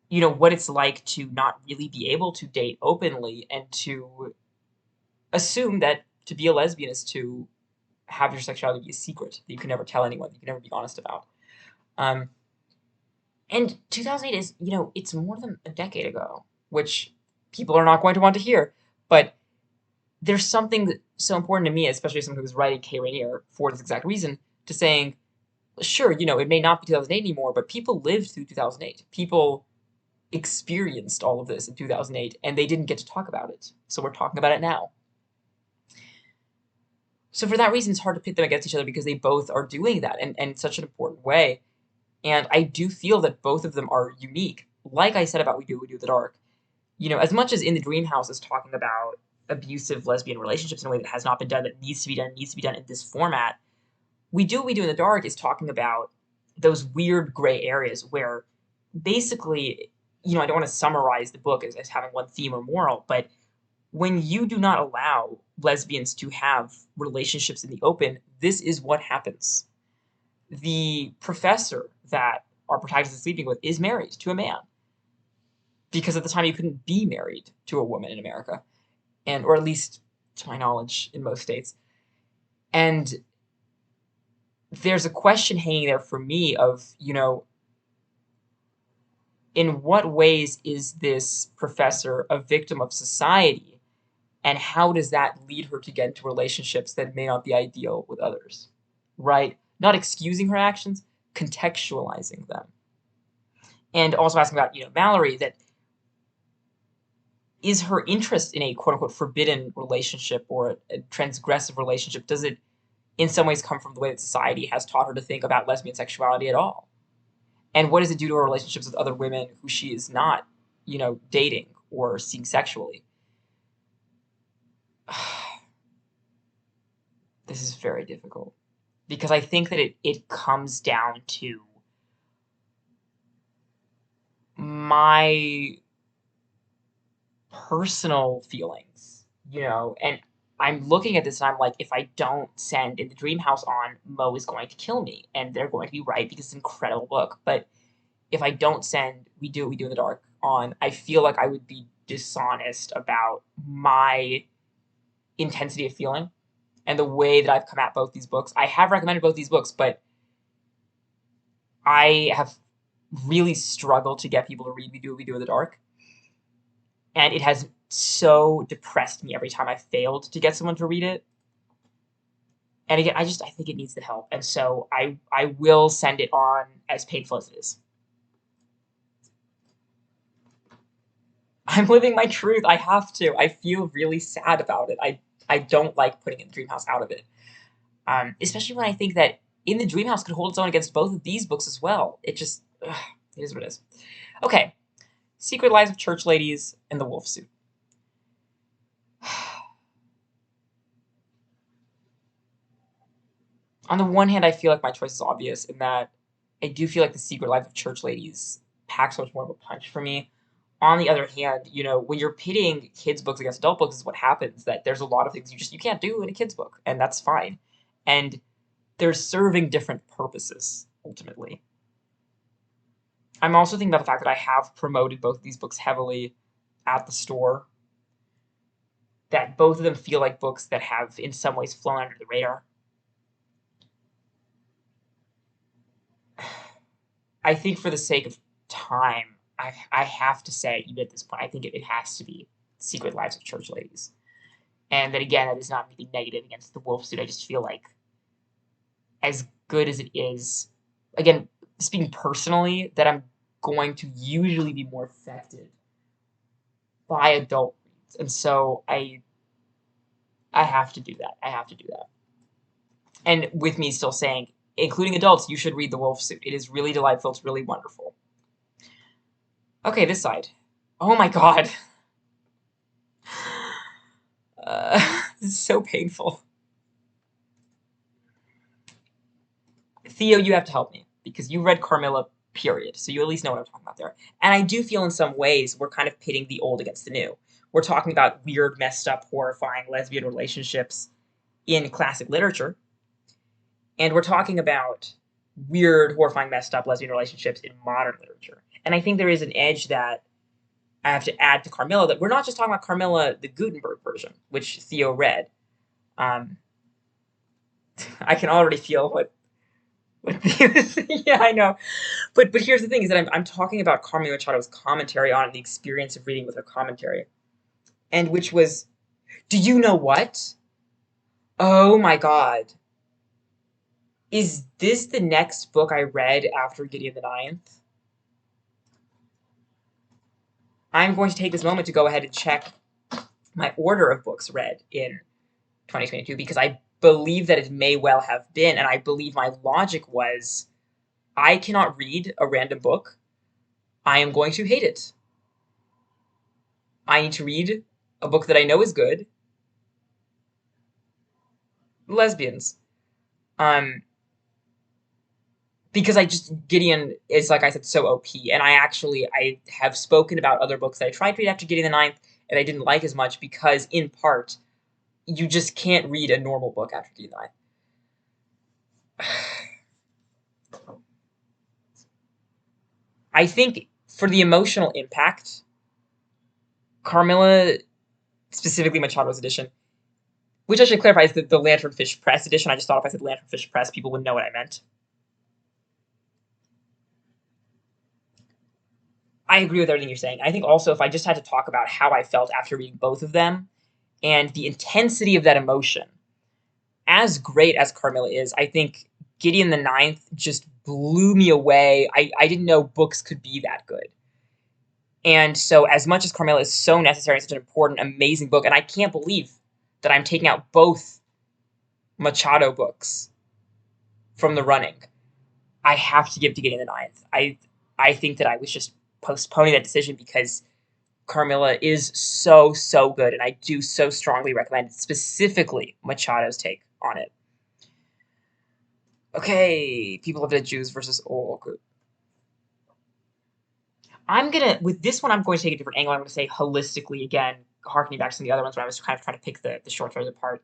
what it's like to not really be able to date openly and to assume that to be a lesbian is to have your sexuality be a secret that you can never tell anyone, you can never be honest about. Um, and 2008 is, it's more than a decade ago, which people are not going to want to hear. But there's something so important to me, especially as someone who's writing Kay Rainier for this exact reason, to saying, sure, it may not be 2008 anymore, but people lived through 2008. People experienced all of this in 2008, and they didn't get to talk about it. So we're talking about it now. So for that reason, it's hard to pit them against each other because they both are doing that and in such an important way. And I do feel that both of them are unique. Like I said about We Do the Dark, as much as In the Dream House is talking about abusive lesbian relationships in a way that has not been done, that needs to be done in this format, We Do in the Dark is talking about those weird gray areas where basically, I don't want to summarize the book as having one theme or moral, but when you do not allow lesbians to have relationships in the open, this is what happens. The professor that our protagonist is sleeping with is married to a man because at the time you couldn't be married to a woman in America, or at least to my knowledge in most states. And there's a question hanging there for me of, in what ways is this professor a victim of society, and how does that lead her to get into relationships that may not be ideal with others, right? Not excusing her actions, contextualizing them. And also asking about, Mallory, that is her interest in a quote-unquote forbidden relationship or a transgressive relationship, does it in some ways come from the way that society has taught her to think about lesbian sexuality at all? And what does it do to her relationships with other women who she is not, dating or seeing sexually? This is very difficult because I think that it comes down to my personal feelings, and I'm looking at this and I'm like, if I don't send In the Dream House on, Mo is going to kill me. And they're going to be right because it's an incredible book. But if I don't send We Do in the Dark on, I feel like I would be dishonest about my intensity of feeling and the way that I've come at both these books. I have recommended both these books, but I have really struggled to get people to read We Do in the Dark. And it has so depressed me every time I failed to get someone to read it. And again, I think it needs the help. And so I will send it on, as painful as it is. I'm living my truth. I have to. I feel really sad about it. I don't like putting In the Dream House out of it. Especially when I think that In the Dream House could hold its own against both of these books as well. It just, it is what it is. Okay. Secret Lives of Church Ladies and The Wolf Suit. On the one hand, I feel like my choice is obvious in that I do feel like The Secret Life of Church Ladies packs much more of a punch for me. On the other hand, when you're pitting kids' books against adult books, is what happens. That there's a lot of things you can't do in a kid's book, and that's fine. And they're serving different purposes ultimately. I'm also thinking about the fact that I have promoted both of these books heavily at the store. That both of them feel like books that have, in some ways, flown under the radar. I think for the sake of time, I have to say, even at this point, I think it has to be Secret Lives of Church Ladies. And that again, that is not anything negative against the wolf suit. I just feel like as good as it is, again, speaking personally, that I'm going to usually be more affected by adult reads. And so I have to do that. I have to do that. And with me still saying, including adults, you should read The Wolf Suit. It is really delightful. It's really wonderful. Okay, this side. Oh my god. This is so painful. Theo, you have to help me, because you read Carmilla, period, so you at least know what I'm talking about there. And I do feel in some ways we're kind of pitting the old against the new. We're talking about weird, messed up, horrifying lesbian relationships in classic literature, and we're talking about weird, horrifying, messed up lesbian relationships in modern literature. And I think there is an edge that I have to add to Carmilla, that we're not just talking about Carmilla, the Gutenberg version, which Theo read. Um, I can already feel what yeah, I know. But here's the thing: is that I'm talking about Carmen Machado's commentary on it, the experience of reading with her commentary, and which was, do you know what? Oh my God! Is this the next book I read after Gideon the Ninth? I'm going to take this moment to go ahead and check my order of books read in 2022, because I believe that it may well have been, and I believe my logic was, I cannot read a random book. I am going to hate it. I need to read a book that I know is good. Lesbians. Um, because I just, Gideon is, like I said, so OP, and I have spoken about other books that I tried to read after Gideon the Ninth, and I didn't like as much, because in part, you just can't read a normal book after Gideon the Ninth. I think for the emotional impact, Carmilla, specifically Machado's edition, which I should clarify is the Lanternfish Press edition. I just thought if I said Lanternfish Press, people would know what I meant. I agree with everything you're saying. I think also, if I just had to talk about how I felt after reading both of them and the intensity of that emotion, as great as Carmilla is, I think Gideon the Ninth just blew me away. I didn't know books could be that good. And so, as much as Carmilla is so necessary and such an important, amazing book, and I can't believe that I'm taking out both Machado books from the running, I have to give to Gideon the Ninth. I think that I was just postponing that decision because Carmilla is so, so good, and I do so strongly recommend specifically Machado's take on it. Okay, People of Dead Jews versus Oracle. With this one, I'm going to take a different angle. I'm going to say holistically, again, harkening back to some of the other ones where I was kind of trying to pick the short stories apart.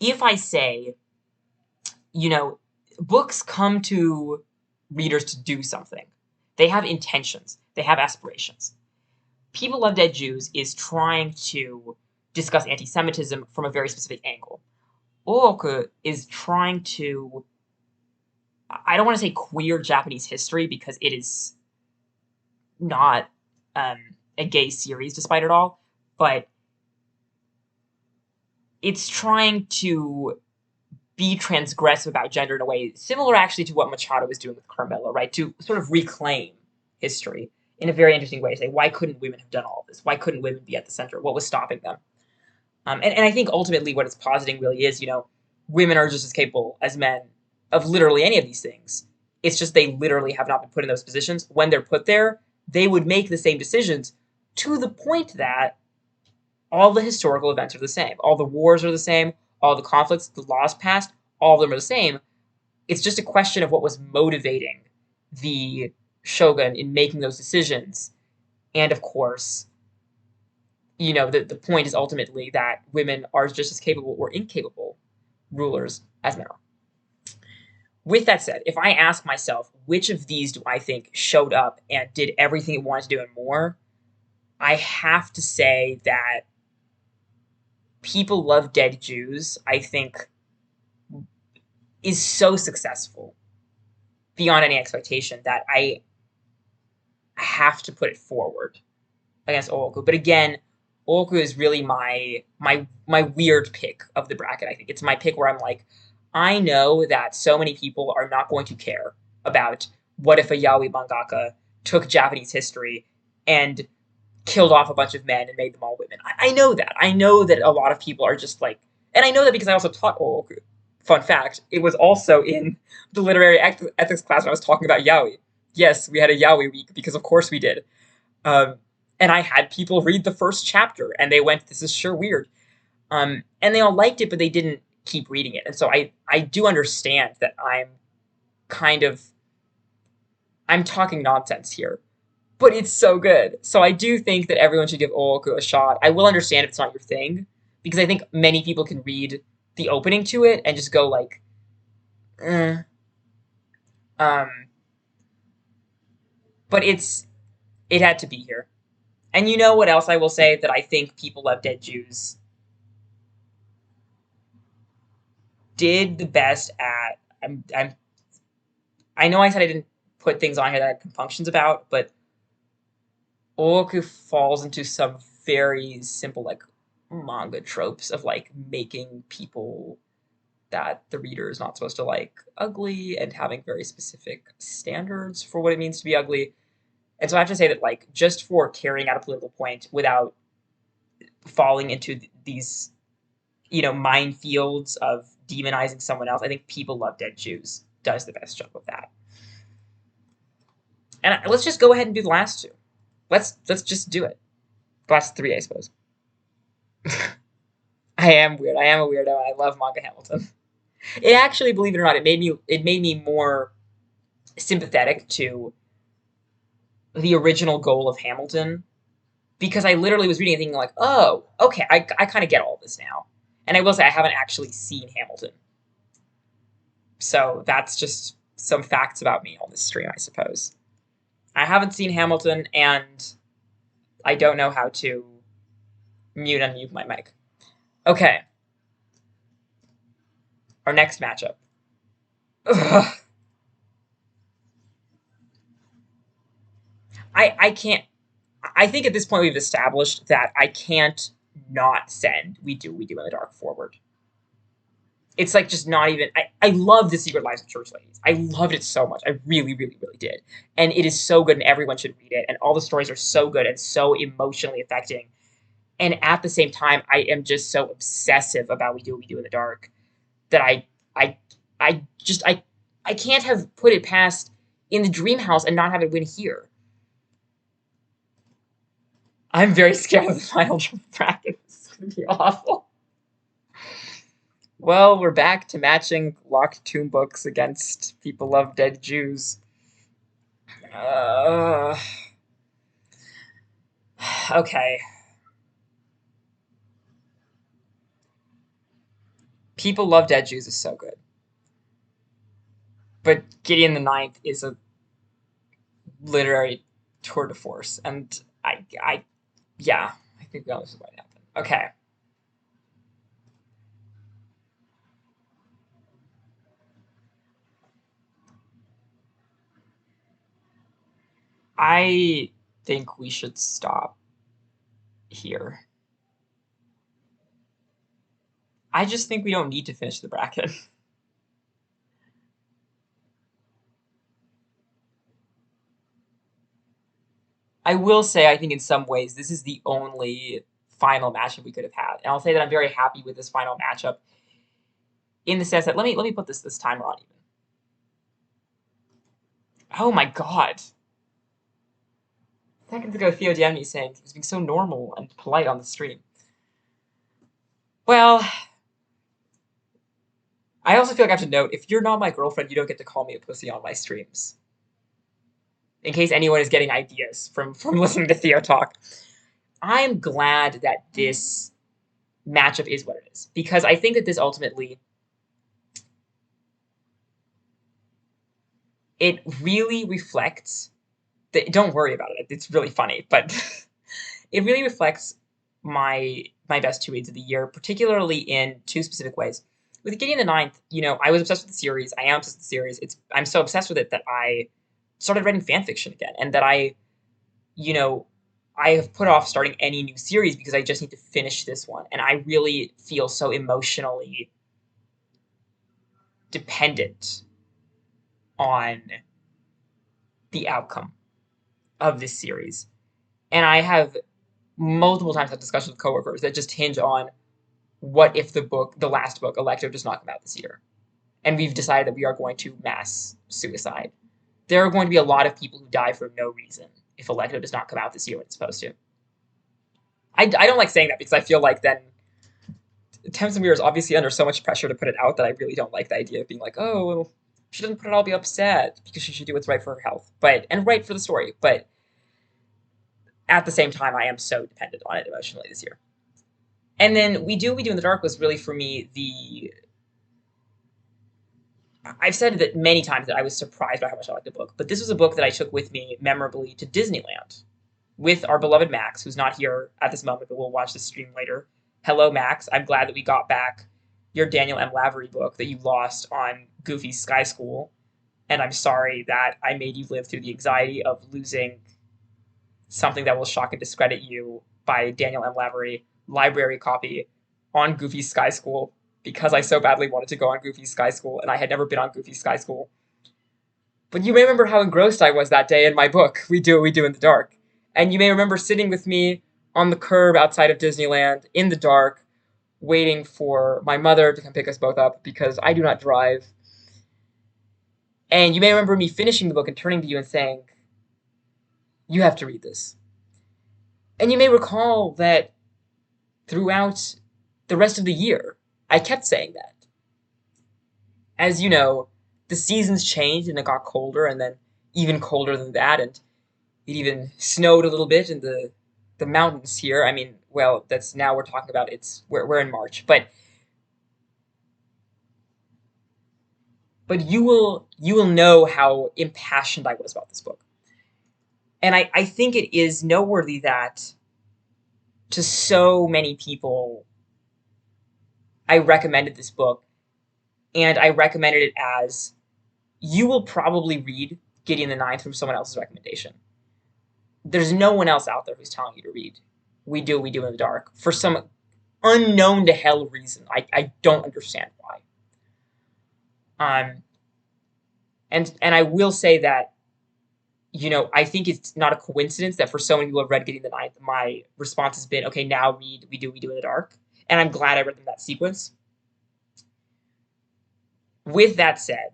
If I say, books come to readers to do something. They have intentions. They have aspirations. People Love Dead Jews is trying to discuss anti-Semitism from a very specific angle. Oroku is trying to, I don't want to say queer Japanese history, because it is not a gay series despite it all, but it's trying to be transgressive about gender in a way similar actually to what Machado was doing with Carmilla, right? To sort of reclaim history in a very interesting way. Say, why couldn't women have done all of this? Why couldn't women be at the center? What was stopping them? And I think ultimately what it's positing really is, women are just as capable as men of literally any of these things. It's just they literally have not been put in those positions. When they're put there, they would make the same decisions, to the point that all the historical events are the same. All the wars are the same. All the conflicts, the laws passed, all of them are the same. It's just a question of what was motivating the shogun in making those decisions. And of course, the point is ultimately that women are just as capable or incapable rulers as men are. With that said, if I ask myself, which of these do I think showed up and did everything it wanted to do and more, I have to say that People Love Dead Jews, I think, is so successful beyond any expectation that I have to put it forward against Ooku. But again, Ooku is really my weird pick of the bracket. I think it's my pick where I'm like, I know that so many people are not going to care about what if a yaoi mangaka took Japanese history and killed off a bunch of men and made them all women. I know that. I know that a lot of people are just like, and I know that because I also taught Ooku. Fun fact, it was also in the literary ethics class when I was talking about yaoi. Yes, we had a yaoi week because of course we did. Um, and I had people read the first chapter and they went, "This is sure weird," and they all liked it, but they didn't keep reading it. And so I do understand that kind of I'm talking nonsense here, but it's so good. So I do think that everyone should give Ooku a shot. I will understand if it's not your thing because I think many people can read the opening to it and just go like, eh. um, but it had to be here. And you know what else I will say that I think People Love Dead Jews did the best at. I know I said I didn't put things on here that I had compunctions about, but Ooku falls into some very simple like manga tropes of like making people that the reader is not supposed to like ugly and having very specific standards for what it means to be ugly. And so I have to say that like just for carrying out a political point without falling into these minefields of demonizing someone else, I think People Love Dead Jews does the best job of that. And let's just go ahead and do the last two. Let's just do it. The last three, I suppose. I am weird. I am a weirdo. I love manga Hamilton. It actually, believe it or not, it made me more sympathetic to the original goal of Hamilton because I literally was reading it thinking like, oh, okay, I kind of get all this now. And I will say I haven't actually seen Hamilton. So that's just some facts about me on this stream, I suppose. I haven't seen Hamilton, and I don't know how to unmute my mic. Okay. Our next matchup. Ugh. I can't. I think at this point we've established that I can't not send We Do in the Dark forward. It's like just not even. I love The Secret Lives of Church Ladies. I loved it so much. I really, really, really did. And it is so good, and everyone should read it. And all the stories are so good and so emotionally affecting. And at the same time, I am just so obsessive about We Do in the Dark that I, I can't have put it past In the Dream House and not have it win here. I'm very scared of the final bracket. It's going to be awful. Well, we're back to matching locked tomb books against People Love Dead Jews. Okay. People Love Dead Jews is so good. But Gideon the Ninth is a literary tour de force. And yeah, I think that was what happened. Okay. I think we should stop here. I just think we don't need to finish the bracket. I will say, I think in some ways, this is the only final matchup we could have had. And I'll say that I'm very happy with this final matchup in the sense that, let me put this timer on even. Oh my god. Seconds ago, Theo Demi saying he was being so normal and polite on the stream. Well, I also feel like I have to note, if you're not my girlfriend, you don't get to call me a pussy on my streams. In case anyone is getting ideas from listening to Theo talk. I'm glad that this matchup is what it is. Because I think that this ultimately, it really reflects, don't worry about it, it's really funny, but it really reflects my best two reads of the year, particularly in two specific ways. with Gideon the Ninth, I was obsessed with the series. I am obsessed with the series. I'm so obsessed with it that I started writing fan fiction again, and that you know, I have put off starting any new series because I just need to finish this one, and I really feel so emotionally dependent on the outcome of this series. And I have multiple times had discussions with coworkers that just hinge on what if the last book, Elective, does not come out this year, and we've decided that we are going to mass suicide. There are going to be a lot of people who die for no reason if Elective does not come out this year when it's supposed to. I don't like saying that because I feel like then Thames Mirror is obviously under so much pressure to put it out that I really don't like the idea of being like, oh, well, she doesn't put it out, I'll be upset because she should do what's right for her health, and right for the story. But at the same time, I am so dependent on it emotionally this year. And then We Do in the Dark was really, for me, I've said that many times that I was surprised by how much I liked the book, but this was a book that I took with me memorably to Disneyland with our beloved Max, who's not here at this moment, but we'll watch this stream later. Hello, Max. I'm glad that we got back your Daniel M. Lavery book that you lost on Goofy's Sky School, and I'm sorry that I made you live through the anxiety of losing something that will shock and discredit you by Daniel M. Lavery library copy on Goofy's Sky School because I so badly wanted to go on Goofy's Sky School and I had never been on Goofy's Sky School. But you may remember how engrossed I was that day in my book, We Do in the Dark. And you may remember sitting with me on the curb outside of Disneyland in the dark, waiting for my mother to come pick us both up because I do not drive. And you may remember me finishing the book and turning to you and saying, you have to read this. And you may recall that throughout the rest of the year, I kept saying that. As you know, the seasons changed and it got colder, and then even colder than that, and it even snowed a little bit in the mountains here. I mean, well, that's now we're talking about we're in March, but you will know how impassioned I was about this book. And I think it is noteworthy that to so many people I recommended this book, and I recommended it as, you will probably read Gideon the Ninth from someone else's recommendation. There's no one else out there who's telling you to read We Do in the Dark for some unknown to hell reason. I don't understand why. And I will say that, I think it's not a coincidence that for so many people who have read Gideon the Ninth, my response has been, okay, now read We Do in the Dark. And I'm glad I read them in that sequence. With that said,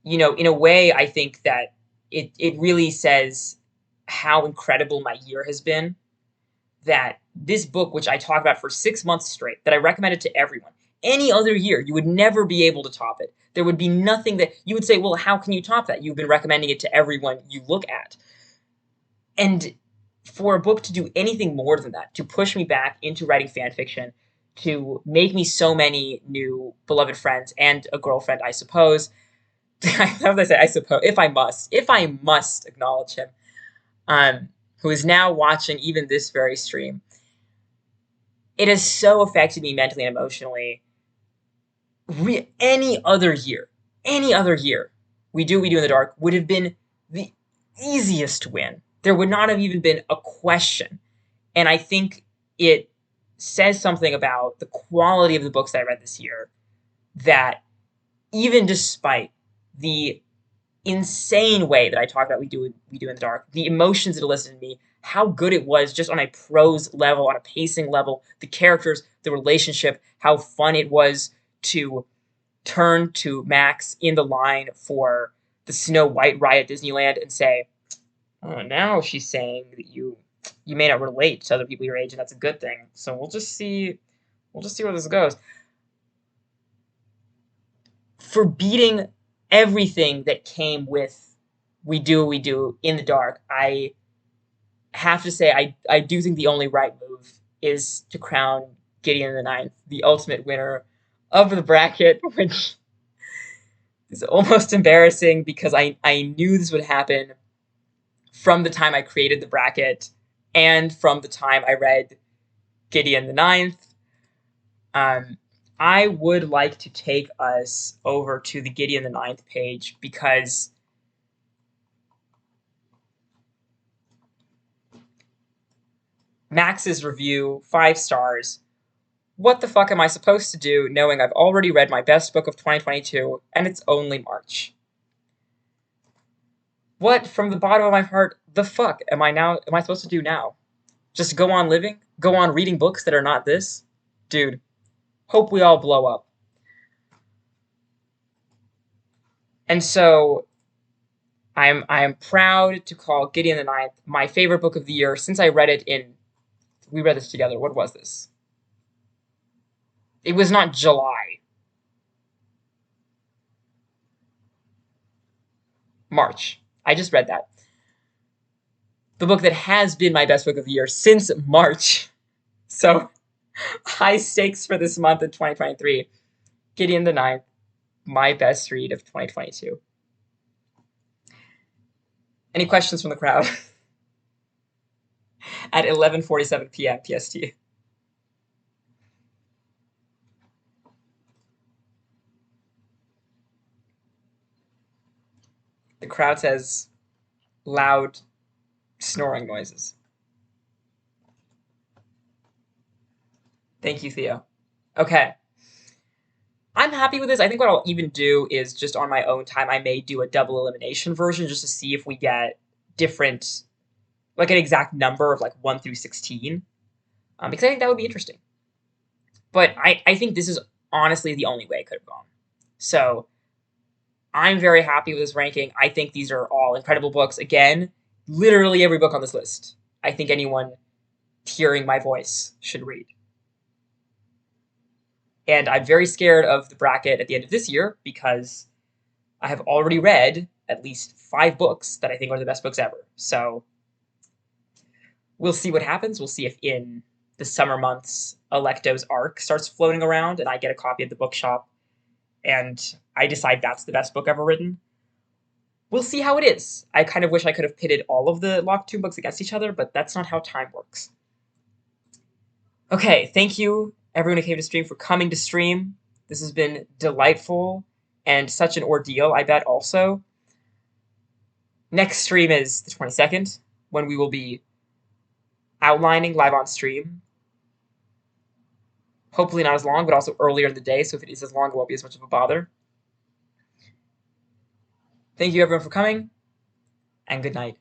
in a way, I think that it really says how incredible my year has been, that this book, which I talked about for 6 months straight, that I recommended to everyone, any other year, you would never be able to top it. There would be nothing that you would say, well, how can you top that? You've been recommending it to everyone you look at. And for a book to do anything more than that, to push me back into writing fan fiction, to make me so many new beloved friends and a girlfriend, I suppose. How would I say, I suppose, if I must acknowledge him, who is now watching even this very stream. It has so affected me mentally and emotionally. Any other year, We Do in the Dark would have been the easiest win. There would not have even been a question. And I think it says something about the quality of the books that I read this year, that even despite the insane way that I talk about We Do in the Dark, the emotions it elicited in me, how good it was just on a prose level, on a pacing level, the characters, the relationship, how fun it was to turn to Max in the line for the Snow White ride at Disneyland and say, oh, now she's saying that you may not relate to other people your age, and that's a good thing. So we'll just see where this goes. For beating everything that came with We Do in the Dark, I have to say I do think the only right move is to crown Gideon the Ninth the ultimate winner of the bracket, which is almost embarrassing because I knew this would happen from the time I created the bracket and from the time I read Gideon the Ninth. I would like to take us over to the Gideon the Ninth page because Max's review, 5 stars. What the fuck am I supposed to do knowing I've already read my best book of 2022 and it's only March? What, from the bottom of my heart, the fuck am I supposed to do now? Just go on living? Go on reading books that are not this? Dude, hope we all blow up. And so I am proud to call Gideon the Ninth my favorite book of the year since I read it in. We read this together. What was this? It was not July. March. I just read that. The book that has been my best book of the year since March. So, high stakes for this month in 2023. Gideon the Ninth, my best read of 2022. Any questions from the crowd? At 11:47 p.m. PST. The crowd says loud snoring noises. Thank you, Theo. Okay. I'm happy with this. I think what I'll even do is just on my own time, I may do a double elimination version just to see if we get different, like an exact number of like 1 through 16. Because I think that would be interesting. But I think this is honestly the only way it could have gone. So I'm very happy with this ranking. I think these are all incredible books. Again, literally every book on this list, I think anyone hearing my voice should read. And I'm very scared of the bracket at the end of this year because I have already read at least 5 books that I think are the best books ever. So we'll see what happens. We'll see if in the summer months Electo's Arc starts floating around and I get a copy at the bookshop and I decide that's the best book ever written. We'll see how it is. I kind of wish I could have pitted all of the Locked Tomb books against each other, but that's not how time works. Okay, thank you everyone who came to stream for coming to stream. This has been delightful and such an ordeal, I bet also. Next stream is the 22nd, when we will be outlining live on stream. Hopefully not as long, but also earlier in the day, so if it is as long, it won't be as much of a bother. Thank you everyone for coming, and good night.